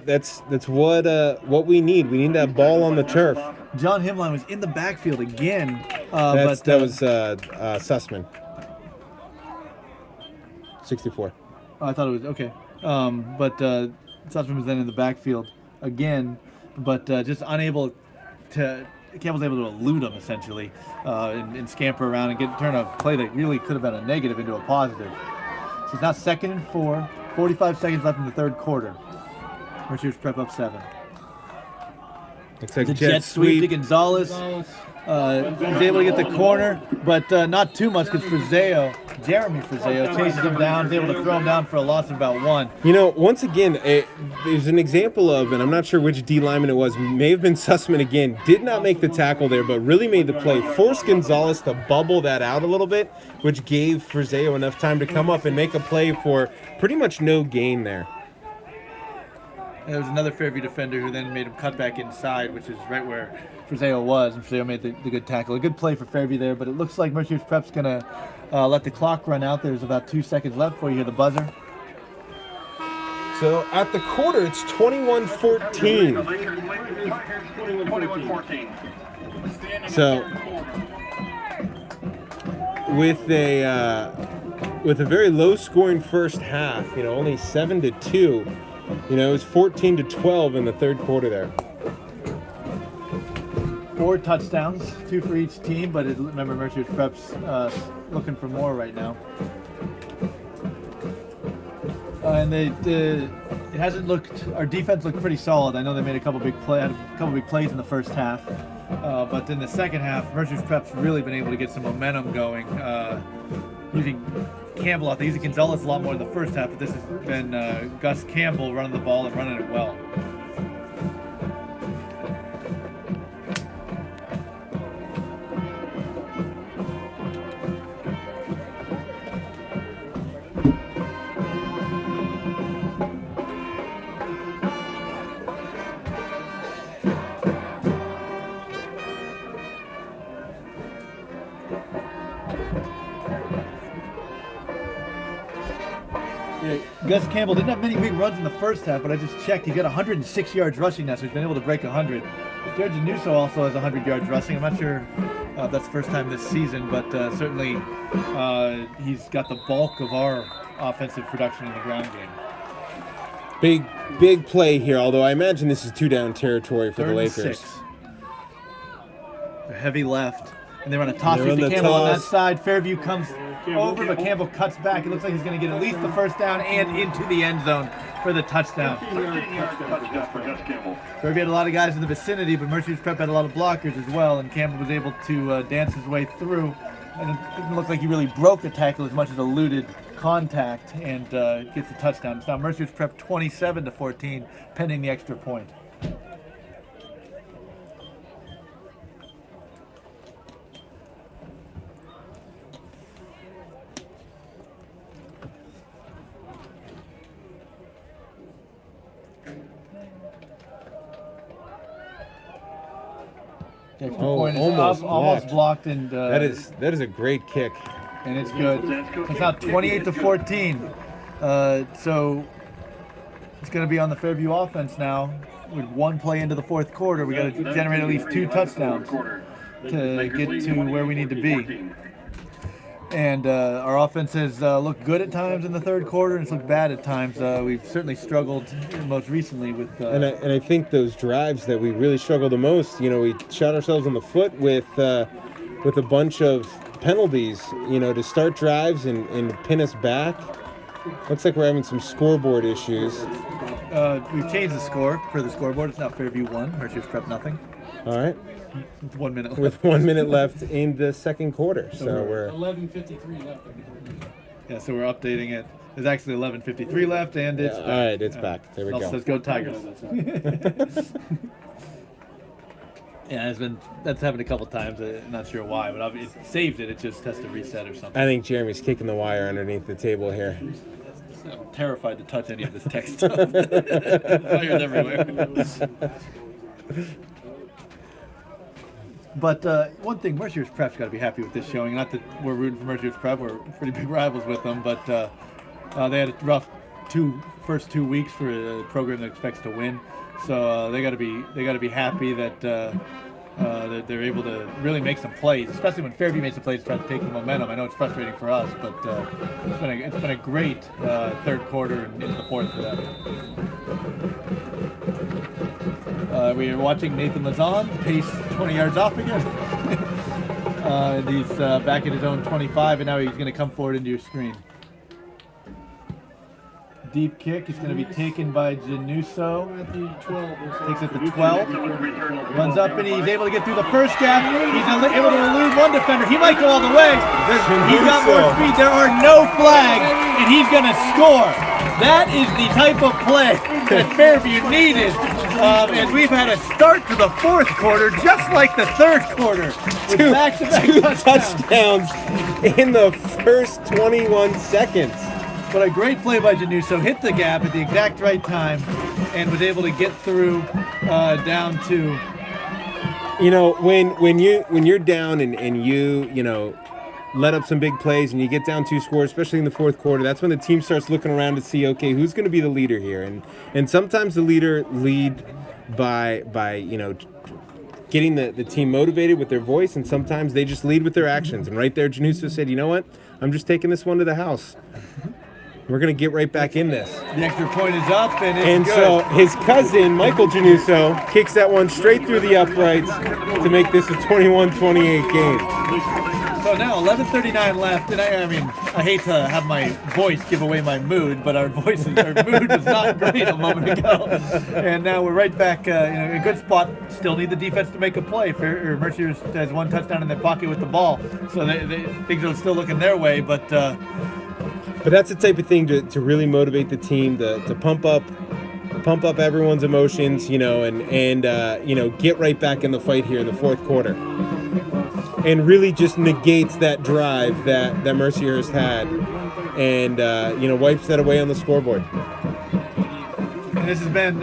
that's what we need. We need that ball on the turf. John Himline was in the backfield again. That was Sussman. 64. Oh, I thought it was okay. But Sussman was then in the backfield again, but just unable to. Campbell's able to elude him essentially and scamper around and turn a play that really could have been a negative into a positive. So it's now 2nd and 4. 45 seconds left in the third quarter. Mercyhurst Prep up 7. Looks like The jet sweep to Gonzalez. He's able to get the corner, but not too much because Jeremy Frizeo chases him down. He's able to throw him down for a loss of about 1. Once again, there's an example of, and I'm not sure which D lineman it was, may have been Sussman again, did not make the tackle there, but really made the play. Forced Gonzalez to bubble that out a little bit, which gave Frizeo enough time to come up and make a play for pretty much no gain there. There was another Fairview defender who then made him cut back inside, which is right where Frizeo was, and Frizeo made the good tackle. A good play for Fairview there, but it looks like Mercyhurst Prep's going to let the clock run out. There's about 2 seconds left before you hear the buzzer. So at the quarter, it's 21-14. 21-14. So with a very low-scoring first half, only 7-2. It was 14-12 in the third quarter there. 4 touchdowns, 2 for each team, but remember Mercyhurst Prep's looking for more right now. And it hasn't looked. Our defense looked pretty solid. I know they made a couple big plays in the first half, but in the second half, Mercyhurst Prep's really been able to get some momentum going. Using Campbell out there, using Gonzalez a lot more in the first half, but this has been Gus Campbell running the ball and running it well. Gus Campbell didn't have many big runs in the first half, but I just checked. He's got 106 yards rushing now, so he's been able to break 100. Jared Januso also has 100 yards rushing. I'm not sure if that's the first time this season, but certainly he's got the bulk of our offensive production in the ground game. Big play here, although I imagine this is 2-down territory for the Lakers. 6. A heavy left, and they run a toss to the Campbell on that toss. side. Fairview comes over, but Campbell cuts back. It looks like he's going to get at least the first down and into the end zone for the touchdown. 15-yard touchdown for Gus Campbell. Fairview had a lot of guys in the vicinity, but Mercyhurst Prep had a lot of blockers as well, and Campbell was able to dance his way through. And it didn't look like he really broke a tackle as much as eluded contact and gets the touchdown. It's now Mercyhurst Prep 27-14, pending the extra point. Point is almost blocked, and that is a great kick. And it's good. It's now 28-14. So it's going to be on the Fairview offense now. With 1 play into the fourth quarter, we got to generate at least 2 touchdowns to get to where we need to be. And our offense has looked good at times in the third quarter, and it's looked bad at times. We've certainly struggled most recently with. And I think those drives that we really struggled the most. We shot ourselves in the foot with a bunch of penalties. To start drives and pin us back. Looks like we're having some scoreboard issues. We've changed the score for the scoreboard. It's now Fairview 1, Mercyhurst Prep nothing. All right. With 1 minute left. With 1 minute left in the second quarter. So we're 11:53 left. Yeah, so we're updating it. There's actually 11:53 left, and it's all right. It's back. There we go. Says go Tigers. Yeah, that's happened a couple times. I'm not sure why, but it saved it. It just has to reset or something. I think Jeremy's kicking the wire underneath the table here. I'm terrified to touch any of this tech stuff. Wires everywhere. But one thing, Mercyhurst Prep's got to be happy with this showing. Not that we're rooting for Mercyhurst Prep; we're pretty big rivals with them. But they had a rough first 2 weeks for a program that expects to win. So they got to be happy that they're able to really make some plays, especially when Fairview makes some plays to try to take the momentum. I know it's frustrating for us, but it's been a great third quarter and into the fourth for them. We are watching Nathan Lazan pace 20 yards off again. He's back at his own 25, and now he's going to come forward into your screen. Deep kick is going to be taken by Januso. Takes it to 12. Runs up, and he's able to get through the first gap. He's able to elude one defender. He might go all the way. He's got more speed. There are no flags, and he's going to score. That is the type of play that Fairview needed. And we've had a start to the fourth quarter, just like the third quarter. With back-to-back touchdowns in the first 21 seconds. But a great play by Januso, hit the gap at the exact right time, and was able to get through down to. When you're down and you let up some big plays and you get down 2 scores, especially in the fourth quarter, that's when the team starts looking around to see, okay, who's going to be the leader here? And sometimes the leader lead by getting the team motivated with their voice, and sometimes they just lead with their actions. And right there, Januso said, you know what? I'm just taking this one to the house. We're going to get right back in this. The extra point is up, and it's And good. so his cousin, Michael Januso, kicks that one straight through the uprights to make this a 21-28 game. So now 11:39 left, and I mean, I hate to have my voice give away my mood, but our mood was not great a moment ago. And now we're right back in a good spot. Still need the defense to make a play. Mercier has 1 touchdown in their pocket with the ball, so things are still looking their way. But that's the type of thing to really motivate the team, to pump up everyone's emotions, and get right back in the fight here in the fourth quarter. And really just negates that drive that Mercier has had, and wipes that away on the scoreboard. And this has been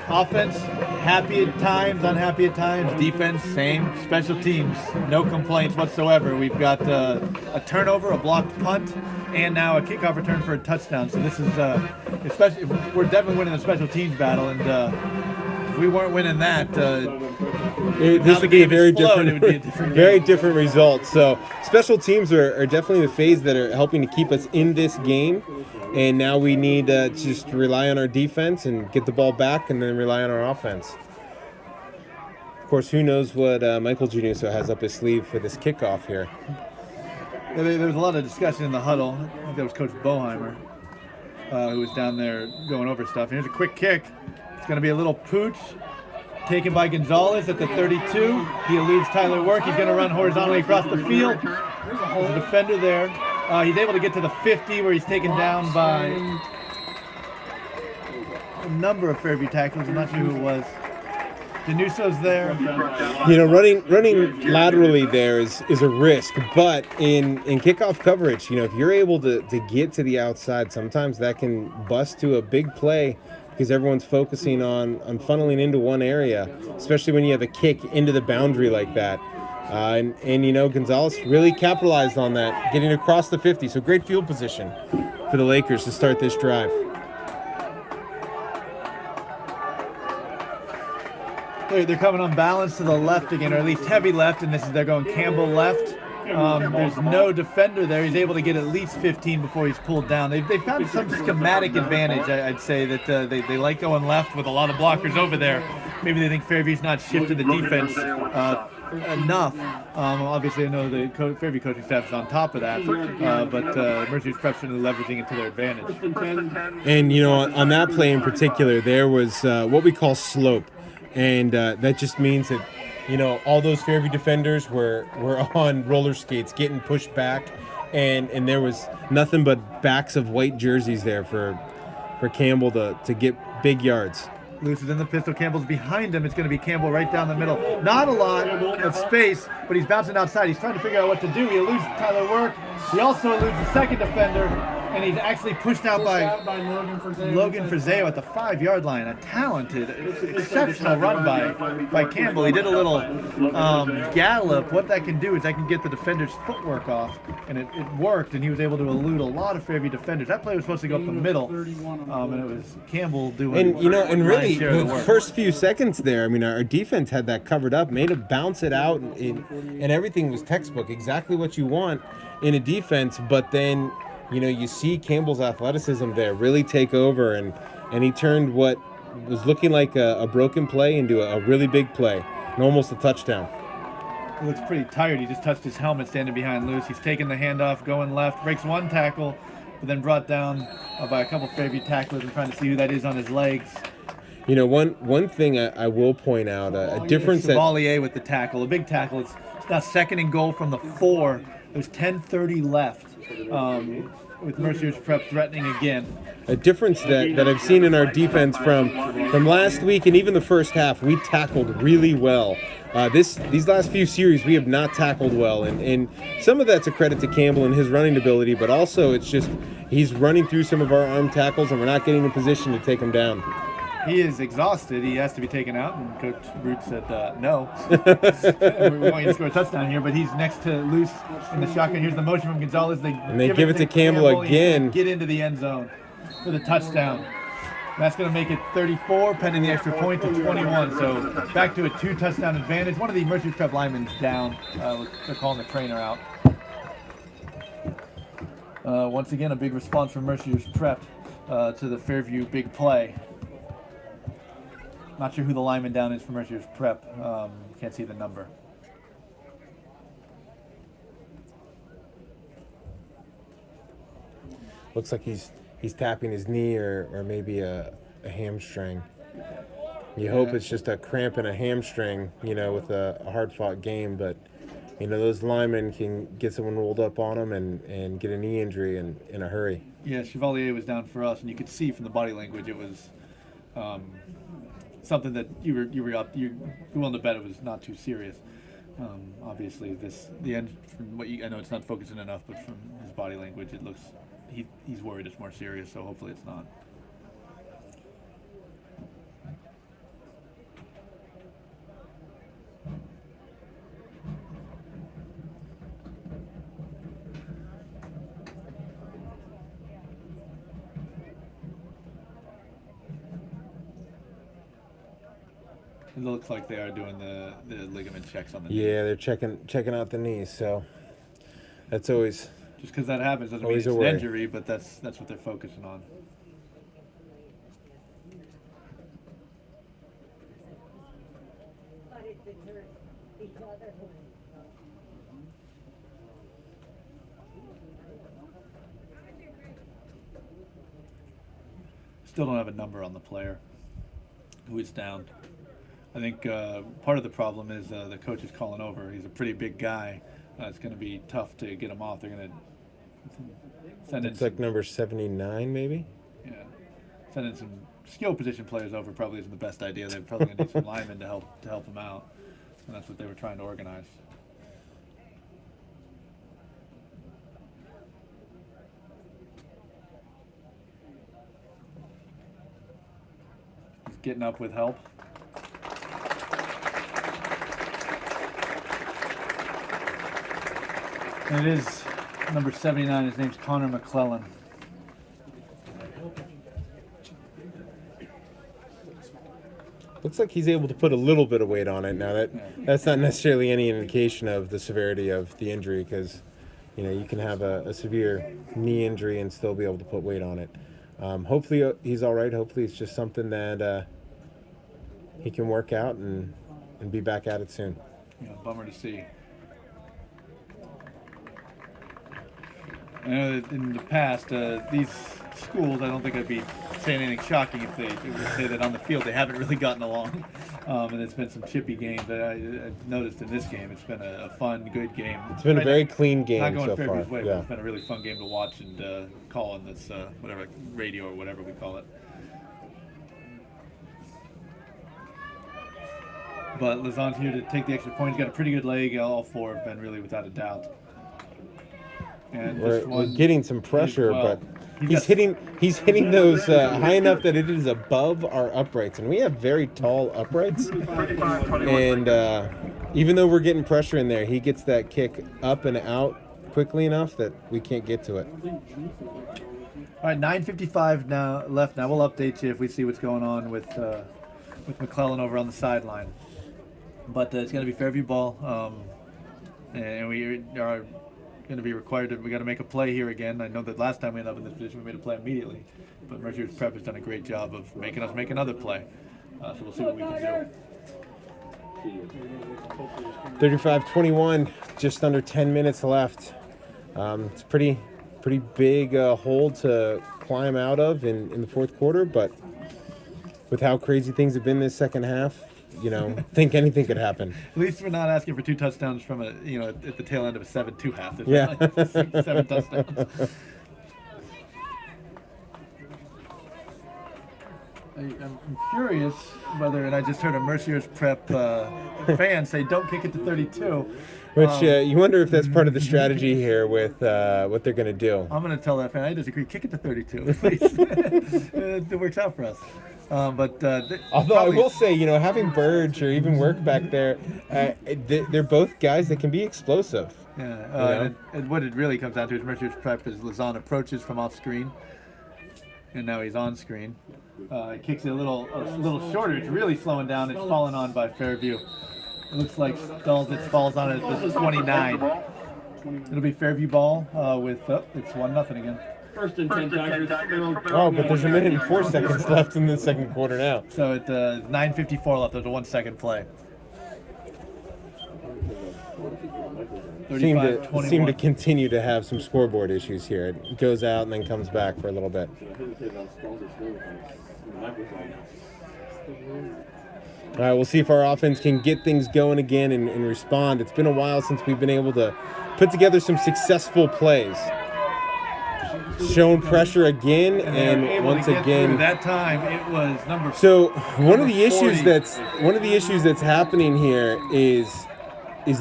offense, happy at times, unhappy at times. Defense, same. Special teams, no complaints whatsoever. We've got a turnover, a blocked punt, and now a kickoff return for a touchdown. So this is, especially, we're definitely winning the special teams battle, and if we weren't winning that, this would be a very different, very different result. So special teams are definitely the phase that are helping to keep us in this game. And now we need to just rely on our defense and get the ball back, and then rely on our offense. Of course, who knows what Michael Januso has up his sleeve for this kickoff here. There was a lot of discussion in the huddle. I think that was Coach Boheimer who was down there going over stuff. Here's a quick kick. It's going to be a little pooch. Taken by Gonzalez at the 32. He eludes Tyler Work. He's going to run horizontally across the field. There's a defender there. He's able to get to the 50 where he's taken down by a number of Fairview tackles. I'm not sure who it was. Januso's there. Running laterally there is a risk, but in kickoff coverage, if you're able to get to the outside, sometimes that can bust to a big play, because everyone's focusing on funneling into one area, especially when you have a kick into the boundary like that. And Gonzalez really capitalized on that, getting across the 50. So great field position for the Lakers to start this drive. They're coming unbalanced to the left again, or at least heavy left, and they're going Campbell left. There's no defender there. He's able to get at least 15 before he's pulled down. They found some schematic advantage, I'd say, that they like going left with a lot of blockers over there. Maybe they think Fairview's not shifted the defense enough. Obviously, I know the Fairview coaching staff is on top of that, but Mercy's preferably leveraging it to their advantage. And, on that play in particular, there was what we call slope. And that just means that, all those Fairview defenders were on roller skates getting pushed back, and there was nothing but backs of white jerseys there for Campbell to get big yards. Lewis is in the pistol. Campbell's behind him. It's going to be Campbell right down the middle. Not a lot of space, but he's bouncing outside. He's trying to figure out what to do. He eludes Tyler Work. He also eludes the second defender, and he's actually pushed out by Logan Frazeo at the 5-yard line. A talented, exceptional run by Campbell. He did a little gallop. What that can do is that can get the defender's footwork off, and it worked, and he was able to elude a lot of Fairview defenders. That play was supposed to go up the middle, and it was Campbell doing and really the first few seconds there, our defense had that covered up, made it bounce it out, and everything was textbook, exactly what you want in a defense. But then you see Campbell's athleticism there really take over, and he turned what was looking like a broken play into a really big play, and almost a touchdown. He looks pretty tired. He just touched his helmet standing behind Lewis. He's taking the handoff, going left, breaks one tackle, but then brought down by a couple Fairview tacklers and trying to see who that is on his legs. One thing I will point out, a difference that Chevalier with the tackle, a big tackle. It's now 2nd and goal from the 4. There's 10:30 left. With Mercier's prep threatening again. A difference that I've seen in our defense from last week and even the first half, we tackled really well. These last few series, we have not tackled well, and some of that's a credit to Campbell and his running ability, but also it's just he's running through some of our arm tackles, and we're not getting in position to take him down. He is exhausted. He has to be taken out, and Coach Root said no. We want you to score a touchdown here, but he's next to Luce in the shotgun. Here's the motion from Gonzalez. They give it to Campbell again. Get into the end zone for the touchdown. That's going to make it 34, pending the extra point to 21. So back to a 2-touchdown advantage. One of the Mercyhurst Prep linemen's down. They're calling the trainer out. Once again, a big response from Mercyhurst Prep to the Fairview big play. Not sure who the lineman down is for Mercyhurst Prep. Can't see the number. Looks like he's tapping his knee or maybe a hamstring. You hope it's just a cramp in a hamstring, with a hard-fought game, but those linemen can get someone rolled up on them and get a knee injury in a hurry. Yeah, Chevalier was down for us, and you could see from the body language it was something that you're willing to bet it was not too serious. Obviously, the end from what I know it's not focusing enough, but from his body language, it looks he's worried it's more serious. So hopefully it's not. It looks like they are doing the ligament checks on the knee. Yeah, they're checking out the knees, so that's always just because that happens doesn't mean it's an injury, but that's what they're focusing on. Still don't have a number on the player who is down. I think part of the problem is the coach is calling over. He's a pretty big guy. It's going to be tough to get him off. They're going to send in. It's like number 79, maybe. Yeah, sending some skill position players over probably isn't the best idea. They're probably going to need some linemen to help him out, and that's what they were trying to organize. He's getting up with help. And it is number 79. His name's Connor McClellan. Looks like he's able to put a little bit of weight on it. Now that's not necessarily any indication of the severity of the injury, because you can have a severe knee injury and still be able to put weight on it. Hopefully he's all right. Hopefully it's just something that he can work out and be back at it soon. Yeah, bummer to see. I know that in the past, these schools, I don't think I'd be saying anything shocking if they would say that on the field they haven't really gotten along. And it's been some chippy games. I've noticed in this game it's been a fun, good game. It's been a very clean game not going so far. Way, yeah. But it's been a really fun game to watch and call on this, whatever, radio or whatever we call it. But Lazon's here to take the extra point. He's got a pretty good leg. All four have been really without a doubt. And we're getting some pressure, but he's hitting those high enough that it is above our uprights, and we have very tall uprights. And even though we're getting pressure in there, he gets that kick up and out quickly enough that we can't get to it. All right, 9:55 now left. Now we'll update you if we see what's going on with McClellan over on the sideline. But it's going to be Fairview ball, and we are going to be required to. We got to make a play here again. I know that last time we ended up in this position, we made a play immediately, but Mercyhurst Prep has done a great job of making us make another play. So we'll see what we can do. 35-21, just under 10 minutes left. It's pretty big hole to climb out of in the fourth quarter, but with how crazy things have been this second half, think anything could happen. At least we're not asking for 2 touchdowns from at the tail end of a 7-2 half. There's yeah. like 7 touchdowns. I'm curious whether, and I just heard a Mercyhurst Prep fan say, "Don't kick it to 32." Which you wonder if that's part of the strategy here with what they're going to do. I'm going to tell that fan, I disagree. Kick it to 32, please. It works out for us. Although I will say, having Burge or even Work back there, they're both guys that can be explosive. Yeah, and what it really comes down to is Mercer's prep is Lazan approaches from off screen, and now he's on screen. He kicks it a little shorter. It's really slowing down. It's fallen on by Fairview. It looks like Stolzitz falls on it at the 29. It'll be Fairview ball with it's 1-0 again. First and 10 Tigers. Oh, but there's 1 minute and 4 seconds left in the second quarter now. So at 9:54 left. There's a 1 second play. Seem to continue to have some scoreboard issues here. It goes out and then comes back for a little bit. All right, we'll see if our offense can get things going again and respond. It's been a while since we've been able to put together some successful plays. Shown pressure again, and once again. That time it was number. So one of the issues that's happening here is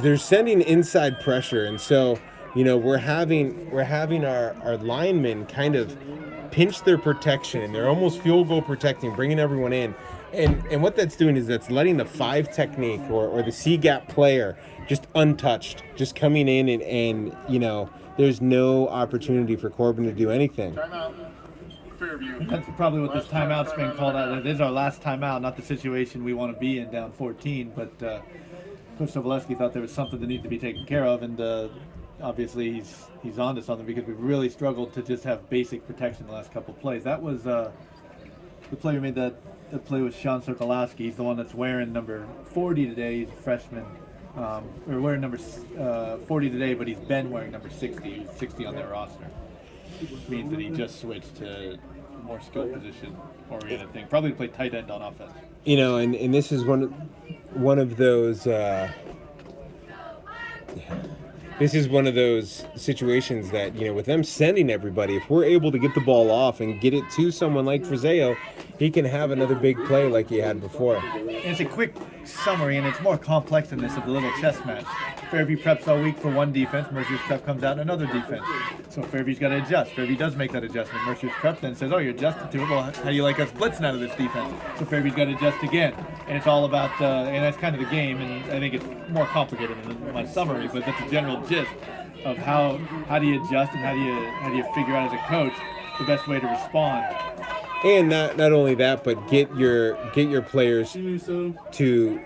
they're sending inside pressure, and so we're having our linemen kind of pinch their protection, and they're almost field goal protecting, bringing everyone in. And what that's doing is that's letting the 5 technique or the C-gap player just untouched, just coming in and there's no opportunity for Corbin to do anything. Timeout. Fairview. That's probably what this timeout's been called out. It is our last timeout, not the situation we want to be in down 14, but Coach Sobolewski thought there was something that needed to be taken care of, and obviously he's on to something because we've really struggled to just have basic protection the last couple of plays. That was the play we made. That play with Sean Sokolowski. He's the one that's wearing number 40 today. He's a freshman. Or wearing number 40 today, but he's been wearing number 60. He's 60 on their roster, which means that he just switched to a more skill position oriented thing. Probably to play tight end on offense. And this is one of those. This is one of those situations that, with them sending everybody, if we're able to get the ball off and get it to someone like Frazeo, he can have another big play like he had before. And it's a quick summary, and it's more complex than this of the little chess match. Fairview preps all week for one defense. Mercer's prep comes out in another defense. So Fairview's got to adjust. Fairview does make that adjustment. Mercer's prep then says, oh, you're adjusted to it. Well, how do you like us blitzing out of this defense? So Fairview's got to adjust again. And it's all about, and that's kind of the game, and I think it's more complicated than my summary, but that's the general gist of how do you adjust and how do you figure out as a coach the best way to respond. And not only that, but get your players to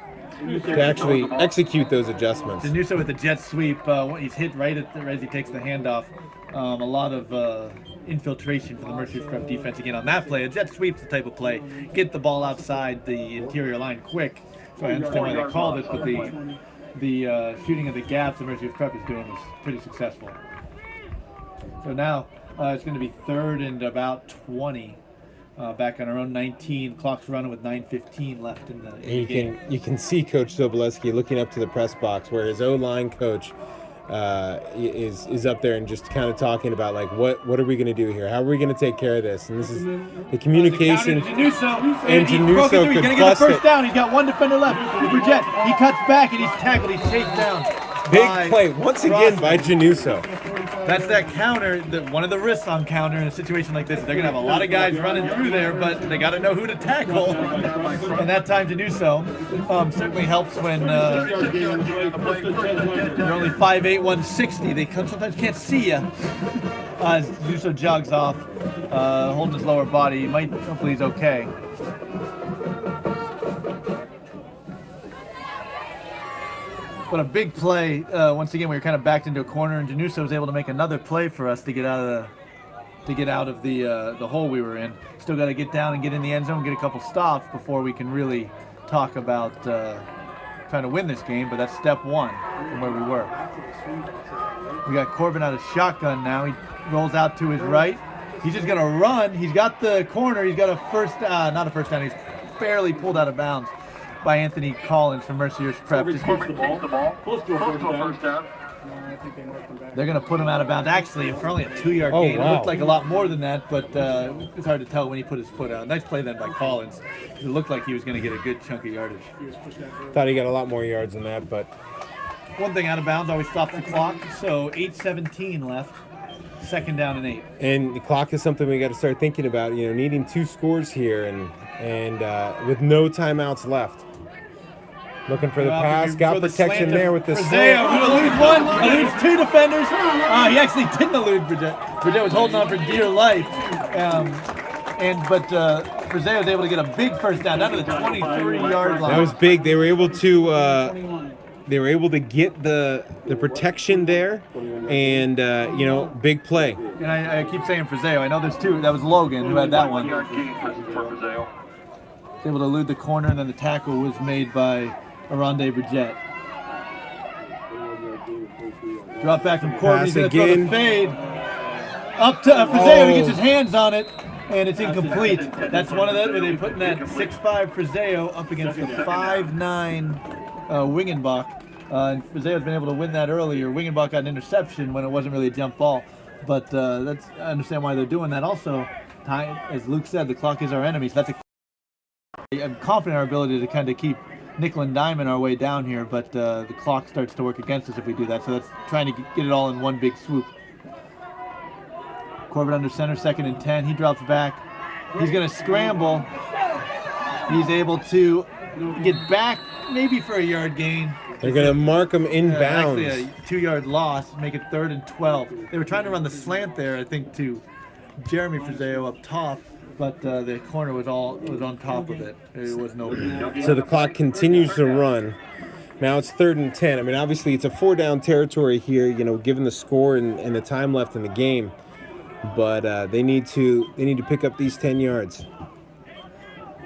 actually execute those adjustments. Danuso with the jet sweep, he's hit right as he takes the handoff. A lot of infiltration for the Mercy's prep defense again on that play. A jet sweep's the type of play. Get the ball outside the interior line quick. So I understand why they called it, but the shooting of the gaps the Mercy's prep is doing was pretty successful. So now it's going to be 3rd and about 20. Back on our own 19, clock's running with 9:15 left in the game. You can see Coach Sobolewski looking up to the press box where his O-line coach is up there and just kind of talking about like what are we going to do here? How are we going to take care of this? And this is the communication. Januso Januso could He's going to get the first down. He's got one defender left. Bridget, he cuts back and he's tackled. He's chased down. Big play once again by Januso. That's that counter, one of the risks on counter in a situation like this. They're going to have a lot of guys running through there, but they got to know who to tackle. And that time to do so certainly helps when you're only 5'8", 160. They sometimes can't see you. As Januso jogs off, holding his lower body. Hopefully he's okay. But a big play. Once again, we were kind of backed into a corner, and Januso was able to make another play for us to get out of the hole we were in. Still got to get down and get in the end zone, get a couple stops before we can really talk about trying to win this game. But that's step one from where we were. We got Corbin out of shotgun now. He rolls out to his right. He's just gonna run. He's got the corner. He's got not a first down. He's barely pulled out of bounds by Anthony Collins from Mercier's prep. Close to a first down. They're going to put him out of bounds. Actually, for only a 2-yard gain. Wow. It looked like a lot more than that, but it's hard to tell when he put his foot out. Nice play then by Collins. It looked like he was going to get a good chunk of yardage. Thought he got a lot more yards than that, but One thing out of bounds always stops the clock, so 8:17 left. 2nd down and 8. And the clock is something we got to start thinking about. Needing 2 scores here, and and with no timeouts left. Looking for the pass, got Throw the protection slant there to with the Frazeo, slant. who eludes one, eludes two defenders. He actually didn't elude Bridget. Bridget was holding on for dear life. But Frazeo was able to get a big first down to the 23-yard line. That was big. They were able to get the protection there, and big play. And I keep saying Frazeo. I know there's two. That was Logan who had that one. He was able to elude the corner, and then the tackle was made by Arande Bridget. Drop back from Corbin. He's going to throw the fade. Up to Frazeo. He gets his hands on it, and it's incomplete. That's one of them where they put in that 6'5" Frazeo up against the 5'9" Wingenbach. And Frazeo's been able to win that earlier. Wingenbach got an interception when it wasn't really a jump ball. But I understand why they're doing that. Also, as Luke said, the clock is our enemy. So I'm confident in our ability to kind of keep nickel and dime our way down here, but the clock starts to work against us if we do that. So that's trying to get it all in one big swoop. Corbin under center, 2nd and 10. He drops back. He's going to scramble. He's able to get back maybe for a yard gain. They're going to mark him inbounds. Actually, a 2-yard loss, make it 3rd and 12. They were trying to run the slant there, I think, to Jeremy Frazeo up top, but the corner was on top of it. It wasn't open. So the clock continues to run. Now it's 3rd and 10. I mean, obviously it's a 4-down territory here, given the score and the time left in the game. But they need to pick up these 10 yards.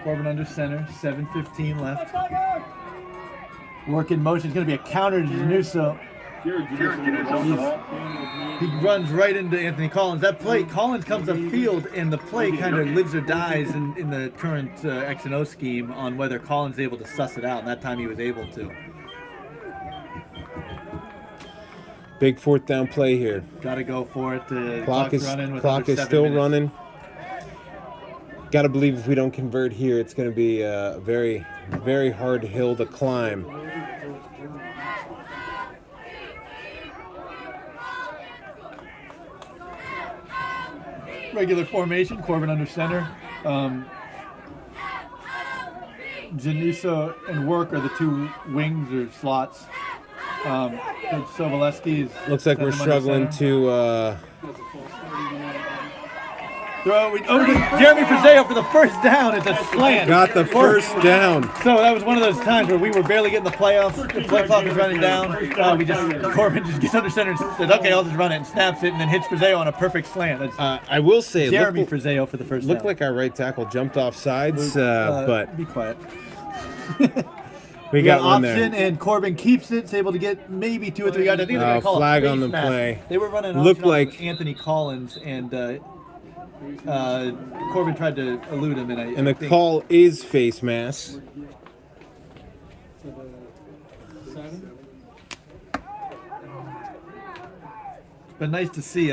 Corbin under center, 7:15 left. Work in motion. It's going to be a counter to Januso. He runs right into Anthony Collins. That play, Collins comes upfield, and the play kind of lives or dies in the current X and O scheme on whether Collins is able to suss it out. And that time he was able to. Big 4th down play here. Got to go for it. Clock is still running. Got to believe if we don't convert here, it's going to be a very, very hard hill to climb. Regular formation, Corbin under center. Januso and Work are the two wings or slots. Sobolewski looks like we're struggling to throw it over to Jeremy Frazeo for the first down. It's a slant. Got the first down. So that was one of those times where we were barely getting the playoffs. The play clock was running down. Corbin just gets under center and says, "Okay, I'll just run it," and snaps it, and then hits Frazeo on a perfect slant. I will say, Jeremy Frazeo for the first down. Looked like our right tackle jumped off sides, but be quiet. We got one there. Option, and Corbin keeps it. It's able to get maybe 2 or 3 yards. I think they're going to call flag it on the mask. play. They were running Looked like Anthony Collins, and Corbin tried to elude him. And the call is face mask. But nice to see,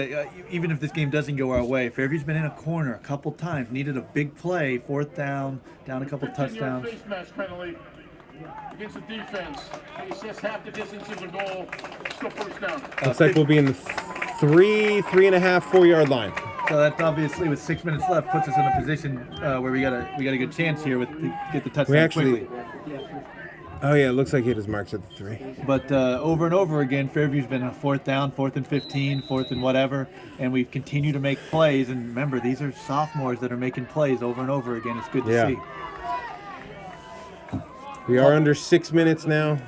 even if this game doesn't go our way, Fairview's been in a corner a couple times, needed a big play, 4th down touchdowns. a couple touchdowns. Face mask penalty against the defense. He says half the distance of the goal, still 1st down. Looks like we'll be in the 3.5, 4-yard line. So that's obviously, with 6 minutes left, puts us in a position where we got a good chance here to get the touchdown quickly. Oh yeah, it looks like he had his marks at the 3. But over and over again, Fairview's been a 4th down, 4th and 15, 4th and whatever, and we've continued to make plays. And remember, these are sophomores that are making plays over and over again. It's good to see. We are under 6 minutes now.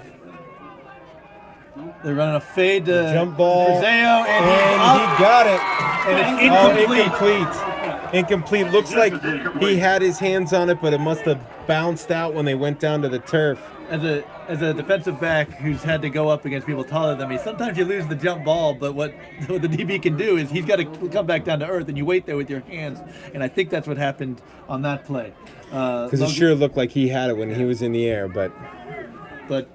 They're running a fade to jump ball, Frazeo, and he got it. And it's incomplete. Incomplete. Looks like he had his hands on it, but it must have bounced out when they went down to the turf. As a defensive back who's had to go up against people taller than me, sometimes you lose the jump ball, but what the DB can do is he's got to come back down to earth, and you wait there with your hands. And I think that's what happened on that play. Because it sure looked like he had it when he was in the air, but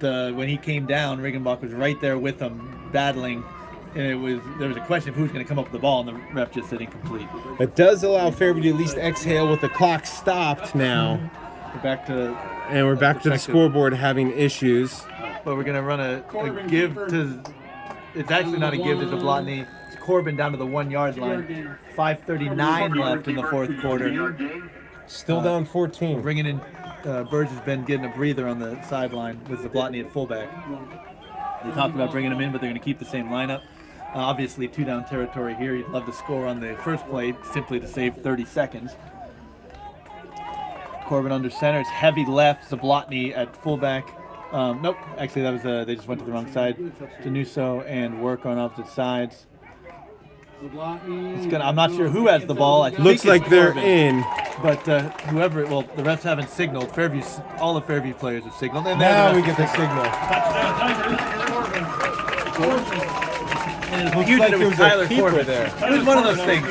when he came down, Riggenbach was right there with him, battling. And there was a question of who's going to come up with the ball, and the ref just said incomplete. It does allow Fairview to at least exhale with the clock stopped now. We're back to the scoreboard having issues. But we're going to run a give to. It's actually not a give to Zablotny. It's Corbin down to the 1 yard line. 5:39 left in the 4th quarter. Still down 14. Bringing in, Burge has been getting a breather on the sideline with Zablotny at fullback. They talked about bringing him in, but they're going to keep the same lineup. Obviously, 2-down territory here. You'd love to score on the first play simply to save 30 seconds. Corbin under center. It's heavy left. Zablotny at fullback. Nope. Actually, that was they just went to the wrong side. Januso and Work on opposite sides. I'm not sure who has the ball. I Looks think like they're Corbin. in. But whoever, well, the refs haven't signaled. All the Fairview players have signaled. And Now the we refs get the have signal. And it Looks appeared like that it there was was a Tyler keeper Corbin. there. It was one of those things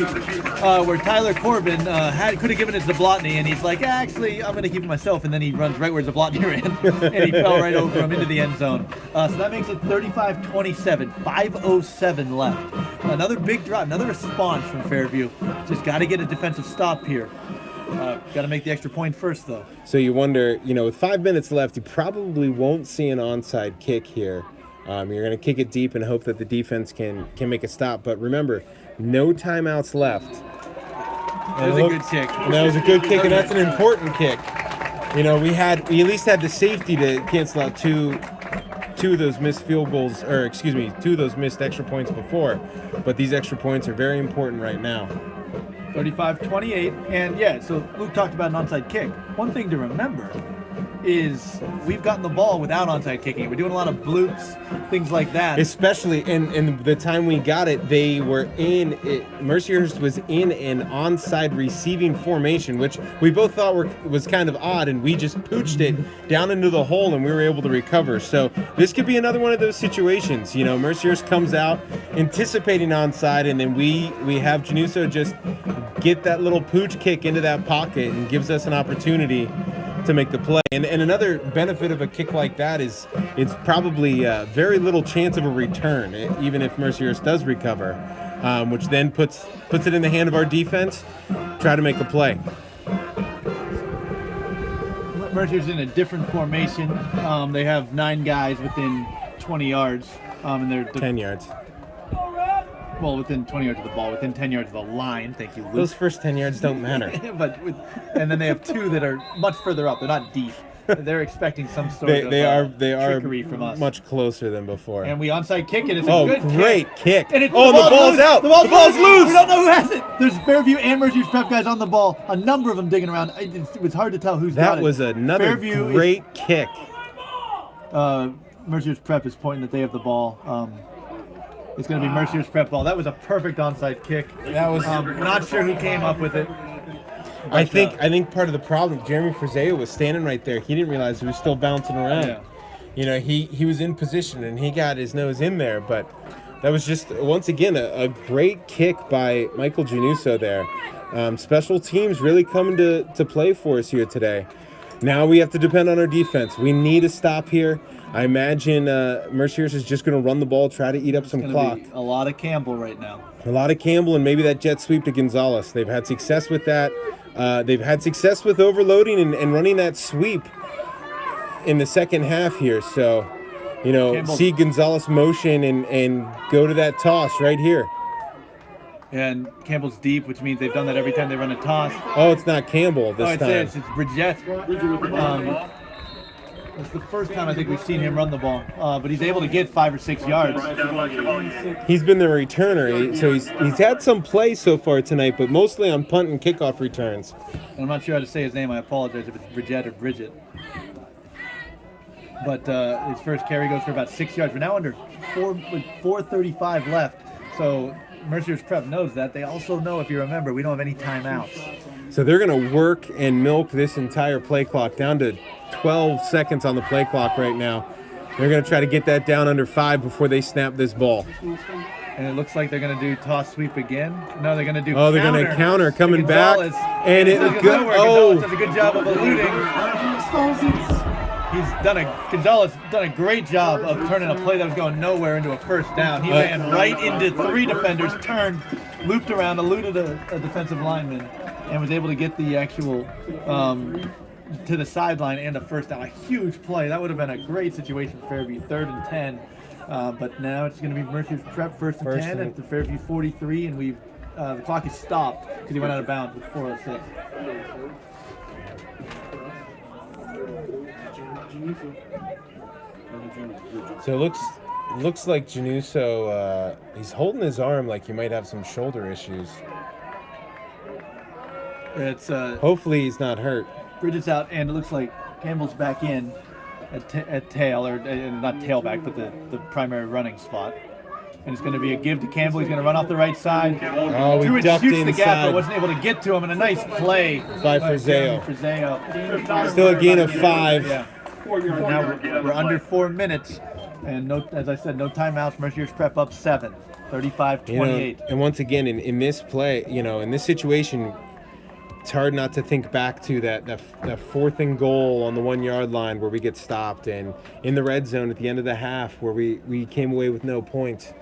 where Tyler Corbin could have given it to Zablotny, and he's like, actually, I'm going to keep it myself, and then he runs right where Zablotny ran, and he fell right over him into the end zone. So that makes it 35-27, 5:07 left. Another big drop, another response from Fairview. Just got to get a defensive stop here. Got to make the extra point first, though. So you wonder, with 5 minutes left, you probably won't see an onside kick here. You're going to kick it deep and hope that the defense can make a stop. But remember, no timeouts left. That was a good kick. And that was a good kick, and that's an important kick. We at least had the safety to cancel out two of those missed field goals, or two of those missed extra points before. But these extra points are very important right now. 35-28, and yeah, so Luke talked about an onside kick. One thing to remember is we've gotten the ball without onside kicking. We're doing a lot of bloops, things like that. Especially in the time we got it, they were Mercyhurst was in an onside receiving formation, which we both thought was kind of odd, and we just pooched it down into the hole, and we were able to recover. So this could be another one of those situations. Mercyhurst comes out anticipating onside, and then we have Januso just get that little pooch kick into that pocket and gives us an opportunity to make the play. And another benefit of a kick like that is it's probably very little chance of a return, even if Mercyhurst does recover, which then puts it in the hand of our defense. Try to make a play. Mercyhurst's in a different formation. They have 9 guys within 20 yards, and they're 10 yards. Well, within 20 yards of the ball, within 10 yards of the line. Thank you, Luke. Those first 10 yards don't matter. And then they have 2 that are much further up. They're not deep. They're expecting some sort of trickery from us. Much closer than before. And we onside kick it. It's a good great kick. And the ball's out. The ball's loose. We don't know who has it. There's Fairview and Mercyhurst Prep guys on the ball. A number of them digging around. It was hard to tell who's got it. That was another great kick. Mercyhurst Prep is pointing that they have the ball. It's going to be Mercyhurst Prep ball. That was a perfect onside kick. That was not sure who came up with it. But, I think part of the problem, Jeremy Frazeo was standing right there. He didn't realize he was still bouncing around. Yeah. He was in position and he got his nose in there. But that was just, once again, a great kick by Michael Januso there. Special teams really coming to play for us here today. Now we have to depend on our defense. We need a stop here. I imagine Mercyhurst is just going to run the ball, try to eat up some clock. A lot of Campbell right now. A lot of Campbell and maybe that jet sweep to Gonzalez. They've had success with that. They've had success with overloading and running that sweep in the second half here. So, see Gonzalez motion and go to that toss right here. And Campbell's deep, which means they've done that every time they run a toss. Oh, it's not Campbell this time. It's Bridget. It's the first time I think we've seen him run the ball, but he's able to get 5 or 6 yards. He's been the returner, so he's had some play so far tonight, but mostly on punt and kickoff returns. And I'm not sure how to say his name. I apologize if it's Bridget or Bridget. But his first carry goes for about 6 yards. We're now under 4:35 left, so Mercyhurst Prep knows that. They also know, if you remember, we don't have any timeouts. So they're going to work and milk this entire play clock down to 12 seconds on the play clock right now. They're going to try to get that down under 5 before they snap this ball. And it looks like they're going to do toss sweep again. No, they're going to do counter. They're going to counter coming back. And it goes. Gonzalez does a good job of eluding. Gonzalez done a great job of turning a play that was going nowhere into a first down. He ran right into 3 defenders, turned, looped around, eluded a defensive lineman, and was able to get the actual to the sideline and a first down. A huge play. That would have been a great situation for Fairview, 3rd and 10. But now it's going to be Mercyhurst Prep 1st and 10 at the Fairview 43, and the clock is stopped because he went out of bounds with 4:06. So it looks like Januso, he's holding his arm like he might have some shoulder issues. It's Hopefully he's not hurt. Bridget's out, and it looks like Campbell's back in at tail, or not tailback, but the primary running spot. And it's going to be a give to Campbell. He's going to run off the right side. Oh, he Truitt ducked shoots the gap, inside. but wasn't able to get to him. And a nice play By Frazeo. Frazeo. Still a gain of 5. Yeah. Now we're under 4 minutes, and no, as I said, no timeouts. Mercier's Prep up 7, 35-28. And once again, in this play, in this situation, it's hard not to think back to that 4th and goal on the 1 yard line where we get stopped, and in the red zone at the end of the half where we came away with no points.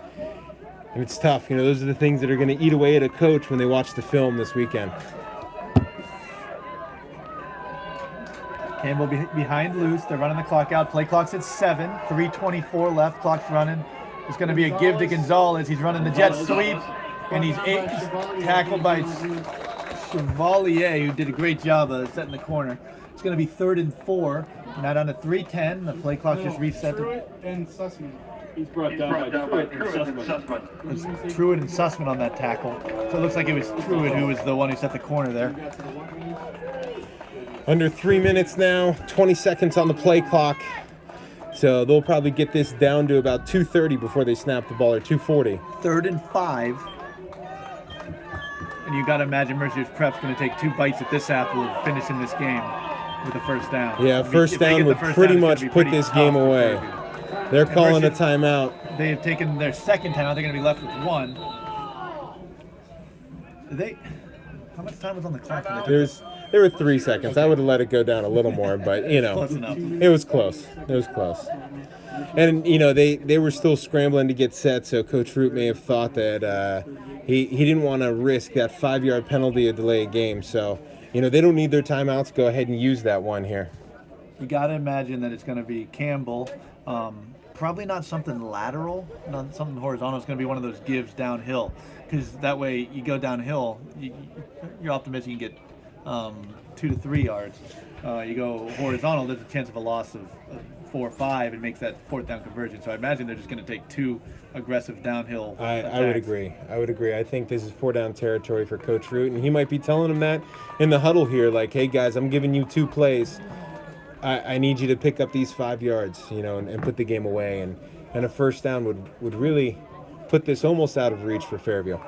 And it's tough. Those are the things that are going to eat away at a coach when they watch the film this weekend. Campbell behind loose. They're running the clock out. Play clock's at 7. 3:24 left. Clock's running. It's going to be a give to Gonzalez. He's running the jet sweep, and he's tackled by Chevalier, who did a great job of setting the corner. It's going to be 3rd and 4. Now down to 3:10. The play clock just reset. And Sussman. He's brought down by Truitt and Sussman. It was Truitt and Sussman on that tackle. So it looks like it was Truitt who was the one who set the corner there. Under 3 minutes now, 20 seconds on the play clock. So they'll probably get this down to about 2:30 before they snap the ball, or 2:40. 3rd and 5. And you got to imagine Mercier's Prep's going to take 2 bites at this apple of finishing this game with a first down. Yeah, first down would pretty much put this game away. They're calling a timeout. They have taken their second timeout. They're going to be left with 1. How much time was on the clock? There were 3 seconds. I would have let it go down a little more, but Close enough. it was close. It was close. And they were still scrambling to get set, so Coach Root may have thought that he didn't want to risk that 5-yard penalty to delay a game. So they don't need their timeouts. Go ahead and use that one here. You got to imagine that it's going to be Campbell. Probably not something lateral, not something horizontal. It's going to be one of those gives downhill, because that way you go downhill, you're optimistic you can get 2 to 3 yards. You go horizontal, there's a chance of a loss of 4 or 5, and makes that 4th down conversion. So I imagine they're just going to take 2 aggressive downhill. I would agree. I think this is 4-down territory for Coach Root, and he might be telling them that in the huddle here, like, hey guys, I'm giving you 2 plays. I need you to pick up these 5 yards, and put the game away. And a first down would really put this almost out of reach for Fairview.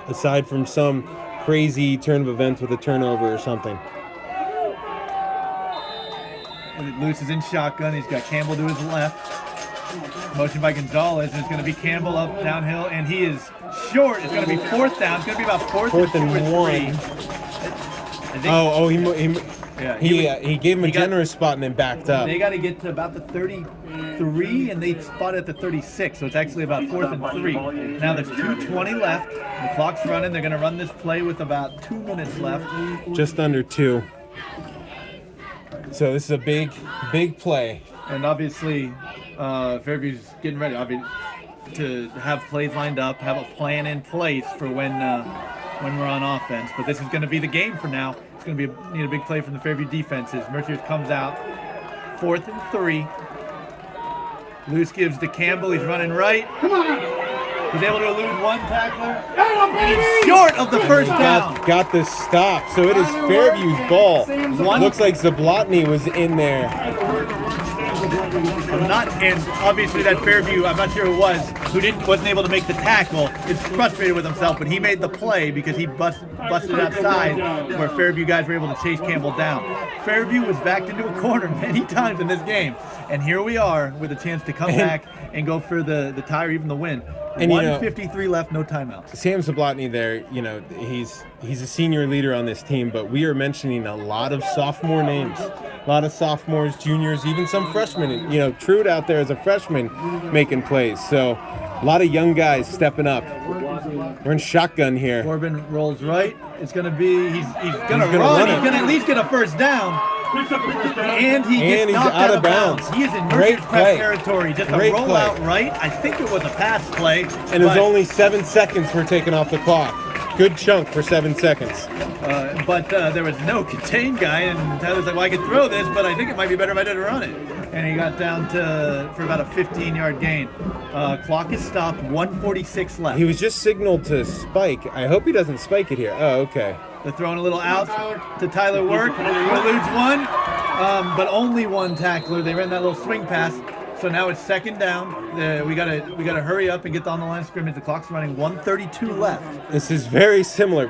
Aside from some crazy turn of events with a turnover or something. Lewis is in shotgun. He's got Campbell to his left. Motion by Gonzalez, and it's going to be Campbell up downhill, and he is short. It's going to be 4th down. It's going to be about 4th and 1. He gave him a generous spot and then backed up. They got to get to about the 33, and they spot at the 36, so it's actually about 4th and 3. Now there's 2:20 left. The clock's running. They're going to run this play with about 2 minutes left. Just under 2. So this is a big play. And obviously, Fairview's getting ready to have plays lined up, have a plan in place for when we're on offense. But this is going to be the game for now. It's going to need a big play from the Fairview defenses. Mercier comes out, 4th and 3. Luce gives to Campbell. He's running right. Come on. He's able to elude 1 tackler. And he's short of the first down. Got the stop. So it is Fairview's ball. Looks like Zablotny was in there. And obviously that Fairview, I'm not sure who it was, wasn't able to make the tackle. Is frustrated with himself, but he made the play because he busted outside where Fairview guys were able to chase Campbell down. Fairview was backed into a corner many times in this game, and here we are with a chance to come back and go for the tie or even the win. And 1:53 left, no timeouts. Sam Zablotny there, he's a senior leader on this team, but we are mentioning a lot of sophomore names. A lot of sophomores, juniors, even some freshmen. Truitt out there as a freshman making plays. So a lot of young guys stepping up. We're in shotgun here. Corbin rolls right. It's going to be, he's going to run. He's going to at least get a first down. And he gets knocked out of bounds. He is in Mercer's Prep territory. Just a rollout right. I think it was a pass play. And it was only 7 seconds we're taking off the clock. Good chunk for 7 seconds. but there was no contained guy, and Tyler's like, well, I could throw this, but I think it might be better if I didn't run it. And he got down for about a 15-yard gain. Clock is stopped, 1:46 left. He was just signaled to spike. I hope he doesn't spike it here. Oh, okay. They're throwing a little out to Tyler Work. He eludes one, but only one tackler. They ran that little swing pass. So now it's second down. We gotta hurry up and get on the line of scrimmage. The clock's running, 1:32 left. This is very similar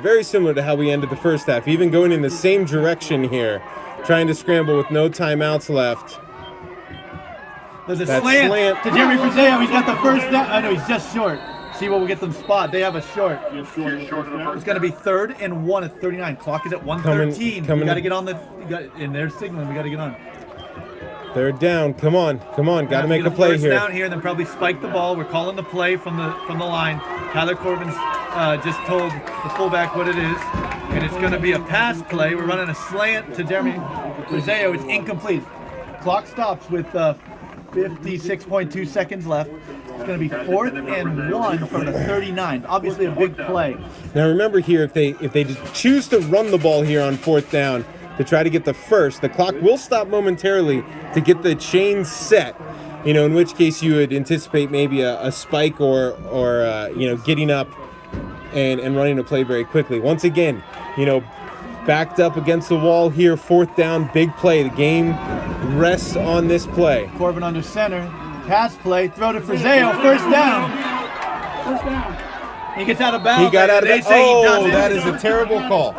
to how we ended the first half. Even going in the same direction here, trying to scramble with no timeouts left. There's a slant to Jeremy Frazeo. He's got the first down. I know he's just short. See what will get them spot. They have a short. It's going to be 3rd and 1 at 39. Clock is at 1:13. We got to get on in their signaling. We got to get on. 3rd down. Come on. Got to make a play here. Down here, and then probably spike the ball. We're calling the play from the line. Tyler Corbin's just told the fullback what it is, and it's going to be a pass play. We're running a slant to Jeremy Frazeo. It's incomplete. Clock stops with 56.2 seconds left. It's going to be 4th and 1 from the 39. Obviously a big play. Now remember here, if they choose to run the ball here on 4th down to try to get the first, the clock will stop momentarily to get the chain set. In which case you would anticipate maybe a spike or getting up and running a play very quickly. Once again, backed up against the wall here, 4th down, big play. The game rests on this play. Corbin under center, pass play, throw to Frazeo, first down. He gets out of bounds. He got out of bounds. Oh, that is a terrible call.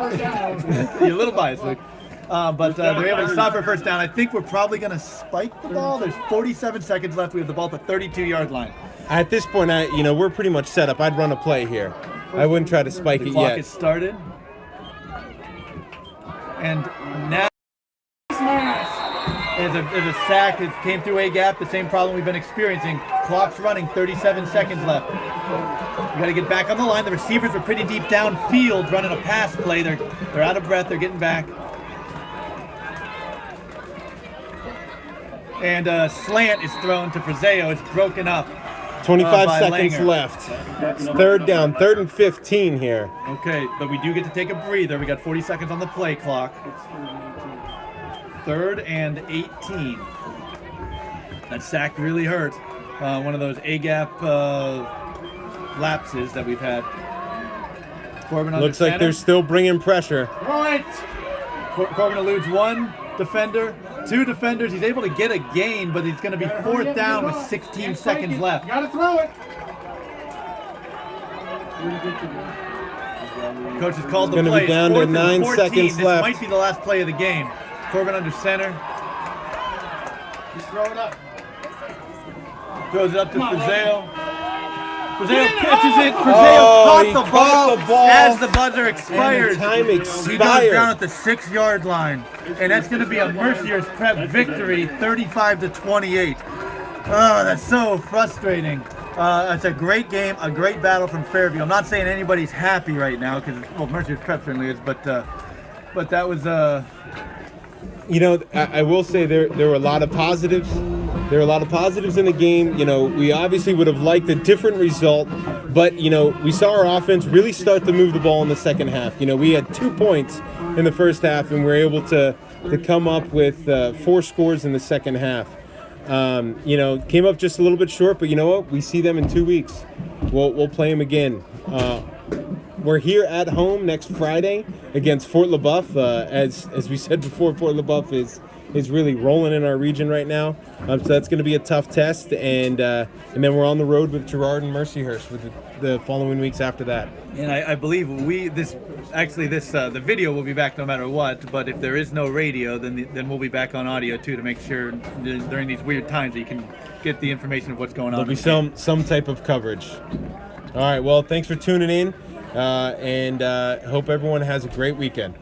You're a little biased, Luke. But they're able to stop for first down. I think we're probably going to spike the ball. There's 47 seconds left. We have the ball at the 32-yard line. At this point, we're pretty much set up. I'd run a play here. I wouldn't try to spike it yet. The clock is started. And now there's a sack. It came through a gap, the same problem we've been experiencing. Clock's running, 37 seconds left. We got to get back on the line. The receivers are pretty deep downfield running a pass play. They're out of breath. They're getting back. And a slant is thrown to Frazeo. It's broken up. 25 seconds Langer. left. 3rd down, 3rd and 15 here. Okay, but we do get to take a breather. We got 40 seconds on the play clock. 3rd and 18. That sack really hurt. One of those A-gap lapses that we've had. Corbin on Looks the like center. they're still bringing pressure. Corbin eludes one defender, 2 defenders. He's able to get a gain, but he's going to be 4th down with 16 seconds left. Got to throw it. Coach has called the Gonna play. be down to 4th and 9 14. seconds This left. might be the last play of the game. Corbin under center. Just throw it up. Throws it up to Frazeo. Frazeo catches it. Frazeo he caught the ball as the buzzer expired. And the time He goes expired. down at the 6-yard line. And that's going to be a Mercier's Prep victory, 35-28. Oh, that's so frustrating. It's a great game, a great battle from Fairview. I'm not saying anybody's happy right now because, well, Mercier's Prep certainly is, but that was I will say there were a lot of positives. There were a lot of positives in the game. We obviously would have liked a different result, but we saw our offense really start to move the ball in the second half. We had 2 points in the first half, and we were able to come up with 4 scores in the second half. Came up just a little bit short, but you know what? We see them in 2 weeks. We'll play them again. We're here at home next Friday against Fort LaBeouf. As we said before, Fort LaBeouf is really rolling in our region right now. So that's going to be a tough test, and then we're on the road with Girard and Mercyhurst with the following weeks after that. And I believe the video will be back no matter what. But if there is no radio, then we'll be back on audio too to make sure during these weird times that you can get the information of what's going on. There'll be some type of coverage. All right. Well, thanks for tuning in, and hope everyone has a great weekend.